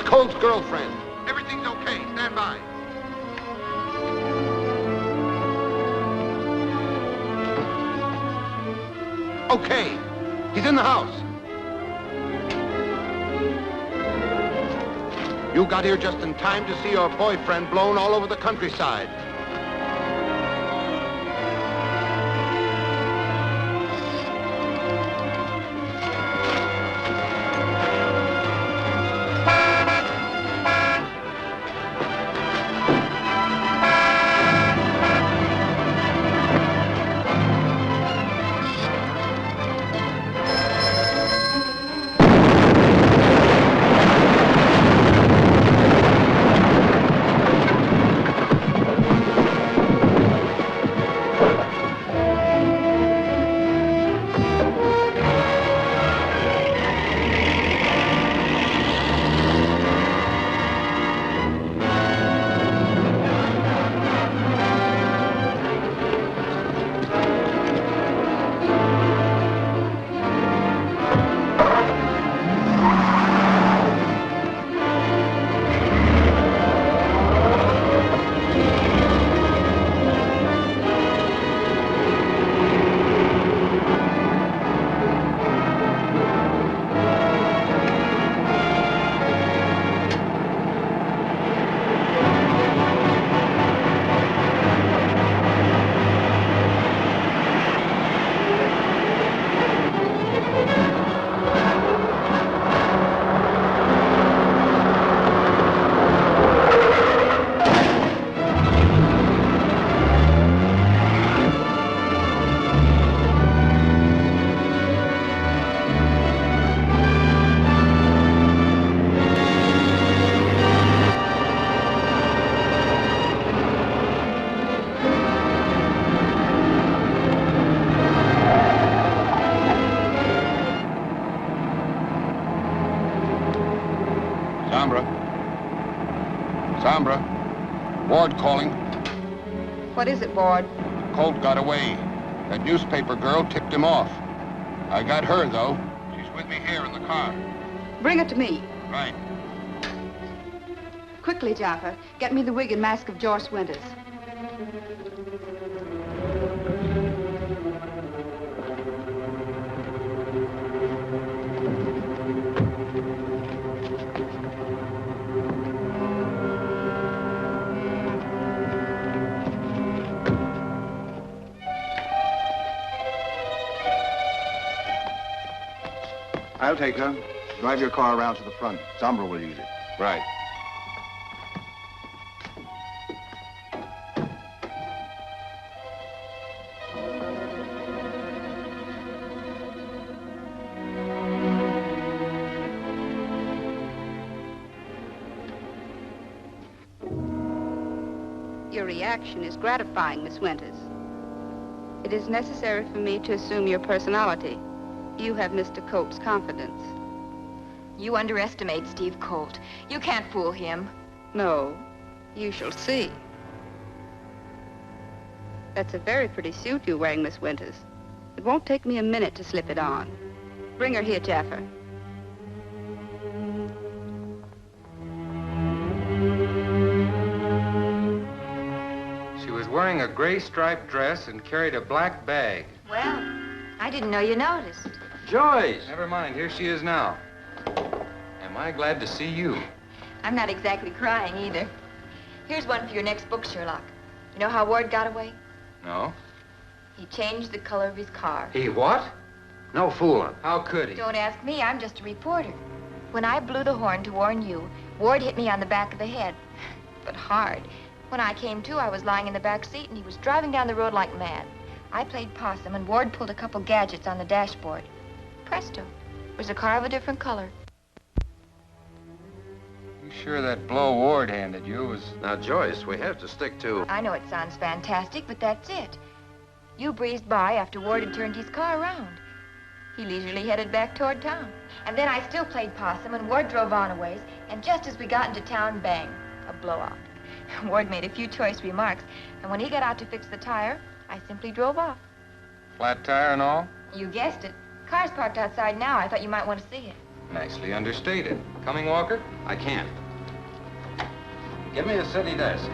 Colt's girlfriend. Everything's okay. Stand by. Okay. He's in the house. You got here just in time to see your boyfriend blown all over the countryside. Sombra. Ward calling. What is it, Ward? Colt got away. That newspaper girl tipped him off. I got her, though. She's with me here in the car. Bring her to me. Right. Quickly, Jaffa. Get me the wig and mask of Joyce Winters. I'll take her. Drive your car around to the front. Sombra will use it. Right. Your reaction is gratifying, Miss Winters. It is necessary for me to assume your personality. You have Mr. Colt's confidence. You underestimate Steve Colt. You can't fool him. No, you shall see. That's a very pretty suit you're wearing, Miss Winters. It won't take me a minute to slip it on. Bring her here, Jaffer. She was wearing a gray striped dress and carried a black bag. Well, I didn't know you noticed. Joyce! Never mind, here she is now. Am I glad to see you? I'm not exactly crying either. Here's one for your next book, Sherlock. You know how Ward got away? No. He changed the color of his car. He what? No fooling. How could he? Don't ask me, I'm just a reporter. When I blew the horn to warn you, Ward hit me on the back of the head. But hard. When I came to, I was lying in the back seat and he was driving down the road like mad. I played possum and Ward pulled a couple gadgets on the dashboard. Presto. It was a car of a different color. You sure that blow Ward handed you was... Now, Joyce, we have to stick to... I know it sounds fantastic, but that's it. You breezed by after Ward had turned his car around. He leisurely headed back toward town. And then I still played possum and Ward drove on a ways, and just as we got into town, bang, a blowout. Ward made a few choice remarks, and when he got out to fix the tire, I simply drove off. Flat tire and all? You guessed it. Car's parked outside now. I thought you might want to see it. Nicely understated. Coming, Walker? I can't. Give me the city desk.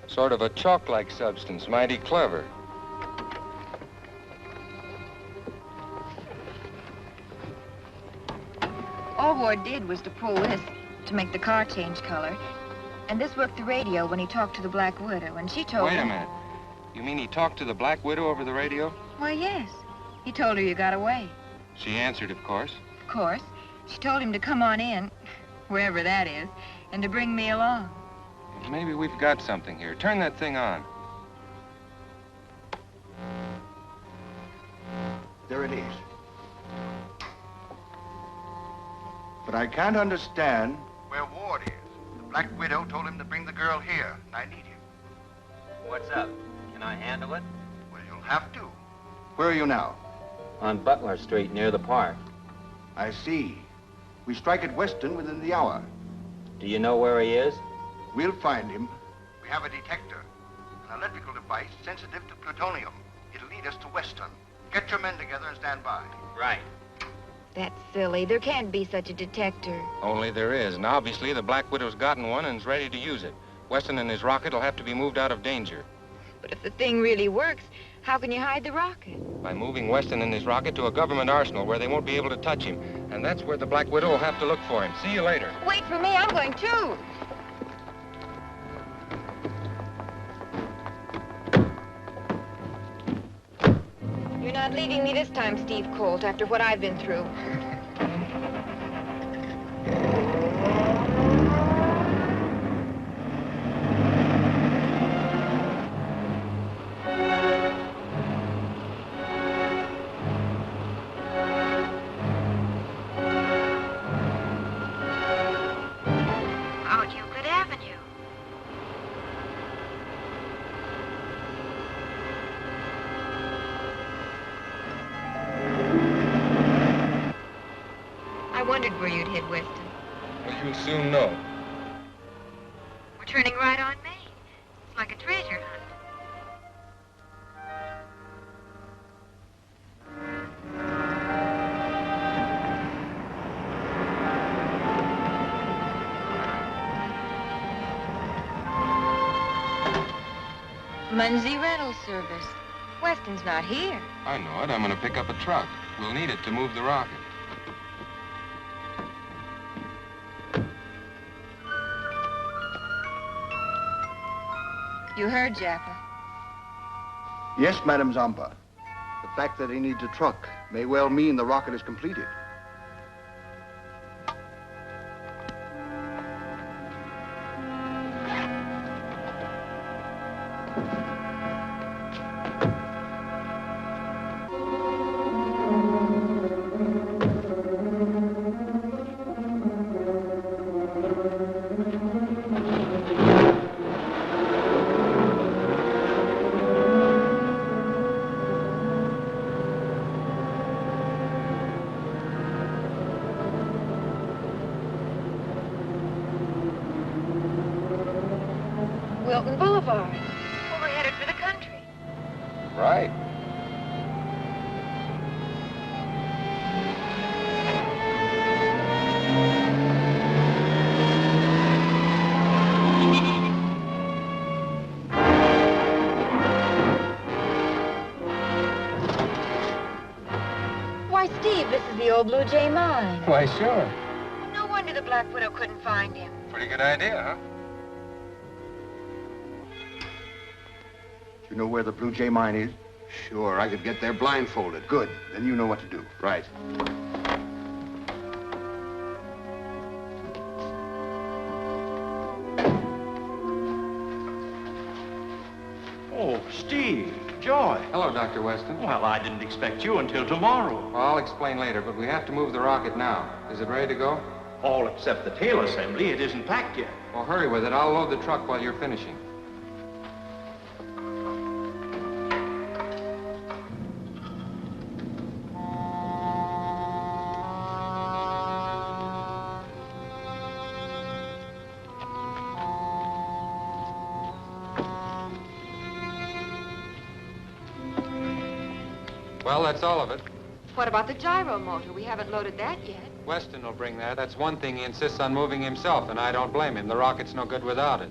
Sort of a chalk-like substance. Mighty clever. All Ward did was to pull this to make the car change color. And this worked the radio when he talked to the Black Widow, and she told him... Wait a minute. You mean he talked to the Black Widow over the radio? Well, yes. He told her you got away. She answered, of course. Of course. She told him to come on in, wherever that is, and to bring me along. Maybe we've got something here. Turn that thing on. There it is. But I can't understand Where Ward is. The Black Widow told him to bring the girl here, and I need him. What's up? Can I handle it? Well, you'll have to. Where are you now? On Butler Street, near the park. I see. We strike at Weston within the hour. Do you know where he is? We'll find him. We have a detector, an electrical device sensitive to plutonium. It'll lead us to Weston. Get your men together and stand by. Right. That's silly. There can't be such a detector. Only there is, and obviously the Black Widow's gotten one and is ready to use it. Weston and his rocket will have to be moved out of danger. But if the thing really works, how can you hide the rocket? By moving Weston and his rocket to a government arsenal where they won't be able to touch him. And that's where the Black Widow will have to look for him. See you later. Wait for me. I'm going too. You're not leaving me this time, Steve Colt, after what I've been through. Out Euclid Avenue. I wondered where you'd hit Weston. Well, you'll soon know. We're turning right on Main. It's like a treasure hunt. Munzie Rental Service. Weston's not here. I know it. I'm going to pick up a truck. We'll need it to move the rocket. You heard, Jaffa. Yes, Madam Zomba. The fact that he needs a truck may well mean the rocket is completed. Wilton Boulevard. Well, we're headed for the country. Right. Why, Steve, this is the old Blue Jay mine. Why, sure. No wonder the Black Widow couldn't find him. Pretty good idea, huh? You know where the Blue Jay mine is? Sure, I could get there blindfolded. Good. Then you know what to do. Right. Oh, Steve, Joy. Hello, Dr. Weston. Well, I didn't expect you until tomorrow. Well, I'll explain later, but we have to move the rocket now. Is it ready to go? All except the tail assembly. It isn't packed yet. Well, hurry with it. I'll load the truck while you're finishing. Well, that's all of it. What about the gyro motor? We haven't loaded that yet. Weston will bring that. That's one thing he insists on moving himself, and I don't blame him. The rocket's no good without it.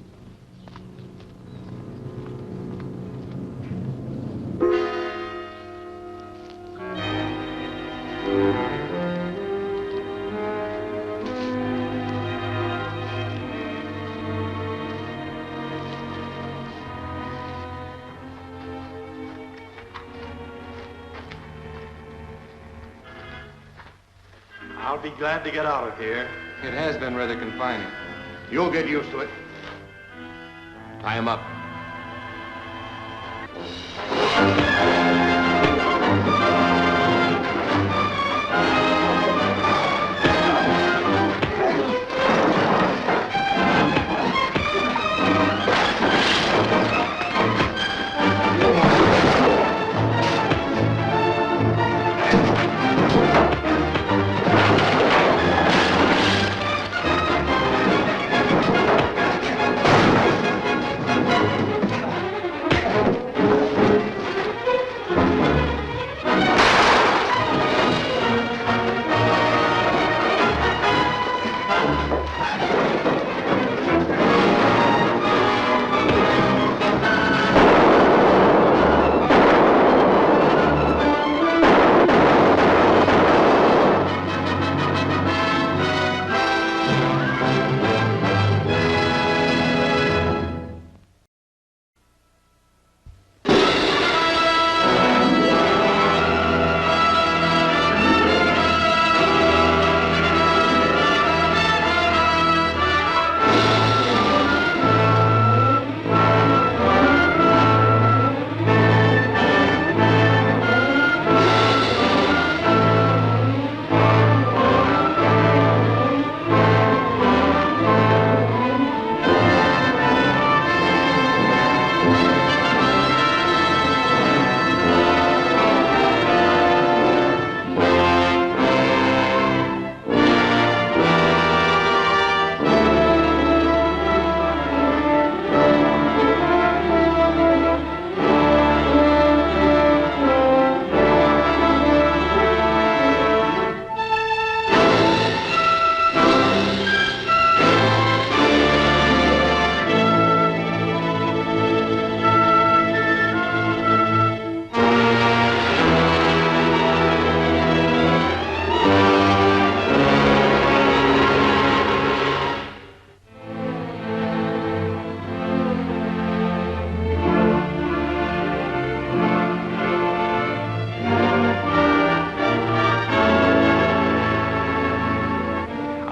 I'll be glad to get out of here. It has been rather confining. You'll get used to it. Tie him up.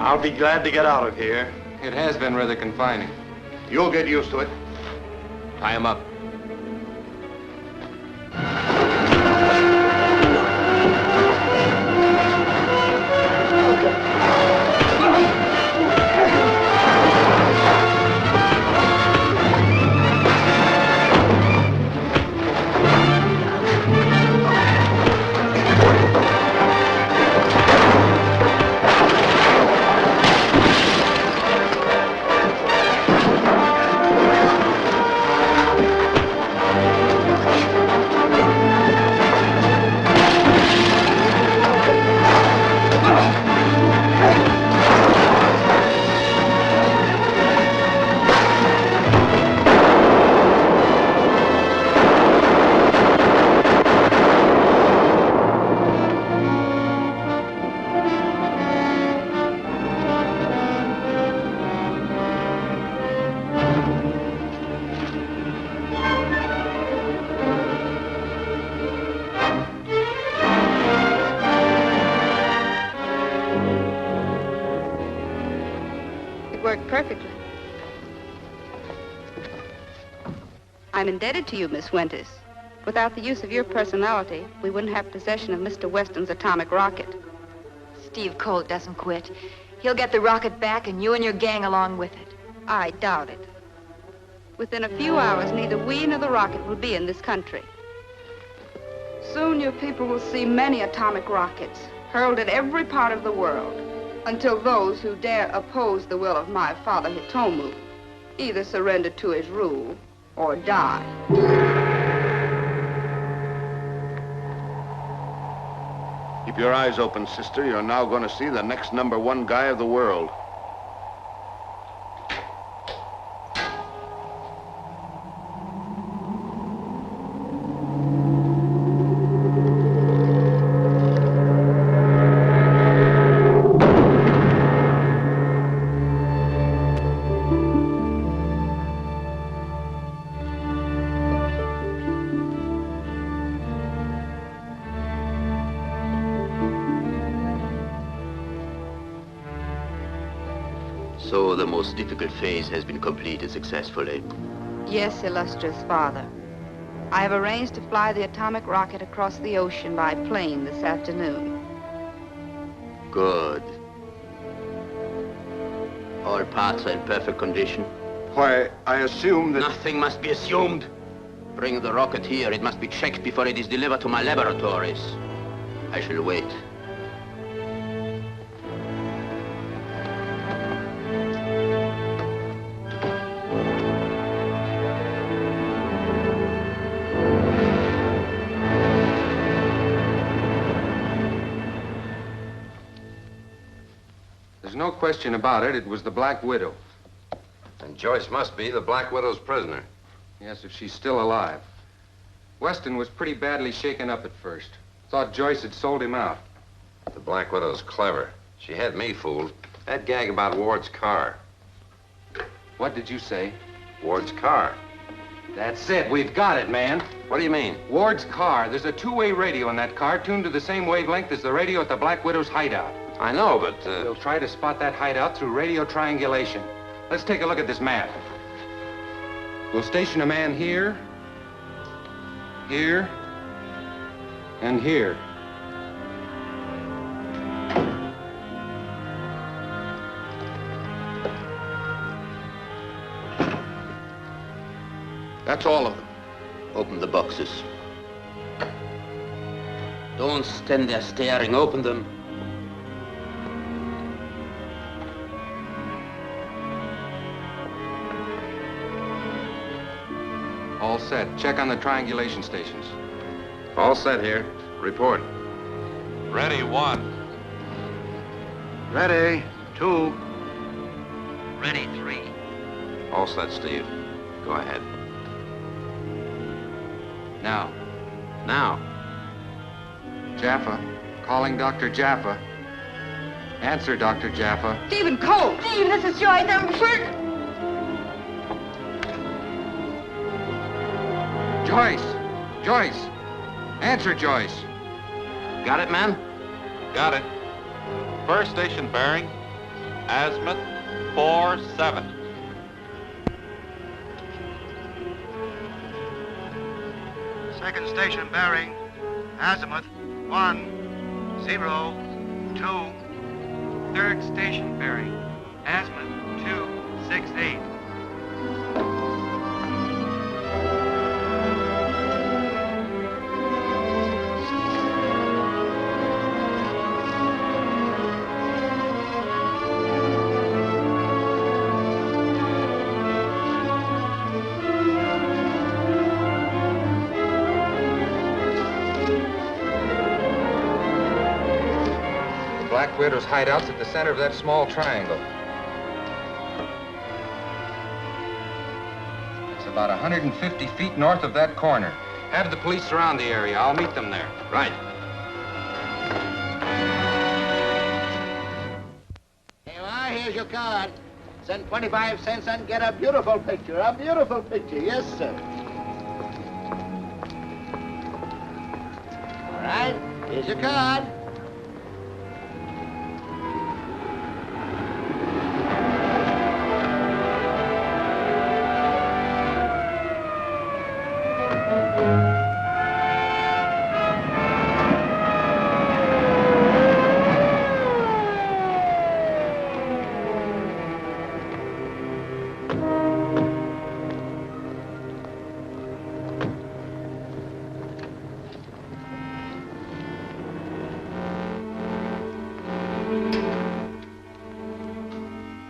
I'll be glad to get out of here. It has been rather confining. You'll get used to it. Tie him up. Perfectly. I'm indebted to you, Miss Winters. Without the use of your personality, we wouldn't have possession of Mr. Weston's atomic rocket. Steve Colt doesn't quit. He'll get the rocket back and you and your gang along with it. I doubt it. Within a few hours, neither we nor the rocket will be in this country. Soon your people will see many atomic rockets hurled at every part of the world, until those who dare oppose the will of my father Hitomu either surrender to his rule, 'or die. your eyes open, sister. You're now going to see the next #1 guy of the world. So the most difficult phase has been completed successfully. Yes, illustrious father. I have arranged to fly the atomic rocket across the ocean by plane this afternoon. Good. All parts are in perfect condition. Why, I assume that... Nothing must be assumed. Bring the rocket here. It must be checked before it is delivered to my laboratories. I shall wait. There's no question about it. It was the Black Widow. And Joyce must be the Black Widow's prisoner. Yes, if she's still alive. Weston was pretty badly shaken up at first. Thought Joyce had sold him out. The Black Widow's clever. She had me fooled. That gag about Ward's car. What did you say? Ward's car. That's it. We've got it, man. What do you mean? Ward's car. There's a two-way radio in that car tuned to the same wavelength as the radio at the Black Widow's hideout. I know, but... We'll try to spot that hideout through radio triangulation. Let's take a look at this map. We'll station a man here, here, and here. That's all of them. Open the boxes. Don't stand there staring. Open them. All set. Check on the triangulation stations. All set here. Report. Ready, 1. Ready, 2. Ready, 3. All set, Steve. Go ahead. Now. Now. Jaffa. Calling Dr. Jaffa. Answer, Dr. Jaffa. Stephen Colt! Steve, this is Joyce. Joyce! Joyce! Answer, Joyce! Got it, man? Got it. First station bearing, azimuth 47. Second station bearing, azimuth 102. Third station bearing, azimuth 268. Black Widow's hideout's at the center of that small triangle. It's about 150 feet north of that corner. Have the police surround the area. I'll meet them there. Right. Here, here's your card. Send 25 cents and get a beautiful picture. A beautiful picture. Yes, sir. All right. Here's your card.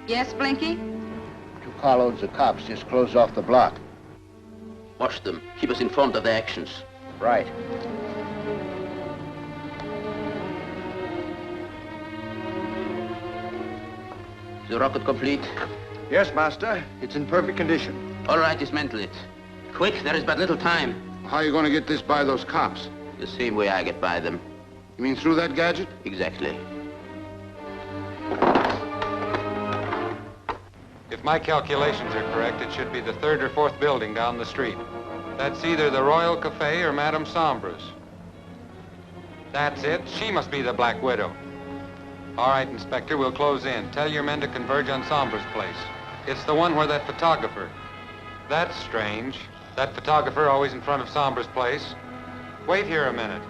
Yes, Blinky? 2 carloads of cops just closed off the block. Watch them. Keep us informed of their actions. Right. The rocket complete? Yes, Master. It's in perfect condition. All right, dismantle it. Quick, there is but little time. How are you going to get this by those cops? The same way I get by them. You mean through that gadget? Exactly. If my calculations are correct, it should be the third or fourth building down the street. That's either the Royal Cafe or Madame Sombra's. That's it. She must be the Black Widow. All right, Inspector, we'll close in. Tell your men to converge on Sombra's place. It's the one where that photographer... That's strange. That photographer always in front of Sombra's place. Wait here a minute.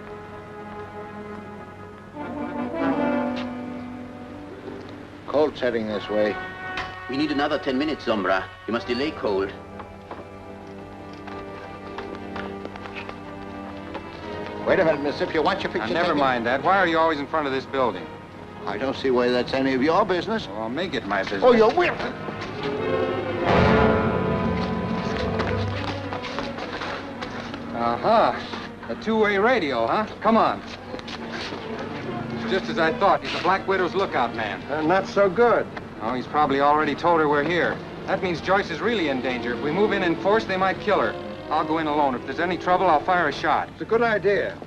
Colt's heading this way. We need another 10 minutes, Sombra. You must delay Colt. Wait a minute, miss. If you want your picture Never taken- mind that. Why are you always in front of this building? I don't see why that's any of your business. Well, make it my business. Oh, you will. Uh-huh. A two-way radio, huh? Come on. It's just as I thought. He's the Black Widow's lookout man. Not so good. Oh, he's probably already told her we're here. That means Joyce is really in danger. If we move in force, they might kill her. I'll go in alone. If there's any trouble, I'll fire a shot. It's a good idea.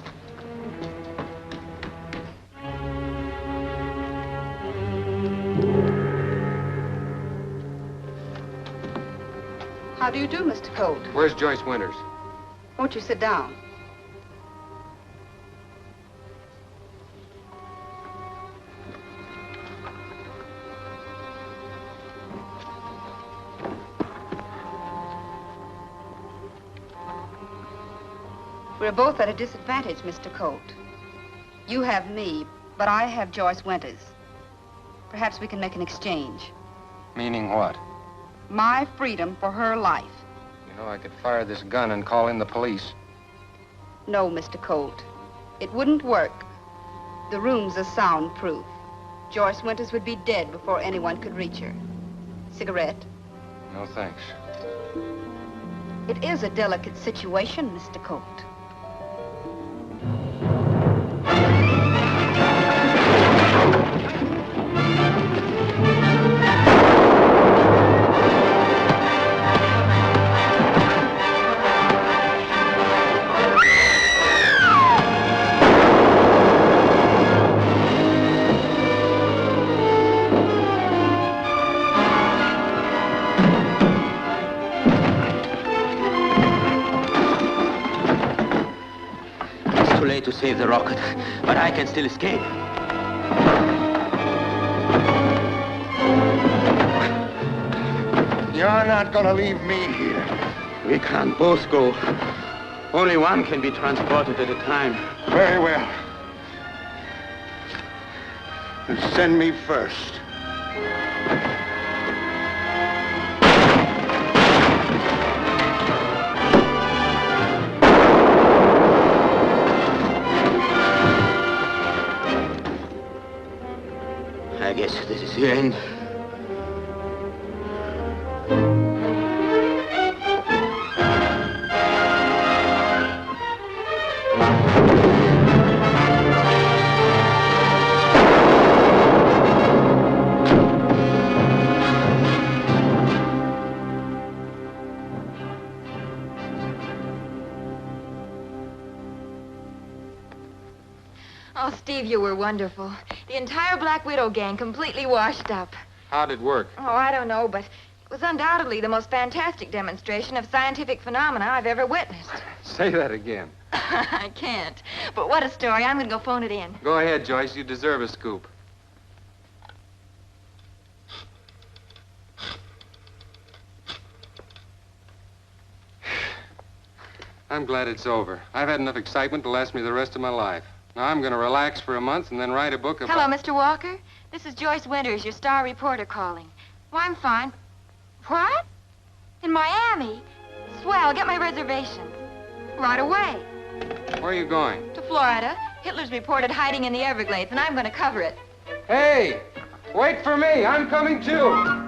How do you do, Mr. Colt? Where's Joyce Winters? Won't you sit down? We're both at a disadvantage, Mr. Colt. You have me, but I have Joyce Winters. Perhaps we can make an exchange. Meaning what? My freedom for her life. You know, I could fire this gun and call in the police. No, Mr. Colt. It wouldn't work. The rooms are soundproof. Joyce Winters would be dead before anyone could reach her. Cigarette? No, thanks. It is a delicate situation, Mr. Colt. To save the rocket, but I can still escape. You're not gonna leave me here. We can't both go. Only one can be transported at a time. Very well. Then send me first. I guess this is the end. Oh, Steve, you were wonderful. The entire Black Widow gang completely washed up. How'd it work? Oh, I don't know, but it was undoubtedly the most fantastic demonstration of scientific phenomena I've ever witnessed. Say that again. I can't. But what a story. I'm going to go phone it in. Go ahead, Joyce. You deserve a scoop. I'm glad it's over. I've had enough excitement to last me the rest of my life. Now I'm going to relax for a month and then write a book about... Hello, Mr. Walker. This is Joyce Winters, your star reporter calling. Well, I'm fine. What? In Miami? Swell. Get my reservations. Right away. Where are you going? To Florida. Hitler's reported hiding in the Everglades, and I'm going to cover it. Hey! Wait for me! I'm coming too!